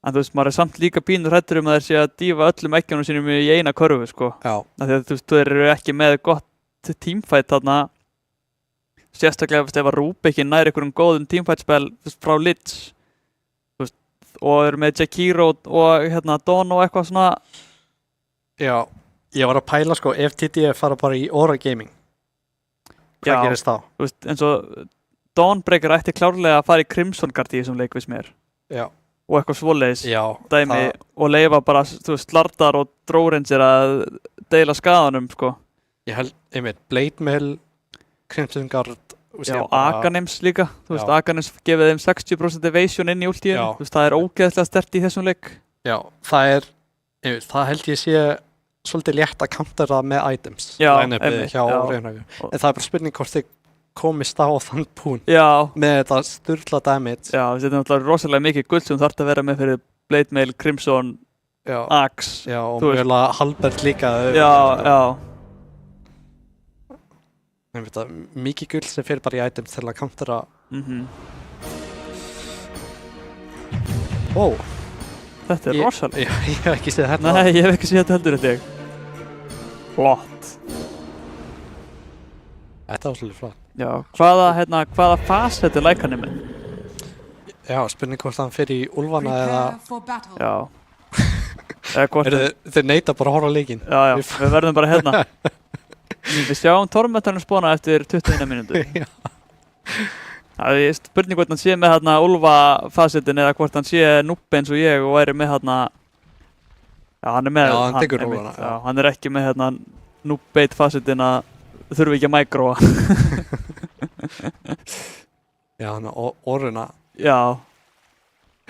En þú veist, maður er samt líka pínur hræddur að þeir sé að dýfa öllum ekkjunum sínum í eina körfu, sko. Já. Þegar þú veist, þeir eru ekki með gott teamfight þarna. Sérstaklega ef að Rúbikinn nær einhverjum góðum teamfight-spel frá Lidz. Þú veist, og eru með Jakiro og hérna Don og eitthvað svona. Já, ég var að pæla, sko, ef TDF fara bara í Aura Gaming. Hvað gerist þá? Þú veist, eins og Dawnbreaker ætti klárlega að fara í Crimson Guard í þessum leik við mér. Já. Og eitthvað svoleiðis dæmi og leifa bara, þú veist, Slardar og Drow-Ranger að deila skaðanum, sko. Ég held, einmitt, Blade Mill, Crimson Guard Já, Aghanems líka, þú veist, Aghanems gefið þeim 60% evasion inn í ultíinu, þú veist, það er ógeðslega sterkt í þessum leik. Já, það held ég sé svolítið létt að countera með items. Já, einmitt, hjá Óreiðunhaga. En það er bara spurning hvort þið komist á þann punkt með þetta sturla damage. Já, þetta er náttúrulega rosalega mikið gull sem þarf að vera með fyrir Blade Mail, Crimson, Axe. Já, og mjögulega Halberd líka. Já. Mikið gull sem fyrir bara í items til að countera. Ó. Þetta er rosalega. Ég hef ekki séð þetta. Nei, ég hef ekki séð þetta heldur þetta. Flott. Þetta var svolítið flott. Já, hvaða fas þetta er Lycaniminn? Já, spurning hvort hann fyrir í úlfana eða... Já. Eða hvort... Þeir neita bara að horfa á leikinn. Já, við verðum bara hérna. Við sjáum Tormentorinn spóna eftir 21 mínútur. Já. Það er spurning hvort hann sé með hérna úlfafasetin eða hvort hann sé núbbi eins og ég og væri með hérna... Já, hann er með... Já, hann tekur úlfana. Já, hann er ekki með hérna núbbeit fasetin að þurfi ekki að microa. Já, hann er orðuna. Já.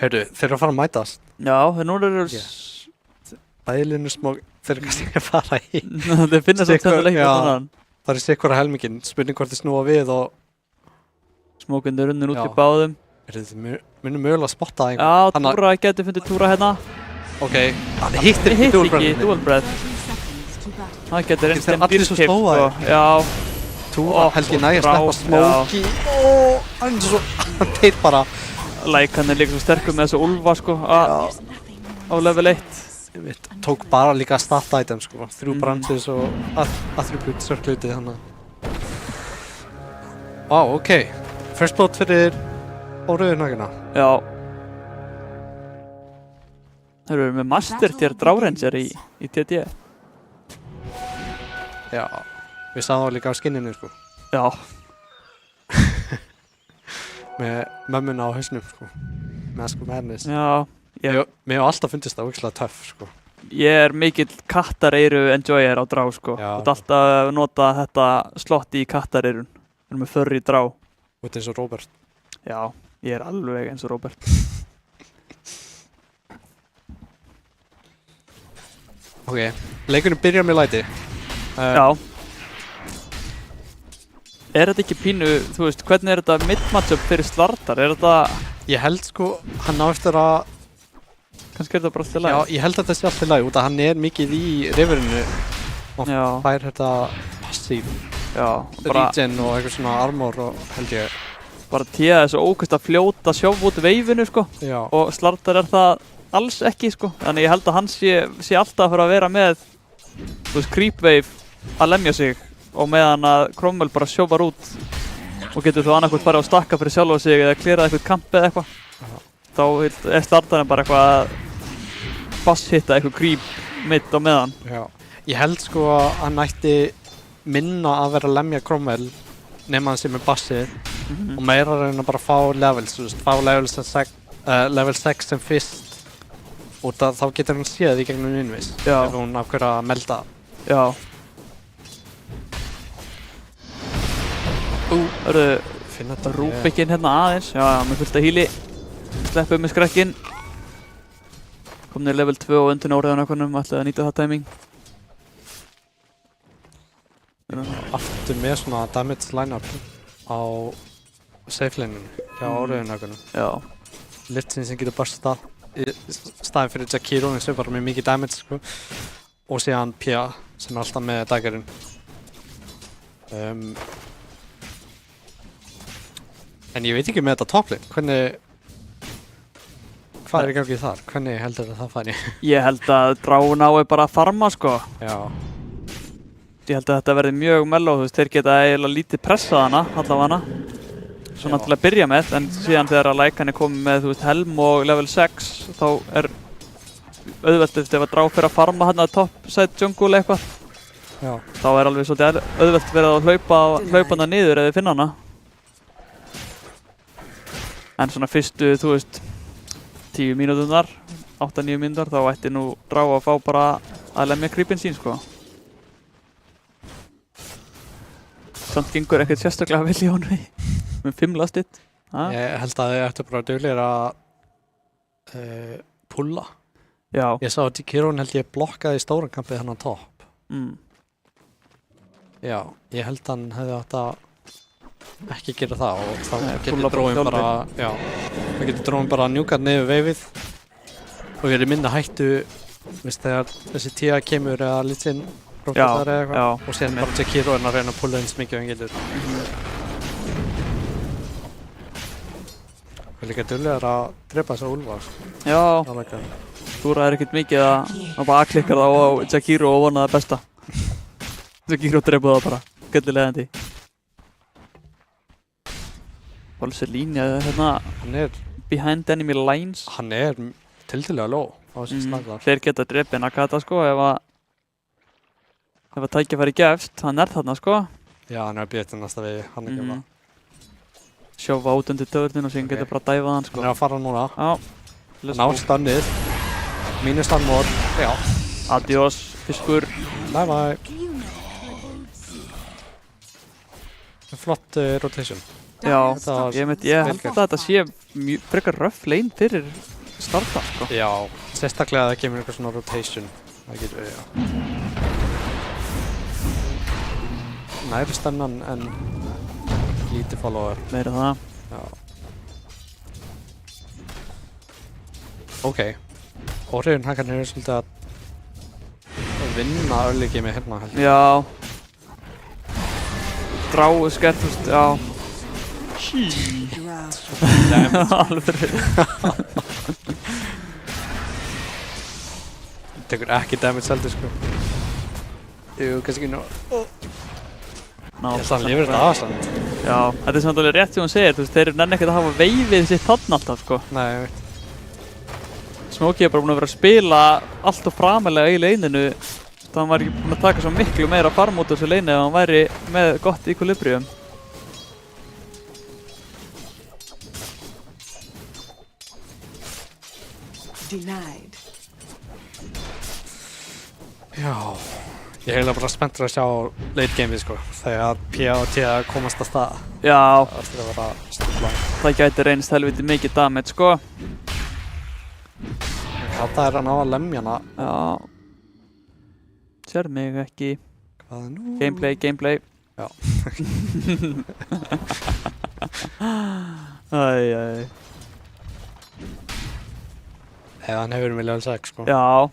Heyrðu, þeir eru að fara að mætast. Já, þeir núna eru... Bæðilinu smá... Þeir eru kannski að fara í... Þeir finna svo tönnu leikir á þannan. Það er sikkura helmingin. Spurning hvort þeir snúa við og... Smókinn er runnin út í báðum. Þið munum mögulega að spotta það einhvern. Já, Túra getur fundið Túra hérna. Ok, hann hittir ekki Dual Breath. Það getur einst einn dýrkipt og... Já. Túra Helgi nægir að sleppa Smóki. Hann er svo... Hann teit bara... Lycan er líka svo sterkur með þessu úlfa sko. Á level 1. Tók bara líka stat item sko. 3 branches og attribute circulated hann. Vá, ok. First blood fyrir Óreiðunhagana. Já. Þeir eru með Master Tier Dráranger í TD. Já, við sáum það líka á skinninu sko. Já. Með mömmuna á hausnum sko. Með sko Madness. Já. Mér hefur alltaf fundist það ógeðslega töff sko. Ég er mikill kattareiru enjoyer á drá sko. Þú ert alltaf að nota þetta slott í kattareirun. Við erum með furry drá. Og þetta er eins og Robert. Já, ég er alveg eins og Robert. Ok, leikurinn byrjar með læti. Já. Er þetta ekki pínu, þú veist, hvernig er þetta mid-matchup fyrir Slardar? Er þetta... Ég held sko, hann á eftir að... Kannski er þetta bara alltaf læg. Já, ég held að þetta sé alltaf læg, út að hann er mikið í riverinu. Og fær þetta passív. Já, regen og eitthvað svona armor og held ég. Bara tíða þessu ókvæmst að fljóta sjóf út veifinu sko. Já. Og Slardar er það alls ekki sko. Þannig ég held að hann sé alltaf fyrir að vera með, þú veist, creep wave að lemja sig. Og meðan að Cromwell bara sjófar út og getur þú annarkvæmt farið á stakka fyrir sjálfa sig eða klirað eitthvað kamp eða eitthvað. Þá er Slardarinn bara eitthvað að bass-hitta eitthvað creep mitt á meðan. Já. Ég held sko að hann ætti minna að vera að lemja Cromwell nema hann sem er bassið og meira að reyna bara að fá levels, þú veist, fá level 6 sem fyrst og þá getur hann séð í gegnum innvis ef hún ákveður að melda. Já. Finna þetta Rúbikinn hérna aðeins, já, með fullt að híli. Sleppum með skrekkinn. Komnir level 2 og undir Óreiðunhaganum, ætlaði að nýta það timing. Aftur með svona damage line-up á safe lane-inu hjá Óreiðunhaganum. Já. Litsin sem getur barstað í staðinn fyrir Jakiro sem er bara með mikið damage sko. Og síðan Pia sem er alltaf með daggerinn. En ég veit ekki með þetta toplane, hvað er í gangi þar? Hvernig heldur það færi? Ég held að Dráin ái bara að farma sko. Já. Ég held að þetta verði mjög mellow, þú veist, þeir geta eiginlega lítið pressað hana, allavega. Svona til að byrja með, en síðan þegar að Lycan er komið með, þú veist, helm og level 6, þá er auðvelt ef að Drá fyrir að farma hann að topside jungle eitthvað. Já. Þá er alveg svolítið auðvelt verið að hlaupa hana niður ef þið finna hana. En svona fyrstu, þú veist, 10 mínúturnar, 8-9 mínútur, þá ætti nú Drá að fá bara að lemja creepin sín, sko. Samt gengur ekkert sérstaklega vel í honum með 5 lastit. Ég held að þið ættu bara duglegir að pulla. Já. Ég sá að Tikirón held ég blokkaði í stóran kampið hann á topp. Já, ég held að hann hefði átt að ekki gera það og þá getur dróin bara að njúka niður veifið og verið minna hættu þegar þessi tíða kemur eða lítinn rótar eða eitthvað og síðan bara Tikirón að reyna að pulla eins mikið og hann getur. Það er líka duglegar að drepa þessa úlfa. Já, Túra ekkert mikið að bara aðklikkar það á Jakiro og vona það besta. Jakiro drepa það bara, göllulegandi. Bolselín, hérna, behind enemy lines. Hann tiltölulega low á þessum snaglar. Þeir geta drepið Nakata sko ef að tækifæri gefst, hann þarna sko. Já, hann að býta næsta vegi, hann ekki það. Sjófa út undir törnin og síðan getur bara dæfað hann sko. Hann að fara núna. Já. Ná stannið. Mínu stannmór. Já. Adiós, fiskur. Bye bye. Flott rotation. Já, ég held að þetta sé frekar rough lane fyrir starta sko. Já, sérstaklega að það kemur eitthvað svona rotation. Það getur við, já. Næri stannan en lítið follower. Meira það. Já. Ok. Orion Hakan er svolítið að vinna early game hérna heldur. Já. Dráu skert, þú veist, já. Alveg. Tekur ekki damage heldur sko. Jú, kannski ekki nú. Ég held að hann lifir þetta aðstand. Já, þetta samt alveg rétt sem hún segir, þú veist, þeir nenni ekkert að hafa veifið sitt þarna alltaf sko. Nei, ég veit. Smokey bara búinn að vera að spila allt og framalega í leininu. Hann var ekki búinn að taka svo miklu meira farm út á þessu leini ef hann væri með gott equilibrium. Denied. Já, ég er eiginlega bara spenntur að sjá late gameið sko, þegar P og T komast að stað. Já. Það eftir að vera stundla. Það gæti reynst helviti mikið damage sko. Þetta er hann á að lemja hana. Já. Sér mig ekki. Hvað er nú? Gameplay. Já. Æj. Eða hann hefur level 6 sko. Já.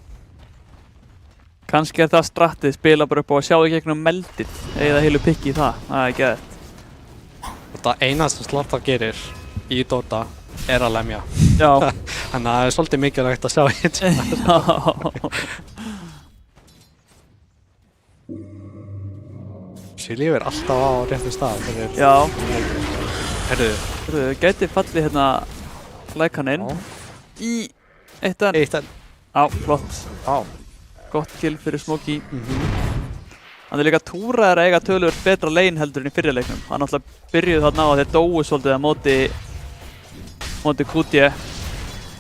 Kannski er það strattið, spila bara upp á að sjá í gegnum meldið eða heilu pikki í það. Það er geðvægt. Þetta eina sem Slaughter gerir í Dota er að lemja. Já. Þannig að það er svolítið mikilvægt að sjá hérna. Já. Sér lífir alltaf á réttum stað. Já. Herðu, gæti fallið hérna lækaninn í eittan. Já, flott. Já. Gott kill fyrir Smokey. Hann er líka túraður að eiga töluvert betra lane heldur en í fyrri leiknum. Hann náttúrulega byrjuði þarna á að þeir dóu svolítið að móti Kutje.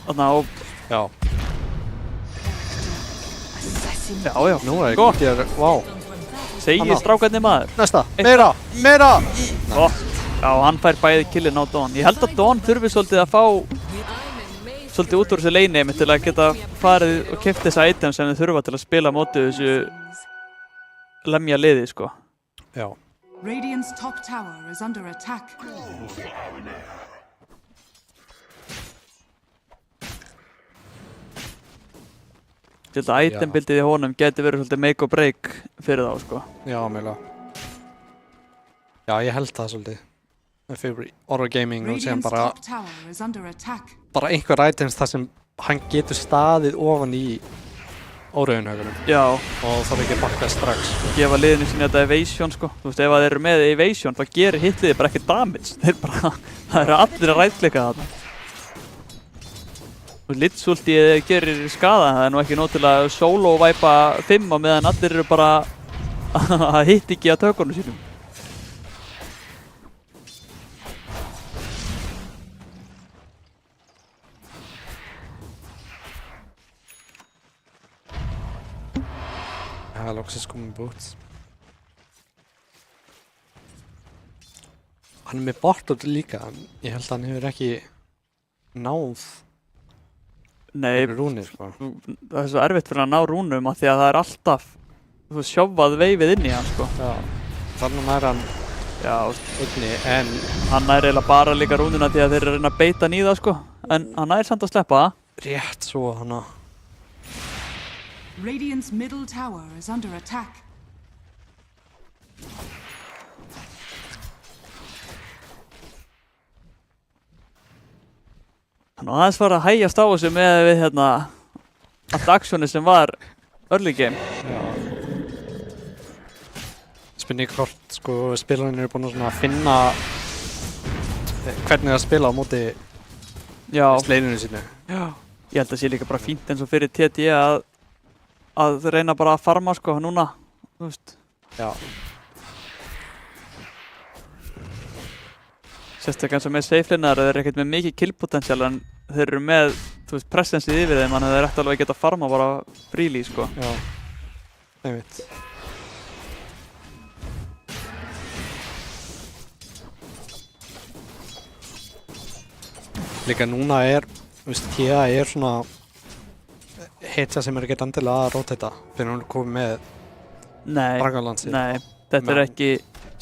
Þarna og... Já. Já. Nú er Kutje, vá. Segið strákarnir maður. Næsta, meira! Gott. Já, hann fær bæði killin á Dawn. Ég held að Dawn þurfi svolítið að fá svolítið út úr þessu lane til að geta farið og keypt þessa items sem þið þurfa til að spila móti þessu lemja liði, sko. Já. Radiant's top tower is under attack. Ég held að itembildið í honum geti verið svolítið make or break fyrir þá, sko. Já, mjögulega. Já, ég held það svolítið. Fyrir Oro Gaming og séðan bara einhver items þar sem hann getur staðið ofan í óreiðunhaugunum. Já. Og þarf ekki að bakka strax. Gefa liðinu sinni þetta evasion sko. Þú veist, ef þeir eru með evasion þá gerir hitliði bara ekki damage. Þeir bara, það eru allir að rætklika þarna. Og litsultið gerir skada, það er nú ekki nóg til að solo-væpa 5 á meðan allir eru bara að hitt ekki að tökunum sínum. Ja, loksins komið bútt. Hann með Bortut líka, en ég held að hann hefur ekki náð Nei, rúnir, sko. það er svo erfitt fyrir að ná rúnum af því að það er alltaf sjófað veifið inn í hann, sko. Já, þannig nær hann einni, en hann nær eiginlega bara líka rúnuna því að þeir eru að reyna að beita hann í það, sko. En hann nær samt að sleppa það. Rétt svo hann að... Radiant's middle tower is under attack. Hann var aðeins fara að hægjast á þessu með við hérna allt aksjónu sem var early game. Já. Spurning hvort sko spilarinn eru búin að finna hvernig að spila á móti sleirinu sínu. Já. Ég held að sé líka bara fínt eins og fyrir TT að reyna bara að farma sko núna, þú veist. Já. Sérstaklega eins og með safe-linar, þeir eru ekkert með mikið kill-potential en þeir eru með, þú veist, presensið yfir þeim, þannig að þeir ætti alveg að geta að farma bara freely, sko. Já, einmitt. Líka núna þú veist, Tia svona hetja sem ekkert endilega að rótæta fyrir hún komið með Dragalandsið. Nei, þetta er ekki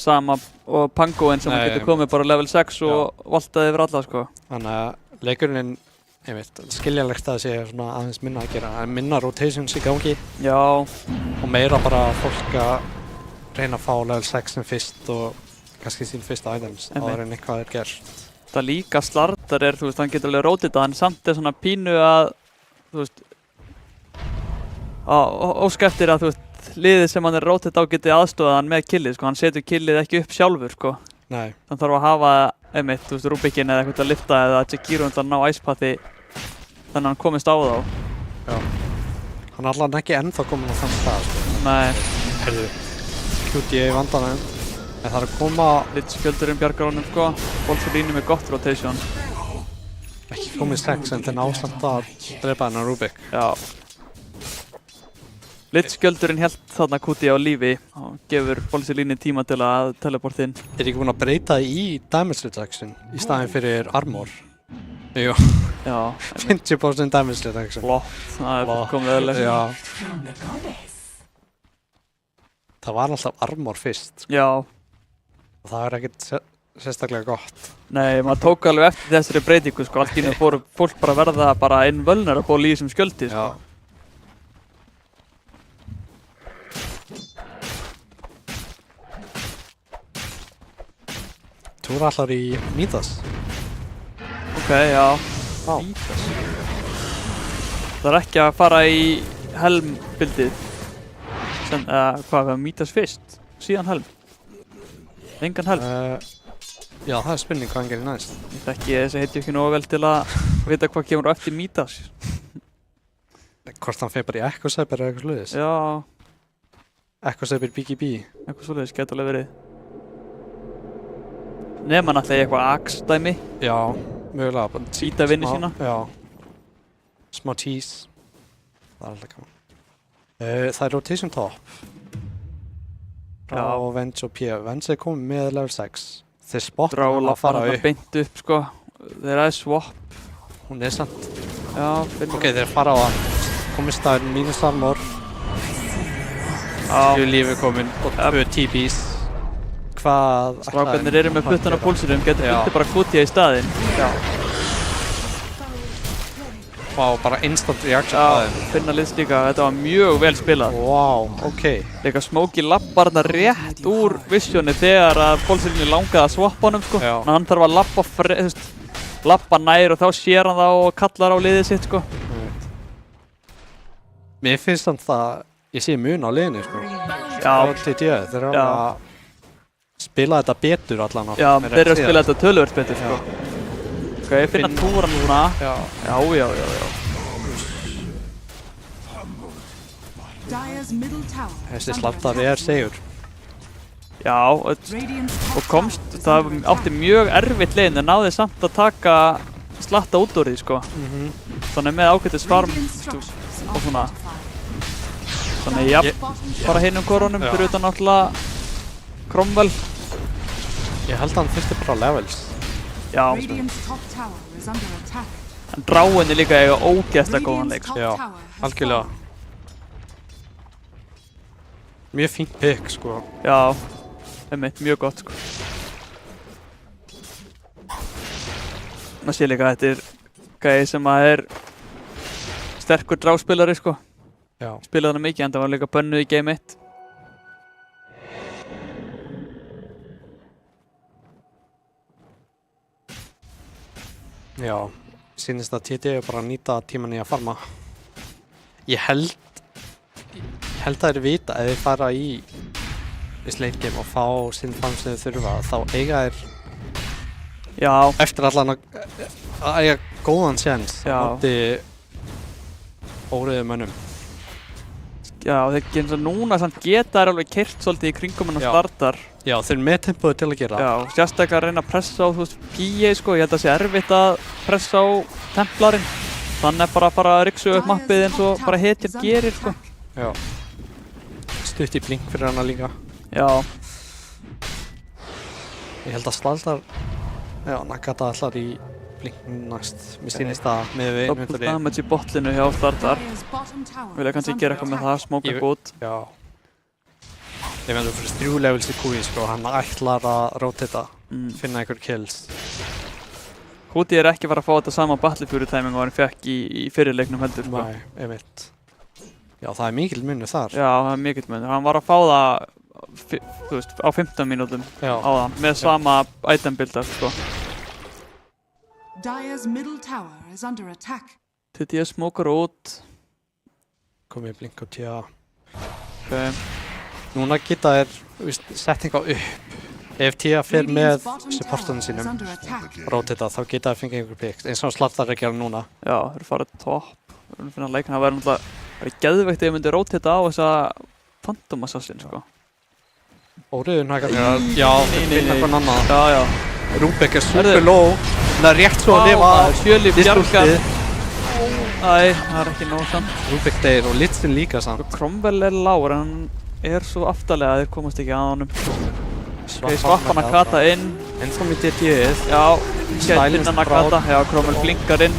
sama og Pangoinn sem getur komið bara level 6 og valtaði yfir alla, sko. Þannig að leikurinn, einmitt, skiljanlegt að það sé svona aðeins minna að gera, en minna rotations í gangi. Já. Og meira bara fólk að reyna að fá level 6 sem fyrst og kannski sín fyrsta items, áður en eitthvað gert. Það líka slardar þú veist, hann getur alveg rótitað, en samt svona pínu að, þú veist, óska eftir að, þú veist, liðið sem hann rótið á geti aðstofað hann með killið, sko. Hann setur killið ekki upp sjálfur, sko. Nei. Þannig þarf að hafa, einmitt, þú veist, Rubikinn eða eitthvað að lyfta eða Jakiro að ná icepathi þannig að hann komist á þá. Já. Hann er allavega ekki ennþá komin á þann stað, sko. Nei. Herðu, QT í vandanum. En það er að koma... Littskjöldurinn bjargar honum, sko. Bolsolini með gott rotation. Ekki komið 6 en þeir násamt að drepa hennar Rubik. Já. Littskjöldurinn hélt þarna QT á lífi og gefur Bolsolini tíma til að teleporta inn. Er ekki búin að breyta í damage reduction í staðinn fyrir armor? Jú. Já. 50% damage reduction. Flott, það er komið eðlilegt. Já. Það var alltaf armor fyrst. Já. Og það er ekkert sérstaklega gott. Nei, maður tók alveg eftir þessari breytingu, sko. Allt í einu fóru fólk bara verða bara invulnerable í þessum skjöldi, sko. Já. Túra allar í Midas. Ok, já. Midas. Það er ekki að fara í helm-bildið. Hvað, Midas fyrst? Síðan helm? Engan helm? Já, það er spurning hvað hann gerir næst. Ég þekki þessi heiti ekki nógu vel til að vita hvað kemur á eftir Midas. Hvort hann fer bara í Echo Cyber eða eitthvað sluðis? Já. Echo Cyber BGB. Eitthvað sluðis, getur alveg verið. Nefn náttúrulega í eitthvað Axe-dæmi. Já, mögulega. Íta vinni sína. Já. Smá tease. Það er alltaf gaman. Það er rotation top. Frá Venge og P. Venge er komið með level 6. Þeir spotta hann að fara upp. Beint upp, sko. Þeir aðeins swap. Hún er samt. Já, ok, þeir fara á að komist að mínus armor. 7 lífi komin og 2 TPs. Hvað... Strákarnir eru með puttan á púlsinum, getur fundið bara QT í staðinn. Já. Vá, bara instant reaction á þeim. Já, finna liðs líka, þetta var mjög vel spilað. Vá, ok. Líka Smokey lappar þarna rétt úr visioni þegar að púlsinni langaði að swappa honum, sko. Já. Hann þarf að lappa nær og þá sér hann það og kallar á liðið sitt, sko. Mér finnst þannig að ég sé mun á liðinu, sko. Já. Þeir eru að spila þetta betur allan á. Já, þeir eru að spila þetta töluvert betur, sko. Ok, ég finna túra núna. Já. Já. Þessi slattari er segur. Já, og komst, það átti mjög erfitt leiðin en náði samt að taka slatta út úr því, sko. Þannig með ágætis farm og svona. Þannig bara hinum koronum fyrir utan náttúrulega Cromwell. Ég held að hann þurfti bara levels. Já. Radiant's top tower is under attack. En Dráin líka eiga ógeðslega góðan leik. Radiant's top Já, tower has algjörlega. Mjög fínt pick, sko. Já, mjög gott, sko. Maður sé líka að þetta er gæði sem að er sterkur dráspilari, sko. Já. Spilaði hann mikið, en það var líka bönnuð í game 1. Já, sýnist að TD er bara að nýta tíman í að farma. Ég held að þeir vita að þeir fara í late game og fá sinn farm sem þeir þurfa, þá eiga þeir eftir allan að eiga góðan séns á móti óreiðum mönnum. Já, þeir núna samt geta þær alveg keyrt svolítið í kringum hennar startar. Já, þeir eru með tempóið til að gera. Já, sérstaklega að reyna að pressa á, þú veist, PA, sko. Ég held að það sé erfitt að pressa á templarinn. Þannig bara að fara að ryksu upp mappið eins og bara hetjan gerir, sko. Já. Stutt í blink fyrir hana líka. Já. Ég held að Slaldar, já, Nagata allar í blink næst. Mér sýnist það með við Double damage í botlinu hjá startar. Vilja kannski gera eitthvað með það, smóka gút. Já. Ég meðan þú fyrir 3 levels í QI, sko, hann ætlar að rotata, finna einhver kills. Húti er ekki fara að fá þetta sama Battlefury timing og hann fekk í fyrirleiknum heldur, sko. Nei, ég veit. Já, það er mikill munur þar. Já, það er mikill munur. Hann var að fá það, þú veist, á 15 mínútum áðan, með sama item buildar, sko. Dire's middle tower is under attack. TD smókar út. Komið blink á TIA. Okay. Núna geta þeir settinga upp. Ef TIA fer með supportunum sínum rotata, þá geta þeir fengið einhver picks, eins og Slaldar er að gera núna. Já, þeir eru farið topp. Þeir eru að finna leikana. Það væri náttúrulega geðveikt ef ég myndi rotata á þessa Phantom Assassin, sko. Óriðun hægar. Já, þeir finna eitthvað annað. Já, já. Rúbek er super low. Það er rétt svo að lifa. Sjölíf bjargar. Æ, það er ekki nóg samt. Rúbek deyr og Litsin líka samt. Cromwell er lágur, en hann er svo aftarlega að þeir komast ekki að honum. Svappan að kata inn. Ennþá með DD-ið. Já, gætinn að kata. Já, Cromwell blinkar inn.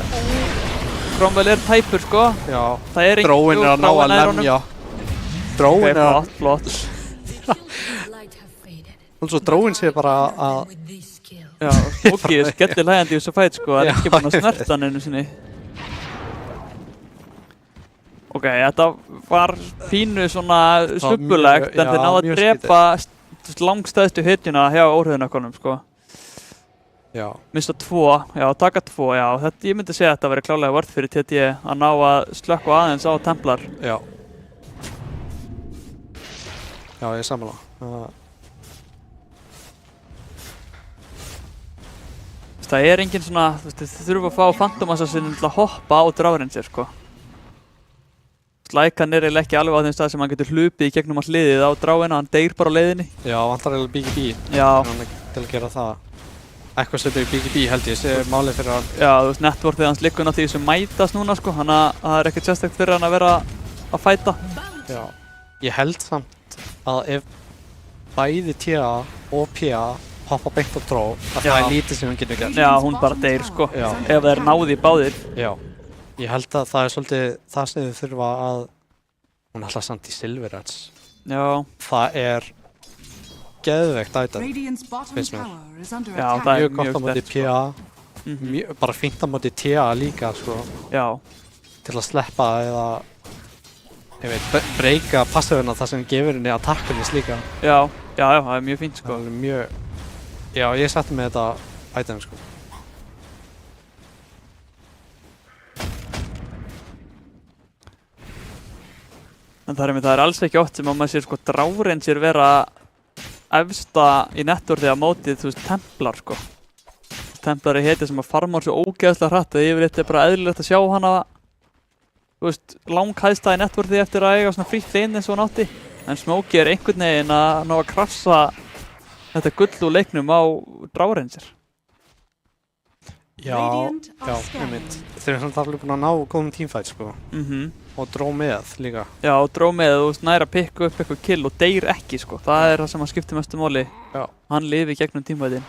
Cromwell er tæpur, sko. Já. Það er Dróin er að ná að lemja. Dróin er að... flott. Og svo Dróin sé bara að... Já, Smokey er skellilægjandi í þessu fæt, sko. Það er ekki búinn að snerta hann einu sinni. Ok, þetta var pínu svona svubbulegt, en þeir náðu að drepa langstæðstu hitjuna hjá óhröðunarkonum, sko. Já. Mista 2, já, taka 2, já. Þetta, ég myndi segja að þetta væri klálega vörð fyrir TD að ná að slökkva aðeins á Templar. Já. Já, ég er sammála. Það er engin svona, þið þurfum að fá Phantom Assassin til að hoppa á Drárenser, sko. Lækan er eiginlega ekki alveg á þeim stað sem hann getur hlupið í gegnum all liðið á Dráina, hann deyr bara á leiðinni. Já, vantar eiginlega BGB. Já. Til að gera það. Eitthvað sem er BGB held ég, sé málið fyrir hann. Já, þú veist, networkið hans liggur náttúrulega í þessu mætast núna, sko, þannig að það er ekkert sérstakt fyrir hann að vera að fæta. Já. Ég held samt að ef bæði TIA og PIA hoppa beint á Dró, að það er lítið sem hann getur gert. Já, hún bara deyr, sko, ef það er náði báðir. Já. Ég held að það er svolítið það sem þau þurfa að... Hún ætla samt í Silver Edge. Já. Það er geðveikt item, finnst mér. Já, það er mjög gott á móti PA. Bara fínt á móti TA líka, sko. Já. Til að sleppa eða... Ég veit, breyka passivuna þar sem gefur henni attackunis líka. Já, það er mjög fínt, sko. Það er mjög... Já, ég setti með þetta item, sko. En það er alls ekki oft sem að maður sér, sko, Drárenser vera efsta í networkið á mótið, þú veist, Templar, sko. Templar er hetja sem að farmar svo ógeðslega hratt að yfirleitt er bara eðlilegt að sjá hana, þú veist, langhæðsta í networkið eftir að eiga svona frítt inn eins og hann átti. En Smokey er einhvern veginn að ná að krafsa þetta gull úr leiknum á Drárenser. Já, einmitt. Þeir eru samt alveg búin að ná góðum teamfight, sko. Og dró með líka. Já, og dró með og næra að pikka upp eitthvað kill og deyr ekki, sko. Það er það sem að skipta mestu máli. Já. Hann lifi gegnum teamfightin.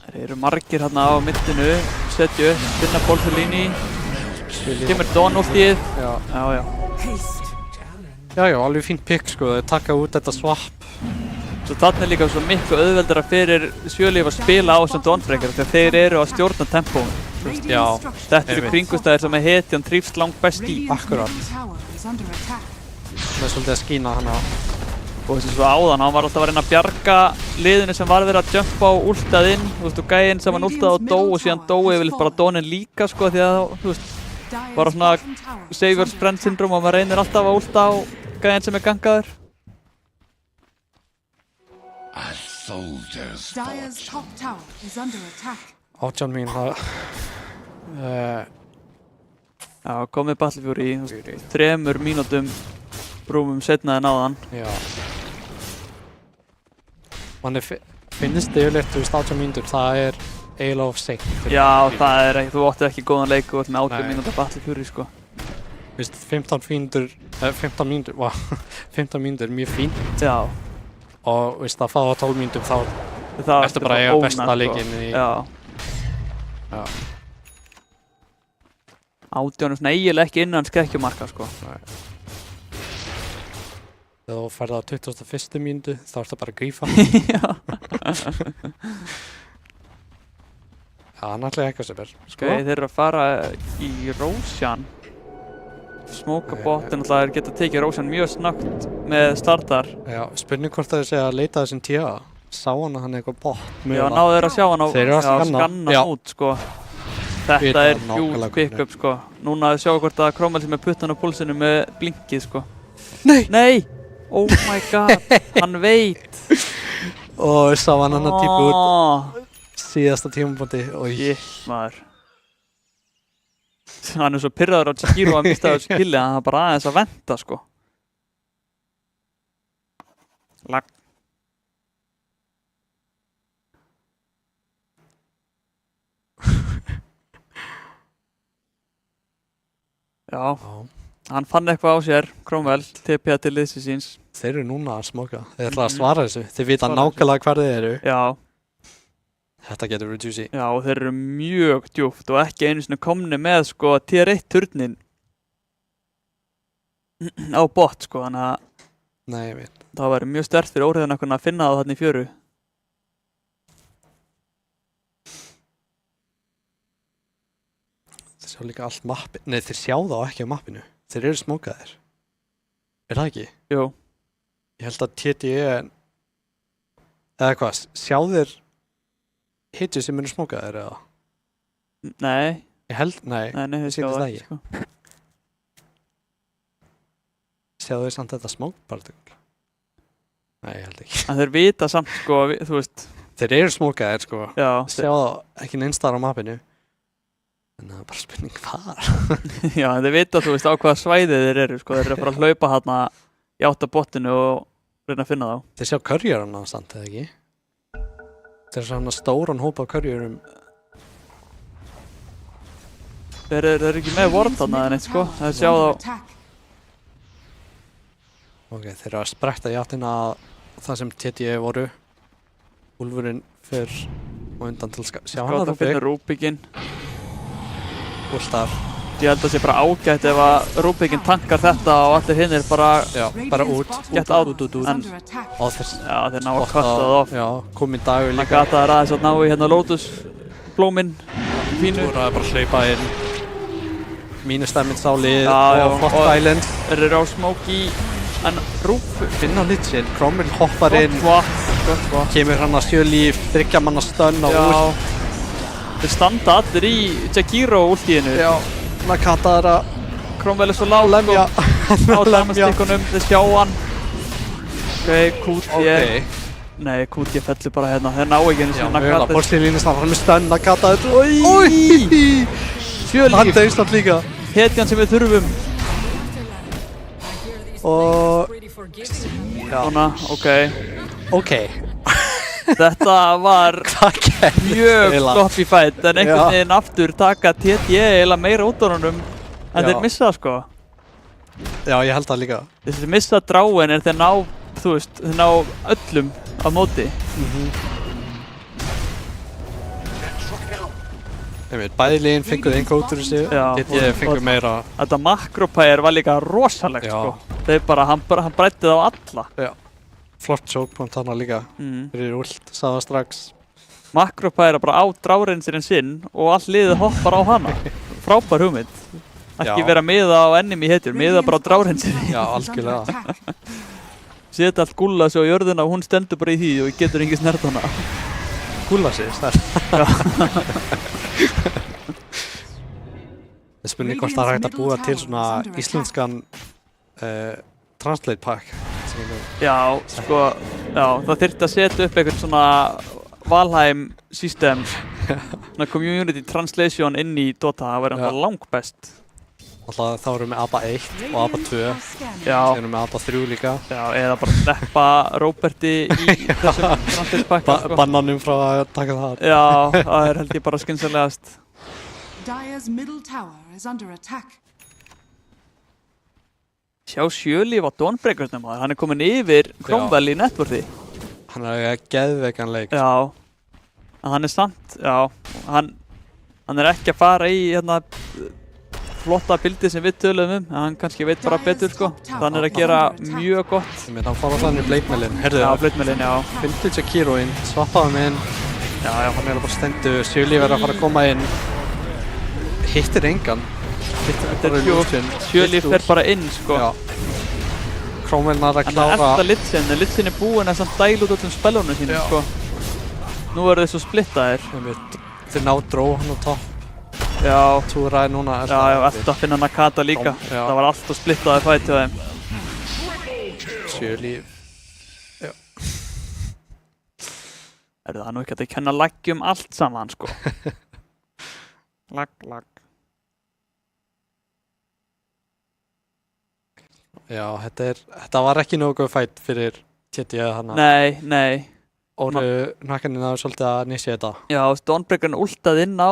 Þeir eru margir hérna á mittinu, setju upp, finna Bolsolini, kemur Dawn últið. Já, alveg fínt pick, sko, þeir taka út þetta swap. Svo þarna er líka svo miklu auðveldara fyrir Sjölíf að spila á þessum Dawn frekar þegar þeir eru að stjórna tempóinu. Já, þetta eru kringumstæðir sem hetjan þrífst langt best í. Akkurat. Það er svolítið að skína hana. Og þessi svo áðan, hann var alltaf að reyna að bjarga liðinu sem var verið að jumpa á últað inn. Þú veist, og gæinn sem hann últaði og dó og síðan dó yfirleitt bara Dawnin líka, sko, því að, þú veist, bara svona Savior's Friend syndrom og maður reynir alltaf að últa á gæinn sem gangaður. Dire's top tower is under attack. 18 mín, það... Já, komið Battlefury í 3 mínútum brúmum setna en áðan. Já. Manni finnst yfirleitt, þú veist, 18 mínútur, það er eiginlega of seint. Já, það er ekki, þú átti ekki góðan leik og með 18 mínútur Battlefury, sko. Þú veist, 15 mínútur, wow, 15 mínútur er mjög fínt. Já. Og, þú veist, að fá á 12 mínútum, þá ertu bara að eiga besta leikinn í... Já. 18 er svona eiginlega ekki innan skrekkjumarka, sko. Nei. Þegar þú færði á 21. mínútu, þá ertu bara að grífa. Já. Já, hann ætlaði eitthvað sem er. Sko, þeir eru að fara í Roshan. Smokabotinn alltaf geta tekið Roshan mjög snöggt með startar. Já, spurning hvort það sé að leita þessum tíða. Sá hann að hann er eitthvað bot. Já, náðu þeir að sjá hann á skanna út, sko. Þetta er huge pick-up, sko. Núna sjá hvort að Cromwell sem er puttan á púlsinu með blinkið, sko. Nei! Oh my god, hann veit! Og sá hann að típa út síðasta tímapunkti. Shit, maður. Hann er svo pirraður á Sekiro að mista þessu killi að hann bara aðeins að venta, sko. Lag. Já. Hann fann eitthvað á sér, Cromwell, TP til liðsins síns. Þeir eru núna að smoka. Þeir ætla að svara þessu. Þeir vita nákvæmlega hvar þeir eru. Já. Þetta getur verið juicy. Já, og þeir eru mjög djúpt og ekki einu sinni komni með, sko, tier 1 turnin á bot, sko, þannig að... Nei, ég veit. Það væri mjög sterkt fyrir óhriðan að finna það þarna í fjöru. Þeir sjá líka allt mappi. Nei, þeir sjá það ekki á mappinu. Þeir eru smókaðir. Er það ekki? Jú. Ég held að TDE... Eða hvað, sjá þeir hitju sem eru smókaðir, eða? Nei. Ég held, nei. Nei, þeir sjá það ekki, sko. Sjá þeir samt þetta smókpartikul? Nei, ég held ekki. En þeir vita samt, sko, þú veist... Þeir eru smókaðir, sko. Já. Sjá það ekki neinstar á mappinu. En það er bara spurning hvar. Já, en þeir vita, þú veist, á hvaða svæði þeir eru, sko. Þeir eru að fara að hlaupa hérna í átt að botinu og reyna að finna þá. Þeir sjá courierana samt, eða ekki? Þeir sjá hann stóran hóp af courierum. Þeir eru ekki með ward þarna en eitt, sko. Þeir sjá þá... Ok, þeir eru að spretta í áttina það sem TDE voru. Úlfurinn fyrr og undan til sjá hann að finna Rúbikinn. Últar. Ég held að það sé bara ágætt ef að Rúbikinn tankar þetta og allir hinnir bara... Já, bara út. Gett át. En... Og þeir... Já, þeir ná að kvarta það off. Já, kominn dagur líka. Það gata það aðeins að ná í hérna Lotus blóminn. Fínu. Þú ræði bara að hlaupa inn. Mínustemminn sá lið og Flott Island. Þeir eru á smóki. En Rúb finna Litchin, Cromwell hoppar inn, kemur hann að Sjölíf, 3 manna stönn á ult. Þeir standa allir í Sekiro ultíinu. Já, Nakata er að... Cromwell er svo lág, lemja. Á dæmastíkunum, þeir sjá hann. Ok, QT. Nei, QT fellur bara hérna, þeir ná ekki einu sinni Nakata. Já, Bolsolini snart hann með stönn, Nakata er... 7 Hann líf. deyst allt líka. Hetjan sem við þurfum. Og... Svona, Ok. Þetta var Hvað gerðist mjög eiginlega? sloppy fight, en einhvern Já. veginn aftur taka TT eiginlega meira út á honum en Já. þeir missa sko. Já, ég held það líka. Þessi missa dráin en þeir ná, þú veist, þeir ná öllum á móti. Bæði liðin fenguð einhver út úr þessu. Já. TT fenguð meira. Þetta makropæjar var líka rosalegt Já. sko. Þeir bara, hann brætti það á alla. Já. Flott chokepoint hana líka. Fyrir ult, sá það strax. Makropæjar bara á dráreinsirinn sinn og all liðið hoppar á hana. Frábær hugmynd. Ekki Já. vera miða á enemy hetjur, miða bara á dráreinsirinn. Já, algjörlega. Setja allt gúlla sig á jörðina og hún stendur bara í því og getur engin snert hana. Gúlla sig, það er spurning hvort það er hægt að búa til svona íslenskan translate pack. Já, sko, já, það þyrfti að setja upp eitthvað svona Valheim system, svona community translation inn í Dota, það væri náttúrulega langbest. Alltaf þá erum við ABA 1 og ABA 2, Já. síðan erum við ABA 3 líka. Já, eða bara sleppa Róberti í þessum translate pakka, sko. Bannanum frá að taka það. Já, það er held ég bara skynsamlegast. Dire's middle tower is under attack. Sjá 7 líf á Dawnbreakersnum, hann er komin yfir Cromwell í networthi. Hann er geðveikan leik. Já, en hann er samt, já, hann er ekki að fara í hérna flotta bildið sem við töluðum en hann kannski veit bara betur sko. Hann er að gera mjög gott. Hann fór alltaf hann í Blade-mailin. Herðu, Já, Blade-mailin, já. Fylgdu Jakiroinn, svappaði hann inn. Já, hann er bara stendur, 7 líf er að fara að koma inn. Hittir engan. Þetta er 7 líf fer bara inn sko. Já. Cromwell náður að Hann er klára. eftir Litsin, en Litsin er búinn að samt dæla út öllum spellunum sínum sko. Nú eru þeir svo splittaðir. Þeir ná dró hann á topp. Já. Túraði núna. Já, eftir að finna Nakata líka. Já. Það var allt og splittaði fætt hjá þeim. 7 líf. Já. Það er nú ekki að þeir kenna laggjum allt saman sko. Lag. Já, þetta var ekki nógu góð fætt fyrir TT hana. Nei. Nakkaninn náður svolítið að nýsja þetta. Já, Dawnbreakerinn últaði inn á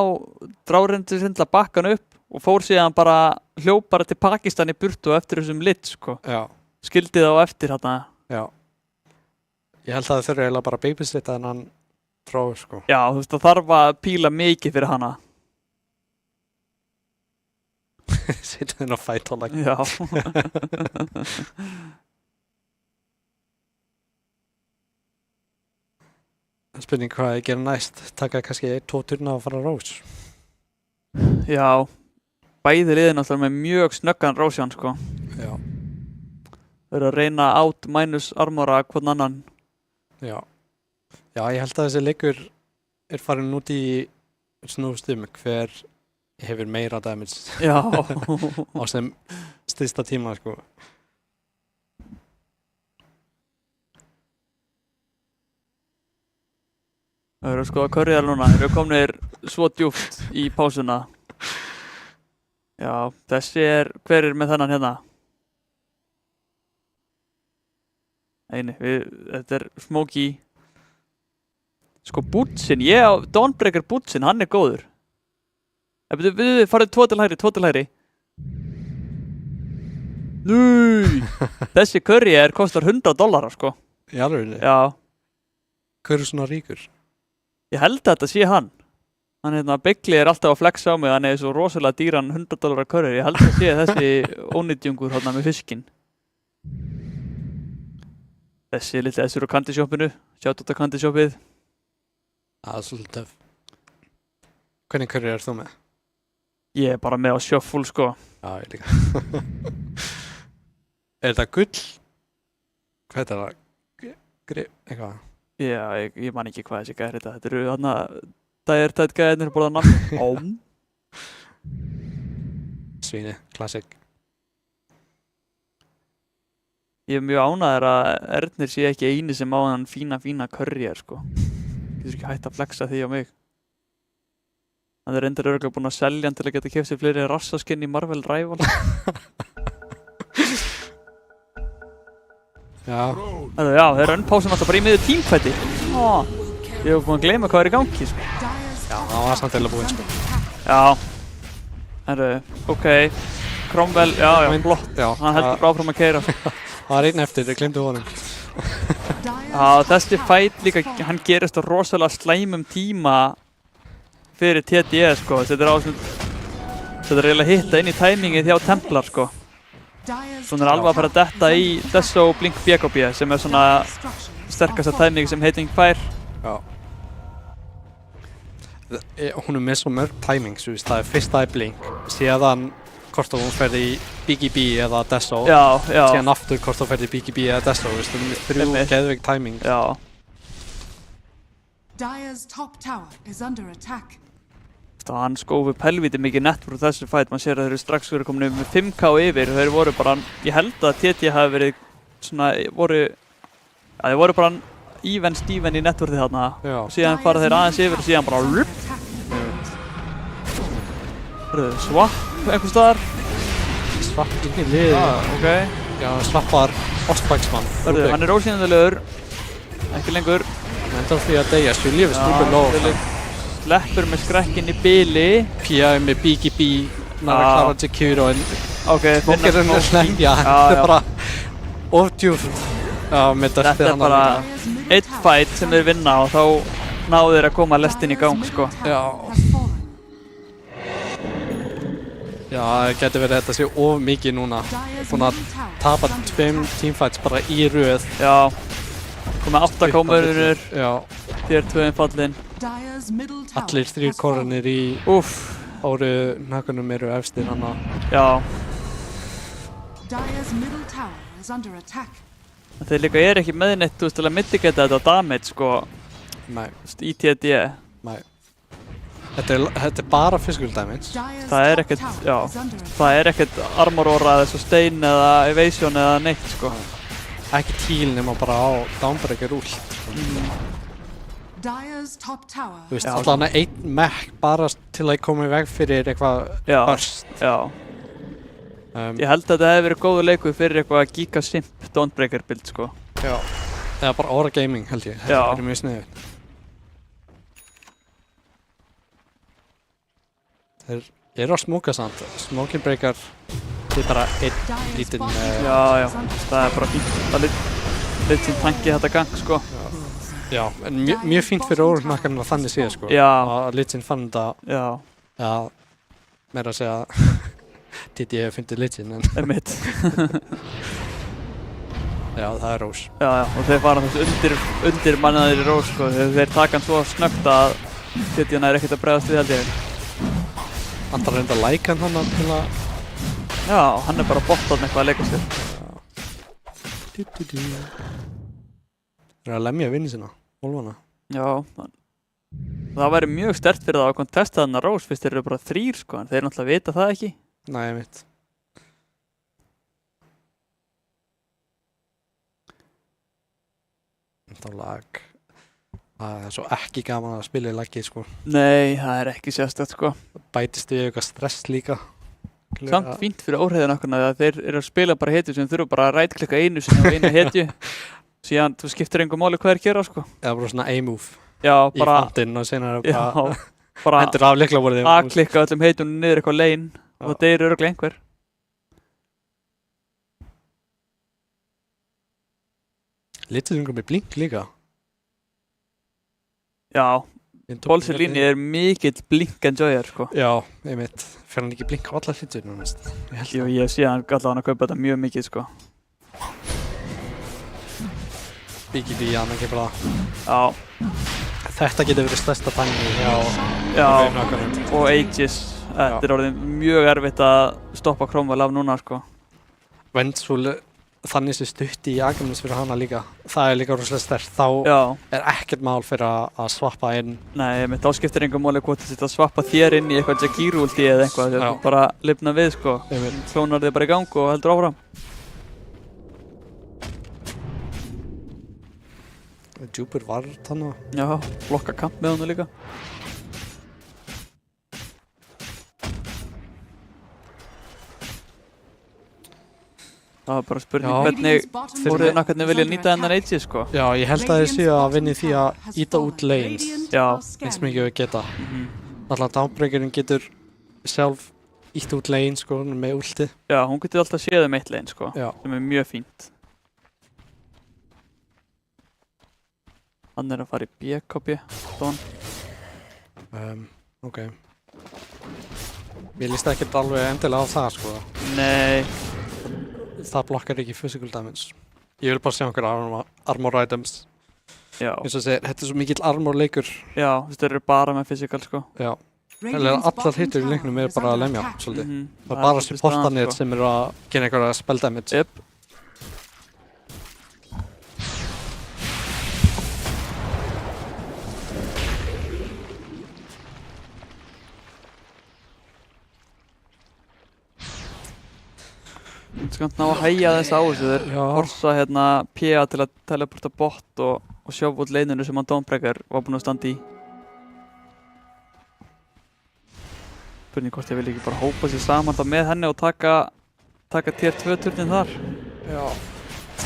dráreyndir sinn til að bakka hann upp og fór síðan bara hljópara til Pakistan í burtu eftir þessum lit sko. Já. Skildi það á eftir hérna. Já. Ég held að það þurfi eiginlega bara að babysitta þennan þróu sko. Já, þú veist, það þarf að píla mikið fyrir hana. Sittu þinn á fætólag. Já. Spurning hvað ég gera næst. Taka kannski 2 turna og fara rós. Já. Bæði liðin alltaf með mjög snöggan rósján sko. Já. Þau eru að reyna out minus armora hvern annan. Já. Já, ég held að þessi leikur er farin út í snústum hver hefur meira damage. Já. Á sem stysta tíma sko. Þau eru að skoða curryðar núna. Þeir eru komnir svo djúpt í pásuna. Já, þessi er, hver er með þennan hérna? Eini, þetta er Smokey. Sko Butsin, Dawnbreaker Butsin, hann er góður. Við farið 2 til hægri. Núi! Þessi curry kostar $100 sko. Í alveg? Já. Hver er svona ríkur? Ég held að þetta sé hann. Hann hérna, Begli er alltaf að flexa á mig, hann er svo rosalega dýran $100 curry. Ég held að sé þessi ónýtjungur hérna með fiskinn. Þessi litli þessur á kandishoppinu. Sjátt út á kandishoppið. Það er svolítið töff. Hvernig curry er þú með? Ég er bara með á shuffle sko. Já, ég líka. Er þetta gull? Hvað er þetta? Eitthvað? Já, ég man ekki hvað þessi gæðir þetta. Þetta eru þarna dæðir gæðirnir borða namn. Svíni, classic. Ég er mjög ánægður að Ernir sé ekki eini sem á hann fína curry sko. Getur ekki hægt að flexa því á mig. Hann reyndar örugglega búinn að selja hann til að geta keypt sér fleiri rassaskinn í Marvel Rival. Já. Já, þeir önpásin alltaf bara í miður tímfætti. Ég hef búinn að gleyma hvað í gangi, sko. Já, það var samt eða búinn, sko. Já. Herru, ok. Cromwell, já, blott. Já. Hann heldur bara áfram að keyra. Það var einn eftir, ég glemdi honum. Já, þessi fight líka, hann gerist á rosalega slæmum tíma fyrir TDE, sko. Þetta er eiginlega hitta inn í tæmingið hjá Templar, sko. Svona er alveg að fara að detta í Deso Blink BKB sem er svona sterkasta tæmingi sem Heiting fær. Já. Hún er með svo mörg timings, þú veist, það er fyrst það Blink, síðan hvort hún ferði í BKB eða Deso, síðan aftur hvort hún ferði í BKB eða Deso, þú veist, þrjú geðveik timing. Já. Dire's top tower is under attack. Hann skófi helviti mikið nettur úr þessu fight, maður sér að þeir eru strax verið komin með 5k yfir og þeir voru bara, ég held að TT hafi verið svona, þeir voru bara even í netturði þarna og síðan fara þeir aðeins yfir og síðan bara swap einhvers staðar. Swap inn í liði. Ok. Já, swappar Ostbaksmann. Hann er ósýnilegur, ekki lengur. Hann endur því að deyja, svo lífið stúpur lóð. Sleppur með skrekkinn í bili. Pia með BKB, náður að klára Jakiro en ok, fólk er að slengja, þetta er bara ofdjúft. Þetta er bara einn fight sem þeir vinna og þá náðu þeir að koma lestin í gang, sko. Já, það getur verið að þetta sé of mikið núna. Búin að tapa 2 teamfights bara í röð. Já, komið 8 komurur, þér 2 fallin. Allir 3 korunir í áru nakunum eru efstir hana. Já. Þeir líka ekki með neitt, þú veist, til að mitigata þetta damage, sko. Nei. Í TDE. Nei. Þetta er bara physical damage. Það er ekkert, það er ekkert armor aura eða sustain eða evasion eða neitt, sko. Ekki heal nema bara á downbreaker ult. Þú veist, allan einn mech bara til að koma í veg fyrir eitthvað burst. Já. Ég held að þetta hefði verið góður leikur fyrir eitthvað Giga Simp Dawnbreaker build, sko. Já. Eða bara Aura Gaming, held ég. Já. Það er mjög sniðugt. Þeir eru að smóka samt. Smoking Breaker, þetta er bara einn lítinn... Já, það er bara fínt. Það er lítinn tanki þetta gang, sko. Já, en mjög fínt fyrir órugnakkarinn að þannig séð, sko. Já. Að Lich Sin fann þetta... Já, meira að segja... TT hefur fundið Lich Sin, en... Einmitt. Já, það er rós. Já, og þeir fara þessu undir mannaðir í rós, sko. Þeir taka hann svo snöggt að TT-na er ekkert að bregðast við, held ég. Andrar reynda að læka hann þannig til að... Já, hann er bara bottan eitthvað að leika sér. Þeir eru að lemja vinni sína, Volvana. Já, það væri mjög sterkt fyrir það að kontesta þarna rós fyrst þeir eru bara 3, sko, en þeir náttúrulega vita það ekki. Nei, ég veit. Þá lag. Það er svo ekki gaman að spila í lagið, sko. Nei, það er ekki sérstætt, sko. Bætist við eitthvað stress líka. Samt fínt fyrir óhreiðan okkur að þeir eru að spila bara hetju sem þurfa bara að right-klikka einu sinni á einu hetju. Síðan, þú skiptir engu máli hvað þeir gera, sko. Eða bara svona A-move. Já, bara... Í fantinn og senna er bara hendur af lyklaborðið. A-klikka öllum hetjunum niður eitthvað lane og það deyrir örugglega einhver. Litið með blink líka. Já, Bolselini er mikill blink enjoyer, sko. Já, einmitt. Fer hann ekki blink á alla hlutur nú næst? Jú, ég sé hann allavega að kaupa þetta mjög mikið, sko. BKB, hann ekki bara. Já. Þetta getur verið stærsta tæmi Já, og Aegis. Þetta er orðið mjög erfitt að stoppa Cromwell af núna, sko. Vengeful, þannig sem stutti í Agamemnons fyrir hana líka. Það er líka rosalega sterkt. Þá er ekkert mál fyrir að swappa inn. Nei, þá skiptir engu máli hvort þú að swappa þér inn í eitthvað Jakiro ulti eða eitthvað. Þú bara lifna við, sko. Klónar þig bara í gang og heldur áfram. Djúpur var þannig. Já, blokka kamp með hana líka. Það var bara spurning hvernig vilja nýta þennan Aegis sko. Já, ég held að þeir séu að vinni því að íta út lanes. Já. Eins mikið við geta. Alltaf Dawnbreakerinn getur sjálf ítt út lane sko með ulti. Já, hún getur alltaf séð eitt lane sko. Já. Sem mjög fínt. Hann að fara í BKB, Dawn. Ok. Mér líst ekkert alveg endilega á það sko. Nei. Það blokkar ekki physical damage. Ég vil bara sjá einhverja armor items. Já. Eins og segir, þetta er svo mikill armor leikur. Já, þetta eru bara með physical sko. Já. Allar hittur í leiknum er bara að lemja svolítið. Það er bara supportanir sem eru að gera einhverja spell damage. Yep. Skamt ná að hægja þess á þessu, þeir forsa hérna PA til að teleporta bot og sjófa út leininu sem hann Dawnbreaker var búinn að standa í. Spurning hvort ég vil ekki bara hópa sér saman það með henni og taka tier 2 turnin þar. Já,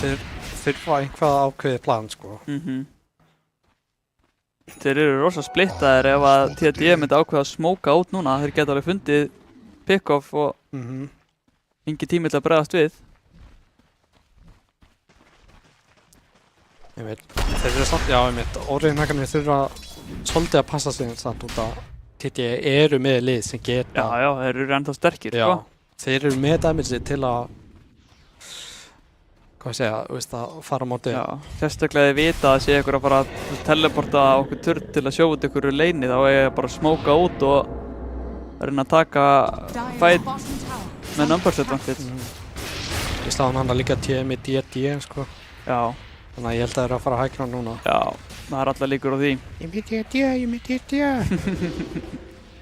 þeir fá einhvað ákveðið plan sko. Þeir eru rosa splittaðir ef að TD myndi ákveða að smóka út núna, þeir geta alveg fundið pick-off og engi tími til að bregðast við. Ég veit, þeir eru samt, já ég veit, Óriðinhakarnir þurfa svolítið að passa sig samt út að TD eru með lið sem geta. Já, þeir eru ennþá sterkir, sko. Já, þeir eru með damage til að, hvað ég segja, veist að fara á móti. Já, sérstaklega þið vita að sé ykkur að fara að teleporta okkur turn til að sjófa út ykkur leini, þá er bara að smóka út og reyna að taka fight með numbers advantage. Í staðan hann að líka TD með DD sko. Já. Þannig að ég held að það eru að fara að hækna núna. Já, það er allar líkur á því. Ég með DD.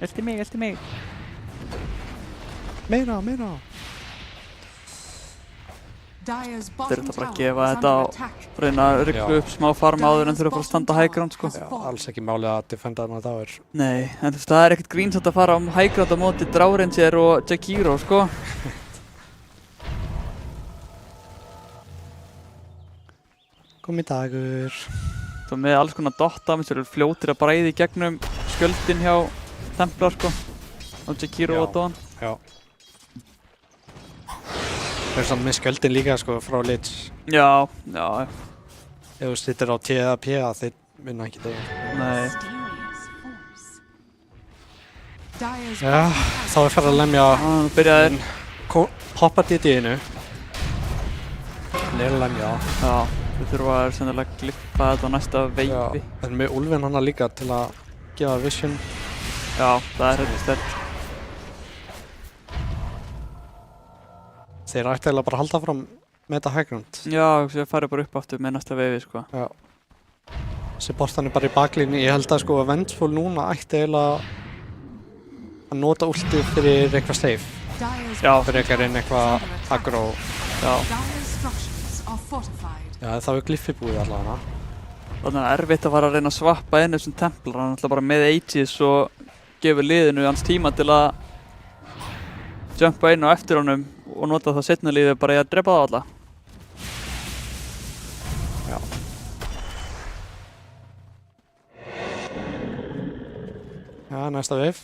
Elti mig. Meira. Þeir eru bara að gefa þetta og reyna að ryggla upp smá farm áður en þurfa að fara að standa high ground sko. Já, alls ekki málið að defenda þarna tower. Nei, en þú veist það er ekkert grínsamt að fara á high ground á móti Dráranger og Jakiro sko. Komið dagur. Svo með alls konar dotta, þeir eru fljótir að bræði í gegnum skjöldin hjá Templar sko. Á Jakiro og Dawn. Já. Þeir eru samt með skjöldin líka sko frá Lich. Já. Ef þú sittir á T eða P þeir vinna ekki þegar. Nei. Já, þá er farið að lemja. Nú byrjaði Hoppa DD-inu. Hann er að lemja. Já, þau þurfa sennilega að glippa þetta á næsta veifi. Já, en með Úlfinn hana líka til að gefa vision. Já, það er hérna sterkt. Þeir ætti eiginlega bara að halda fram með þetta high ground. Já, það farið bara upp aftur með næsta veifi sko. Já. Supportan er bara í baklínu. Ég held að sko Vengeful núna ætti eiginlega að nota ulti fyrir eitthvað safe. Já. Fyrir eitthvað aggro. Já. Já, þá er Glyphi búið allavega. Þannig að erfitt að fara að reyna að svappa inn þessum Templar. Hann ætla bara með Aegis og gefur liðinu hans tíma til að jumpa inn á eftir honum og nota það seinna liðið bara í að drepa það alla. Já. Já, næsta veif.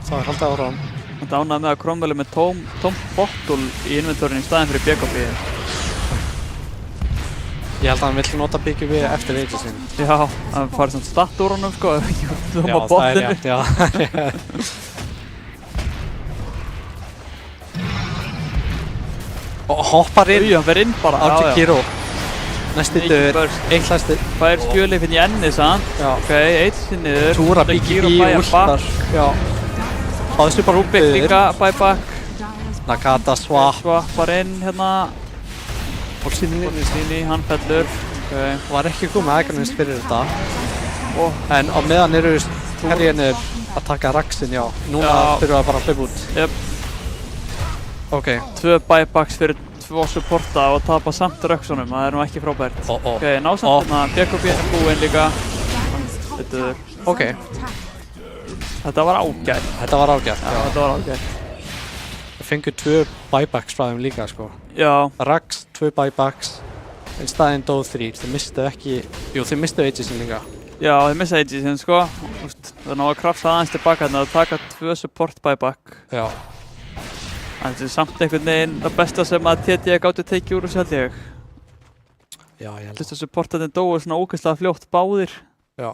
Það er haldið áraðan. Þetta ánægði með að Cromwell er með tóm bottle í inventorin í staðinn fyrir BKB. Ég held að hann vill nota BKB eftir Aegisin. Já, það farið svona statt úr honum sko, ef ekki tóm á það er rétt, já. Og hoppar inn. Hann fer inn bara. Á Jakiro. Næsti döður. Eitt hlæsti. Fær skjölið fyrir í ennið sann. Já. Ok, eitt sér niður. Túra BKB últar. Já. Á þessu bara Rúbik líka, buyback. Nagata swap. Swappar inn hérna. Orsini, hann fellur. Okay. Var ekki komið aðeins fyrir þetta. En á meðan eru herjarnir að taka raxin, já. Núna þurfum við bara að hlaupa út. Jep. Ok. 2 buybacks fyrir 2 supporta og tapa samt röksunum, það er nú ekki frábært. Ok, ná samt hérna, BKB er búinn líka. Ok. Þetta var ágætt. Þetta var ágætt, já. Þetta var ágætt. fengu 2 buybacks frá þeim líka sko. Já. Rax 2 buybacks, en staðinn dóð 3. Þeir mistu ekki, jú þeir mistu Aegisin líka. Já, þeir missa Aegisin sko. Það ná að krafsa aðeins tilbaka þarna að taka 2 support buyback. Já. En þetta er samt einhvern veginn það besta sem að TD gátu tekið úr þessu held ég. Já, ég held. Þess að supportarnir dóu svona ógeðslega fljótt báðir. Já.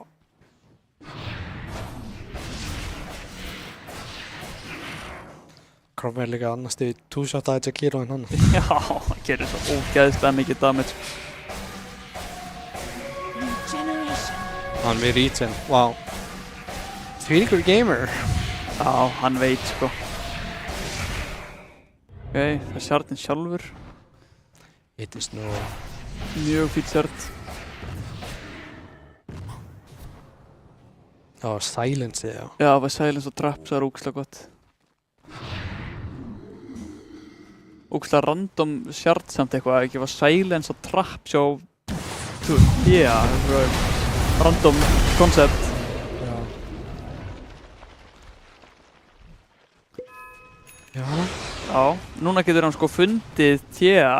Cromwell líka annars í 2-shot að Jakiro en hann. Já, hann gerir svo ógeðslega mikið damage. Hann við regen, wow. Þvílíkur gamer. Já, hann veit sko. Ok, það er Shardinn sjálfur. It is no... Mjög fýtt Shard. Það var silence, já. Já, það var silence og traps, það er ógeðslega gott. Ógeðslega random Shard samt eitthvað, ekki var silence og traps á... Já, random concept. Já. Já. Já, núna getur hann sko fundið Thea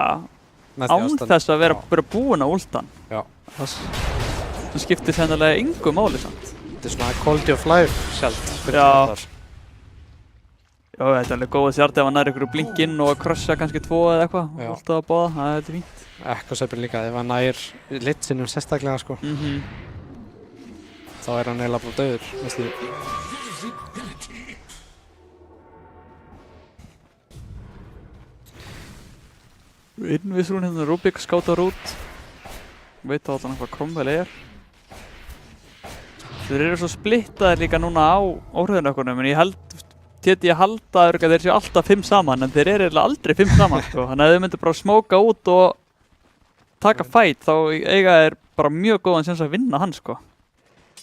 án þess að vera bara búinn á últan. Já. Það skiptir sennilega engu máli samt. Þetta er svona quality of life sjálft fyrir allar. Já, þetta er alveg góð að sjárta ef hann nær ykkur blinkinn og að krossa kannski 2 eða eitthvað. Alltaf að bóða, það er þetta fínt. Ekko Sæpir líka, ef hann nær litsinum sérstaklega sko. Þá er hann eiginlega bara dauður, veistu. Innvísrún hérna Rubik skátar út. Veit þá allan hvað Cromwell er. Þeir eru svo splittaðir líka núna á óhröðunökkunum, en ég held, TD halda að þeir séu alltaf 5 saman, en þeir eru aldrei 5 saman sko. Þannig að ef þau myndir bara smóka út og taka fight, þá eiga þeir bara mjög góðan sens að vinna hann sko.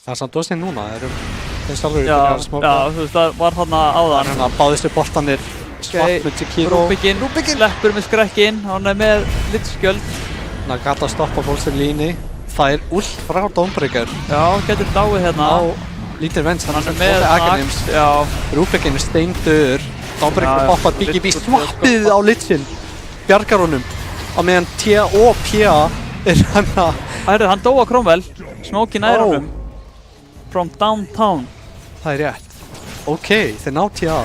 Það er samt ósinn núna, þeir sjálfur byrjar að smóka. Já, þú veist, það var þarna áðan. Þannig að báðist við boltanir. Svart með Jakiro. Rubikinn sleppur með skrekkinn, hann er með litskjöld. Nagata stoppa bólsir líni. Það er ult frá Dawnbreaker. Já, getur dáið hérna. Á lítir vens, hann er með Aghanim. Rubikinn er steindauður. Dawnbreaker poppar BGB swappið á litsin. Bjargar honum. Á meðan Tia og Pia er hann að... Hann dó á Cromwell. Smóki nær honum. From downtown. Það er rétt. Ok, þeir ná Tia.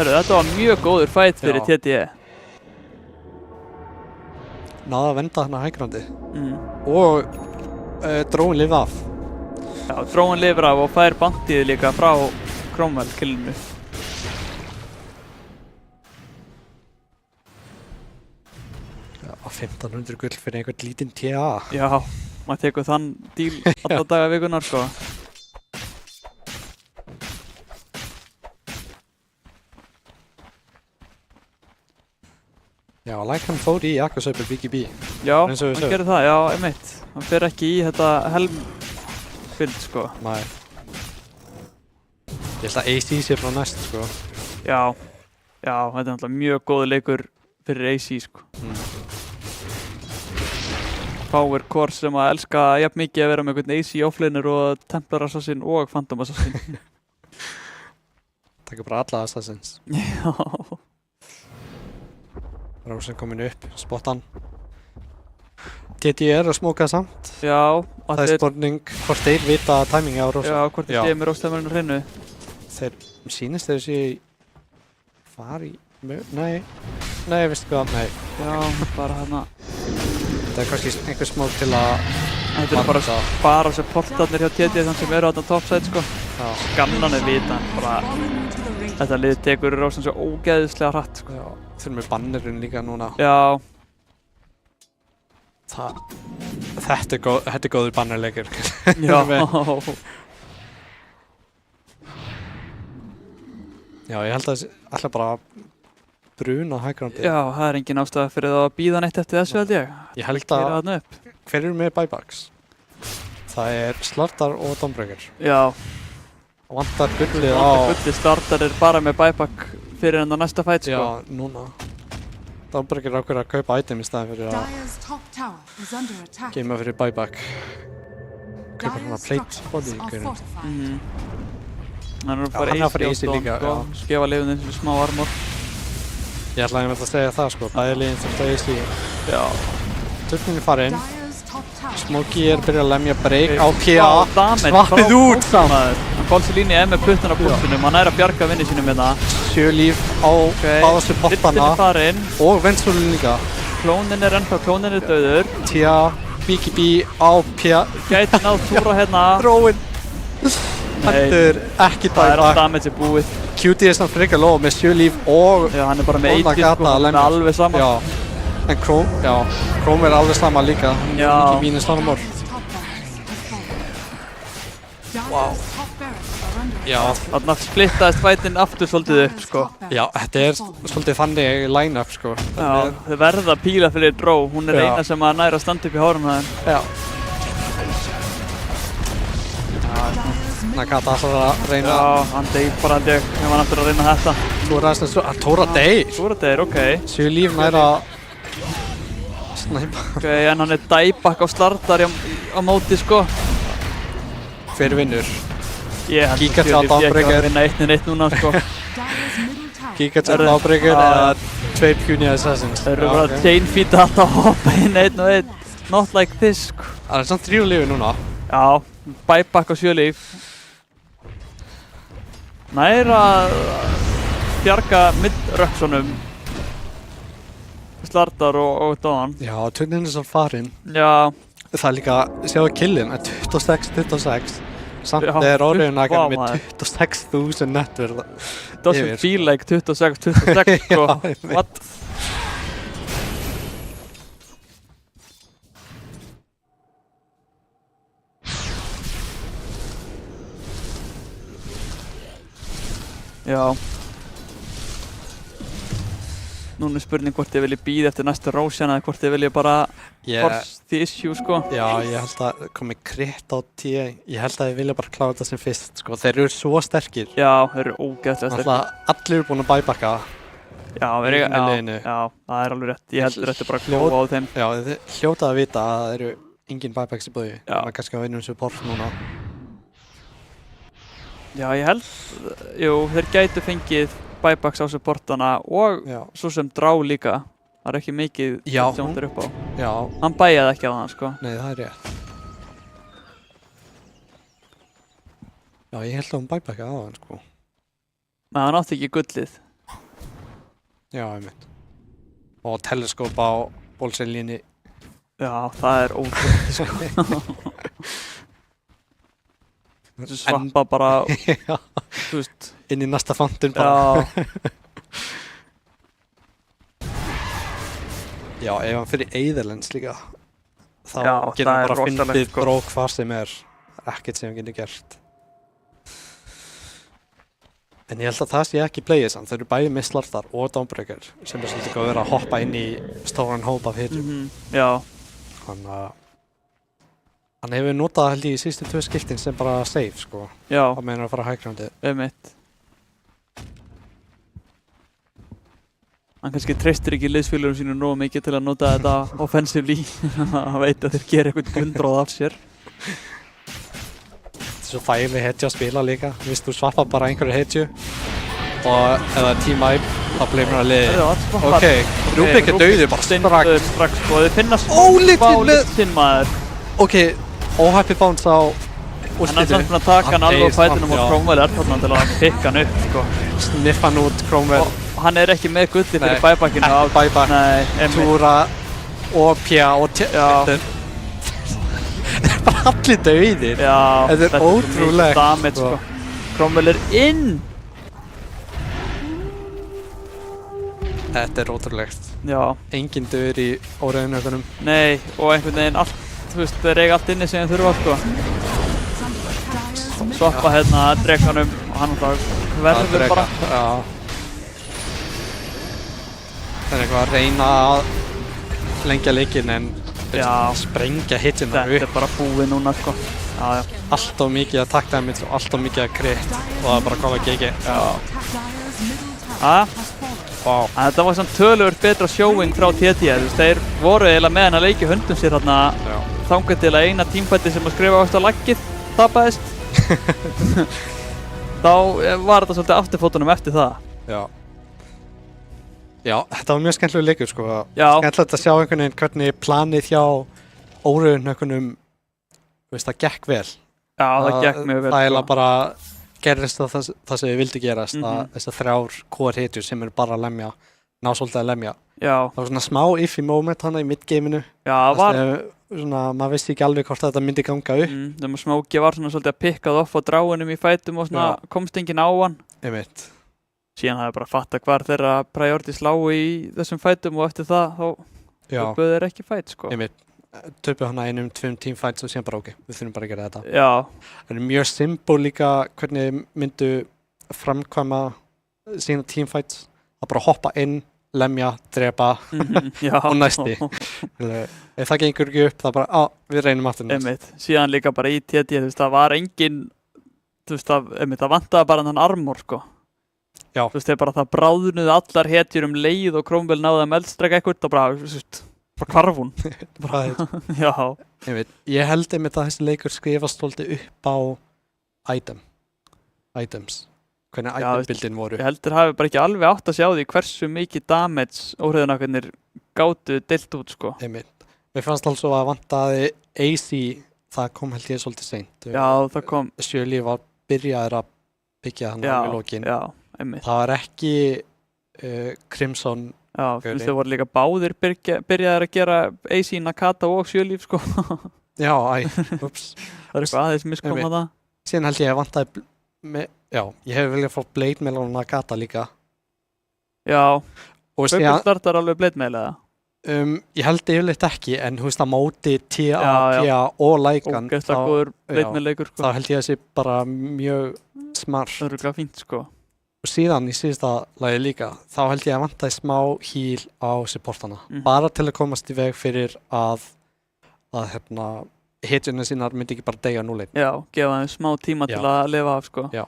Þetta var mjög góður fight fyrir TD. Náða að venda hann að hægrandi. Og dróin lifið af. Já, dróin lifið af og fær bandið líka frá Cromwell killinu. Já, 1500 gull fyrir einhvern lítinn TA. Já, maður tekur þann díl alla daga vikunar sko. Já, hann fór í Ekko Sæpir BGB. Já, hann gerir það, já, einmitt. Hann fer ekki í þetta helmfylg, sko. Nei. Ég held að AC sé frá næst, sko. Já, þetta er náttúrulega mjög góð leikur fyrir AC, sko. Power Core sem að elska jafn mikið að vera með einhvern AC offlaner og Templar Assassin og Phantom Assassin. Takk bara alla Assassins. Já. Rósen komin upp, spottan. TD er að smóka samt. Já. Það er spurning hvort þeir vita tæmingi á Rósen. Já, hvort þeir séu með Róstæmarinn á hreinu. Þeir sýnist þeir séu fari... Nei, veistu hvað, nei. Já, bara hérna. Það er kannski einhver smók til að... Þetta er bara supportarnir hjá TD þannig sem eru á þetta topside, sko. Skannan er vita, bara... Þetta lið tekur Rósen svo ógeðislega hratt, sko. Já, þeir eru með bannerinn líka núna. Já. Þetta er góður bannerleikur. Já. Já, ég held að það ætla bara að bruna hægrandi. Já, það er engin ástæða fyrir það að bíða neitt eftir þessu, held ég. Ég held að... Hver eru með buybacks? Það er Slardar og Dawnbreaker. Já. Vantar gullið á... Slardar er bara með buyback fyrir enn á næsta fight, sko. Já, núna. Dawnbreaker er ákveður að kaupa item í staðin fyrir að... Geima fyrir buyback. Kaupa hana plate body. Hann er að fara hann er að fara AC AC á líka, sko. Gefa liðunum þessu smá armor. Ég ætlaði að segja það sko, bæði liðin þurft að AC. Já. Turnin er farinn. Dire's top tower. Smokey er byrjað að lemja break á PA. Damage Svappið út samt. Hann Colcellini er með puttana á punktunum, hann er að bjarga vinni sínum hérna. 7 líf á báðastu pottana. Vittin er farinn. Og Ventrúlin líka. Klónin er ennþá, klónin er döður. Tia, BKB á PA. Gæti náð túra hérna. Þróin. Hendur ekki Það er dæma. all damage búið. QT er samt frekar low með 7 líf og Já, hann er bara með 1 Óla líf gata sko, að hann er lemja. alveg sama. Já. En Chrome er alveg sama líka. Hann er Já. mikið mínus armor. Top barracks have fallen. Dire's Wow. top barracks are under Já. Þarna splittaðist fightinn aftur svolítið upp sko. Já, þetta er svolítið þannig line-up sko. Já, þau verða að píla fyrir Dró. Hún er Já. eina sem að næra að standa upp í hárun á þeim. Já. Nagata ætlar að reyna Já, hann deyr bara held ég ef hann aftur að reyna þetta. Tóra deyr. Svo er þetta ok. 7 líf næra snæpa. Ok, en hann er dæbak á slardar á móti sko. Hver vinnur? Ég held Giga að Chat Fjölnir sé ekki Outbreaker. að vinna 1-1 núna sko. Dire's middle tower. Gigajet Eru- Outbreaker Já. eða 2 Puny Assassins. Þeir eru Já, bara ok. að chainfeeda alltaf að hoppa inn 1-1. Not like this sko. Það er samt 3 lífi núna. Já, buyback á 7 líf. Næra að bjarga mid-röksunum. Slardar og Dawn. Já, turnin er svo farinn. Já, Það er líka, sjáðu killin, 26-26. Samt Já, er Orionnagan vá, með maður. 26.000 netverð. doesn't Yfir. feel like 26 sko. Já, ég veit. What? Já. Núna er spurning hvort ég vilji bíða eftir næstu Roshan eða hvort ég vilji bara force the issue sko. Já, ég held að komi kritt á 10. Ég held að ég vilja bara klára þetta sem fyrst, sko. Þeir eru svo sterkir. Já, þeir eru ógeðslega sterkir. Alltaf allir eru búin að bæbakka. Já, þeir eiga, með já, liðinu. já, það er alveg rétt. Ég heldur þetta bara að klóa á þeim. Já, þið hljótað að vita að það eru engin bæbaks í búi. Já. Það er kannski að vinna support núna. Já, ég held, jú, þeir gætu fengið buybacks á supportana og Já. svo sem Drá líka. Það er ekki mikið Já, sem hún er upp á. Já, Hann bæjaði ekki á það, sko. nei, það er rétt. Já, ég held að hún bæbakka á hann, sko. Nei, hann átti ekki gullið. Já, einmitt. Og teleskóp á bólseinlínni. Já, það er ótrúlega, sko. Svappa bara, Já, þú veist, inn í næsta fountain bara. já, Já, ef hann fyrir Eidolens líka, þá Já, getur það hann er bara rosalegt, fyndið sko. brók hvað sem er. Ekkert sem hann getur gert. En ég held að það sé ekki playið samt. Þau eru bæði með Slardar og Dawnbreaker sem er svolítið góð að vera að hoppa inn í stóran hóp af hitjum. já, Hann hefur notað held ég í síðustu 2 skiptin sem bara save, sko. já, Á meðan að fara high groundið. einmitt. Hann kannski treystir ekki liðsfélagurum sínu nógu mikið til að nota þetta offensively. Hann veit að þeir gera eitthvað gundráð af sér. Þetta er svo þægileg hetju að spila líka. Þú swappar bara einhverju hetju og ef það er team wipe, þá bleið mér að liði. Ok, Rubik er dauður bara strax. Strax, sko. Þeir finna Litinn með- litinn maður. Ok, óhæppi bounce á En hann er samt búinn að taka hann alveg á fætinum og Cromwell er þarna til að pikka hann upp, sko. Sniffa hann út, Cromwell, Og hann er ekki með gulli fyrir Nei, buybackinu á... ekki buyback. Nei, einmitt. Túra og Pja og Já. Þetta er bara allir dauðir. Já, Þetta er svo ótrúlegt, mikið damage, sko. sko. Cromwell er inn! Þetta er ótrúlegt. Já, Engin dauður í óreiðunökunum. nei, og einhvern veginn allt, þú veist, þeir eiga allt inni sem þeir þurfa, sko. Svappa hérna drekanum og hann alltaf verður bara. Já. Það er eitthvað að reyna að lengja leikinn en Já. sprengja hitjuna Þetta er upp. bara búið núna, sko. Já, já. Allt of mikið að attack damage og allt of mikið að crit og það er bara að koma GG. Dire's middle tower Ha? has fallen. Wow. En þetta var samt töluvert betra showing frá TT, þú veist, þeir voru eiginlega með hann að leiki höndum sér þarna Já. þangað til að eina tímpætti sem að skrifa ást á laggið tapaðist. þá var þetta svolítið afturfótunum eftir það. Já, þetta var mjög skemmtilegur leikur sko. Já. Skemmtilegt að sjá einhvern veginn hvernig planið hjá óreiðunökkunum, það gekk vel. Já, það gekk mjög vel. Það eiginlega bara gerðist það sem við vildi gerast, þessar 3 core hetjur sem eru bara að lemja, ná svolítið að lemja. Já. Það var svona smá iffy moment hana í mid-gameinu. Já, það var. Svona, maður vissi ekki alveg hvort þetta myndi ganga upp. Þegar Smokey var svona svolítið að pikkað off á dráinum í fætum og svona komst enginn á hann. Einmitt. Síðan hafði bara fattað hvar þeirra priorities lágu í þessum fætum og eftir það þá bauðu þeir ekki fæt sko. Einmitt. Töpuð hana einum 2 teamfights og síðan bara ok, við þurfum bara að gera þetta. Já. Það er mjög symbol líka hvernig myndu framkvæma sína teamfights. Það bara hoppa inn, lemja, drepa og næsti. Ef það gengur ekki upp, það bara, við reynum aftur næst. Einmitt. Síðan líka bara í TD, það var engin, það vantaði bara hann armor sko. Já. Þegar bara það bráðnuðu allar hetjur leið og Cromwell náði að meldstreka eitthvað, það bara hvarf hún. Já. Ég held einmitt að þessi leikur skrifast svolítið upp á items. Hvernig item-bildin voru. Ég heldur hafi bara ekki alveg átt að sjá því hversu mikið damage óhriðunakkarnir gátu deilt út sko. Mér fannst also að vantaði AC, það kom held ég svolítið seint. Já, það kom. Shirley var byrjaður að byggja hann á lokin. Já, einmitt. Það var ekki Crimson. Já, þau voru líka báðir byrjaðir að gera AC, Nakata og Shirley sko. Já, ups. Það er eitthvað aðeins miskom að það. Síðan held ég að vantaði, ég hef viljað fá Blade Mail og Nakata líka. Já, Purple startar alveg Blade Mail eða? Ég held yfirleitt ekki, en þú veist að móti TA og Lycan þá held ég að sé bara mjög smart. Það eru glæð fínt sko. Og síðan í síðasta lagi líka, þá held ég að vantaði smá heal á supportana. Bara til að komast í veg fyrir að hetjurnar sínar myndi ekki bara deyja núlein. Já, gefa þeim smá tíma til að lifa af sko. Já.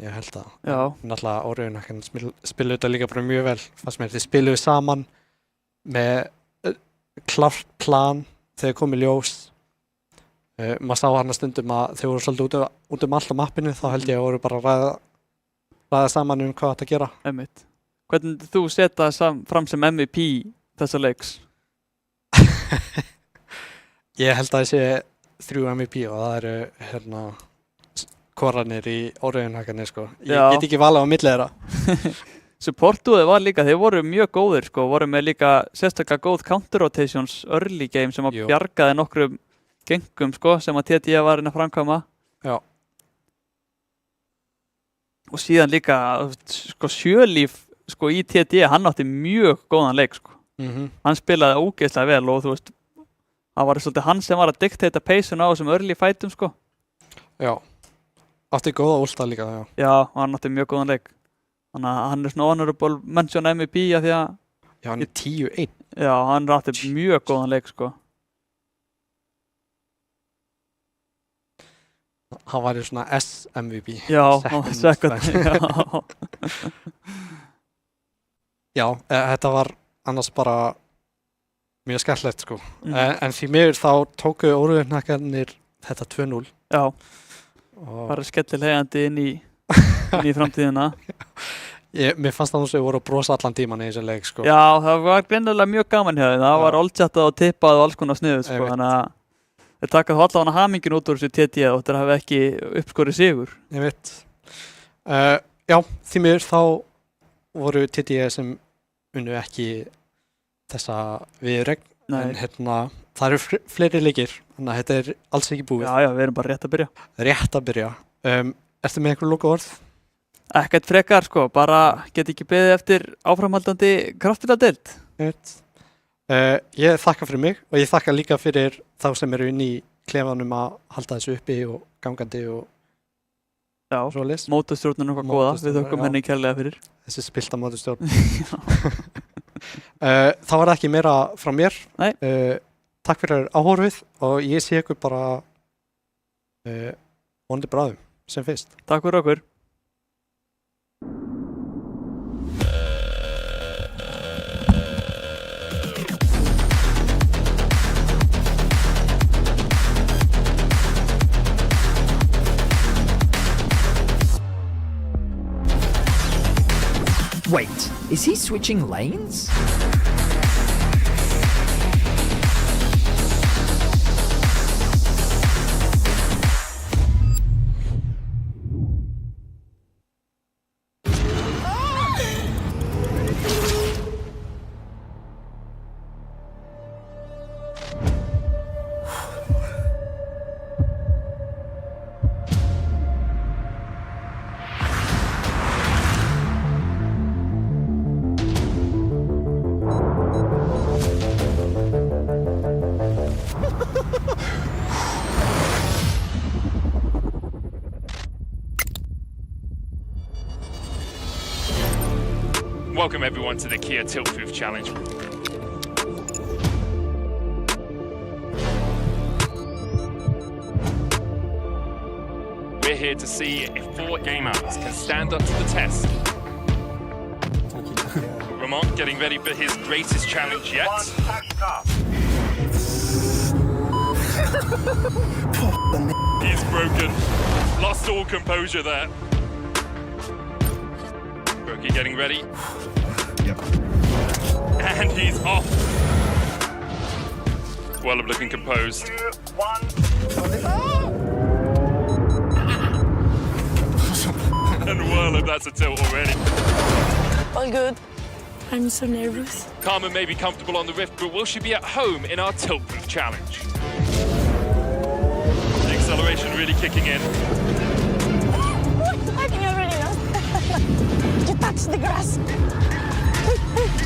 Ég held að. Já. Náttúrulega óreiðunakkarnir spiluðu þetta líka bara mjög vel. Fannst mér þið spiluðu saman með klárt plan þegar komið ljós. Maður sá hana stundum að þau voru svolítið út allt á mappinu, þá held ég að voru bara að ræða saman hvað þetta gera. Einmitt. Hvernig þú setja fram sem MVP þessa leiks? Ég held að það sé 3 MVP og það eru koranir í óreiðunakkarnir sko. Ég get ekki valið á milli þeirra. Supportuðið var líka, þeir voru mjög góðir sko, voru með líka sérstaklega góð counter rotations early game sem að bjargaði nokkrum gengum sko, sem að TD var að framkvæma. Já. Og síðan líka sko, Sjölíf sko, í TD, hann átti mjög góðan leik sko. Hann spilaði ógeðslega vel og þú veist, það var svolítið hann sem var að dictate pace-un á þessum early fightum sko. Já, átti góða últa líka. Já, hann átti mjög góðan leik. Þannig að hann er svona honorable mention MVP að því að já, hann er 10-1. Já, hann átti mjög góðan leik sko. Hann var í svona S-MVP. Já, second. Já, þetta var annars bara mjög skemmtilegt sko. En því miður þá tóku óreiðunakkarnir þetta 2-0. Já, bara skellilegandi inn í framtíðina. Mér fannst það að þau voru að brosa allan tíman í þessu leik sko. Já, það var greinilega mjög gaman hjá þeim. Það var oldchattað og tippað og alls konar sniðuð sko. Þannig að þeir taka þá allavega hamingin út úr þessu TD og þeir hafi ekki uppskorið sigur. Ég veit. Já, því miður þá voru TD sem unnu ekki þessa viðuregn. En það eru fleiri leikir, þannig að þetta er alls ekki búið. Já, við erum bara rétt að byrja. Rétt að byrja. Ertu með einhver lokaorð? Ekkert frekar sko, bara get ekki beðið eftir áframhaldandi kraftfélagadeild. Ég þakka fyrir mig og ég þakka líka fyrir þá sem eru inn í klefanum að halda þessu uppi og gangandi og svoleiðis. Mótustjórnun okkar góða, við þökkum henni kærlega fyrir. Þessi spilta mótustjórn. Það var ekki meira frá mér. Nei. Takk fyrir áhorfið og ég sé ykkur bara vonandi bráðum sem fyrst. Takk fyrir okkur. Wait, is he switching lanes? Welcome everyone to the Kia Tiltproof Challenge. We're here to see if 4 gamers can stand up to the test. Ramon getting ready for his greatest challenge yet. He's broken. Lost all composure there. Brookie getting ready. Yep. And he's off. Wallop looking composed. 2, 1. And Wallop, that's a tilt already. All good. I'm so nervous. Carmen may be comfortable on the Rift, but will she be at home in our Tiltproof Challenge? The acceleration really kicking in. I think I already know. You touched the grass.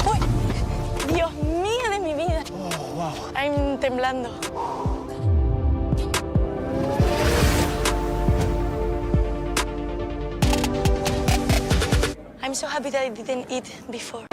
Uy. Dios mío de mi vida. Oh, wow. I'm temblando. I'm so happy that I didn't eat before.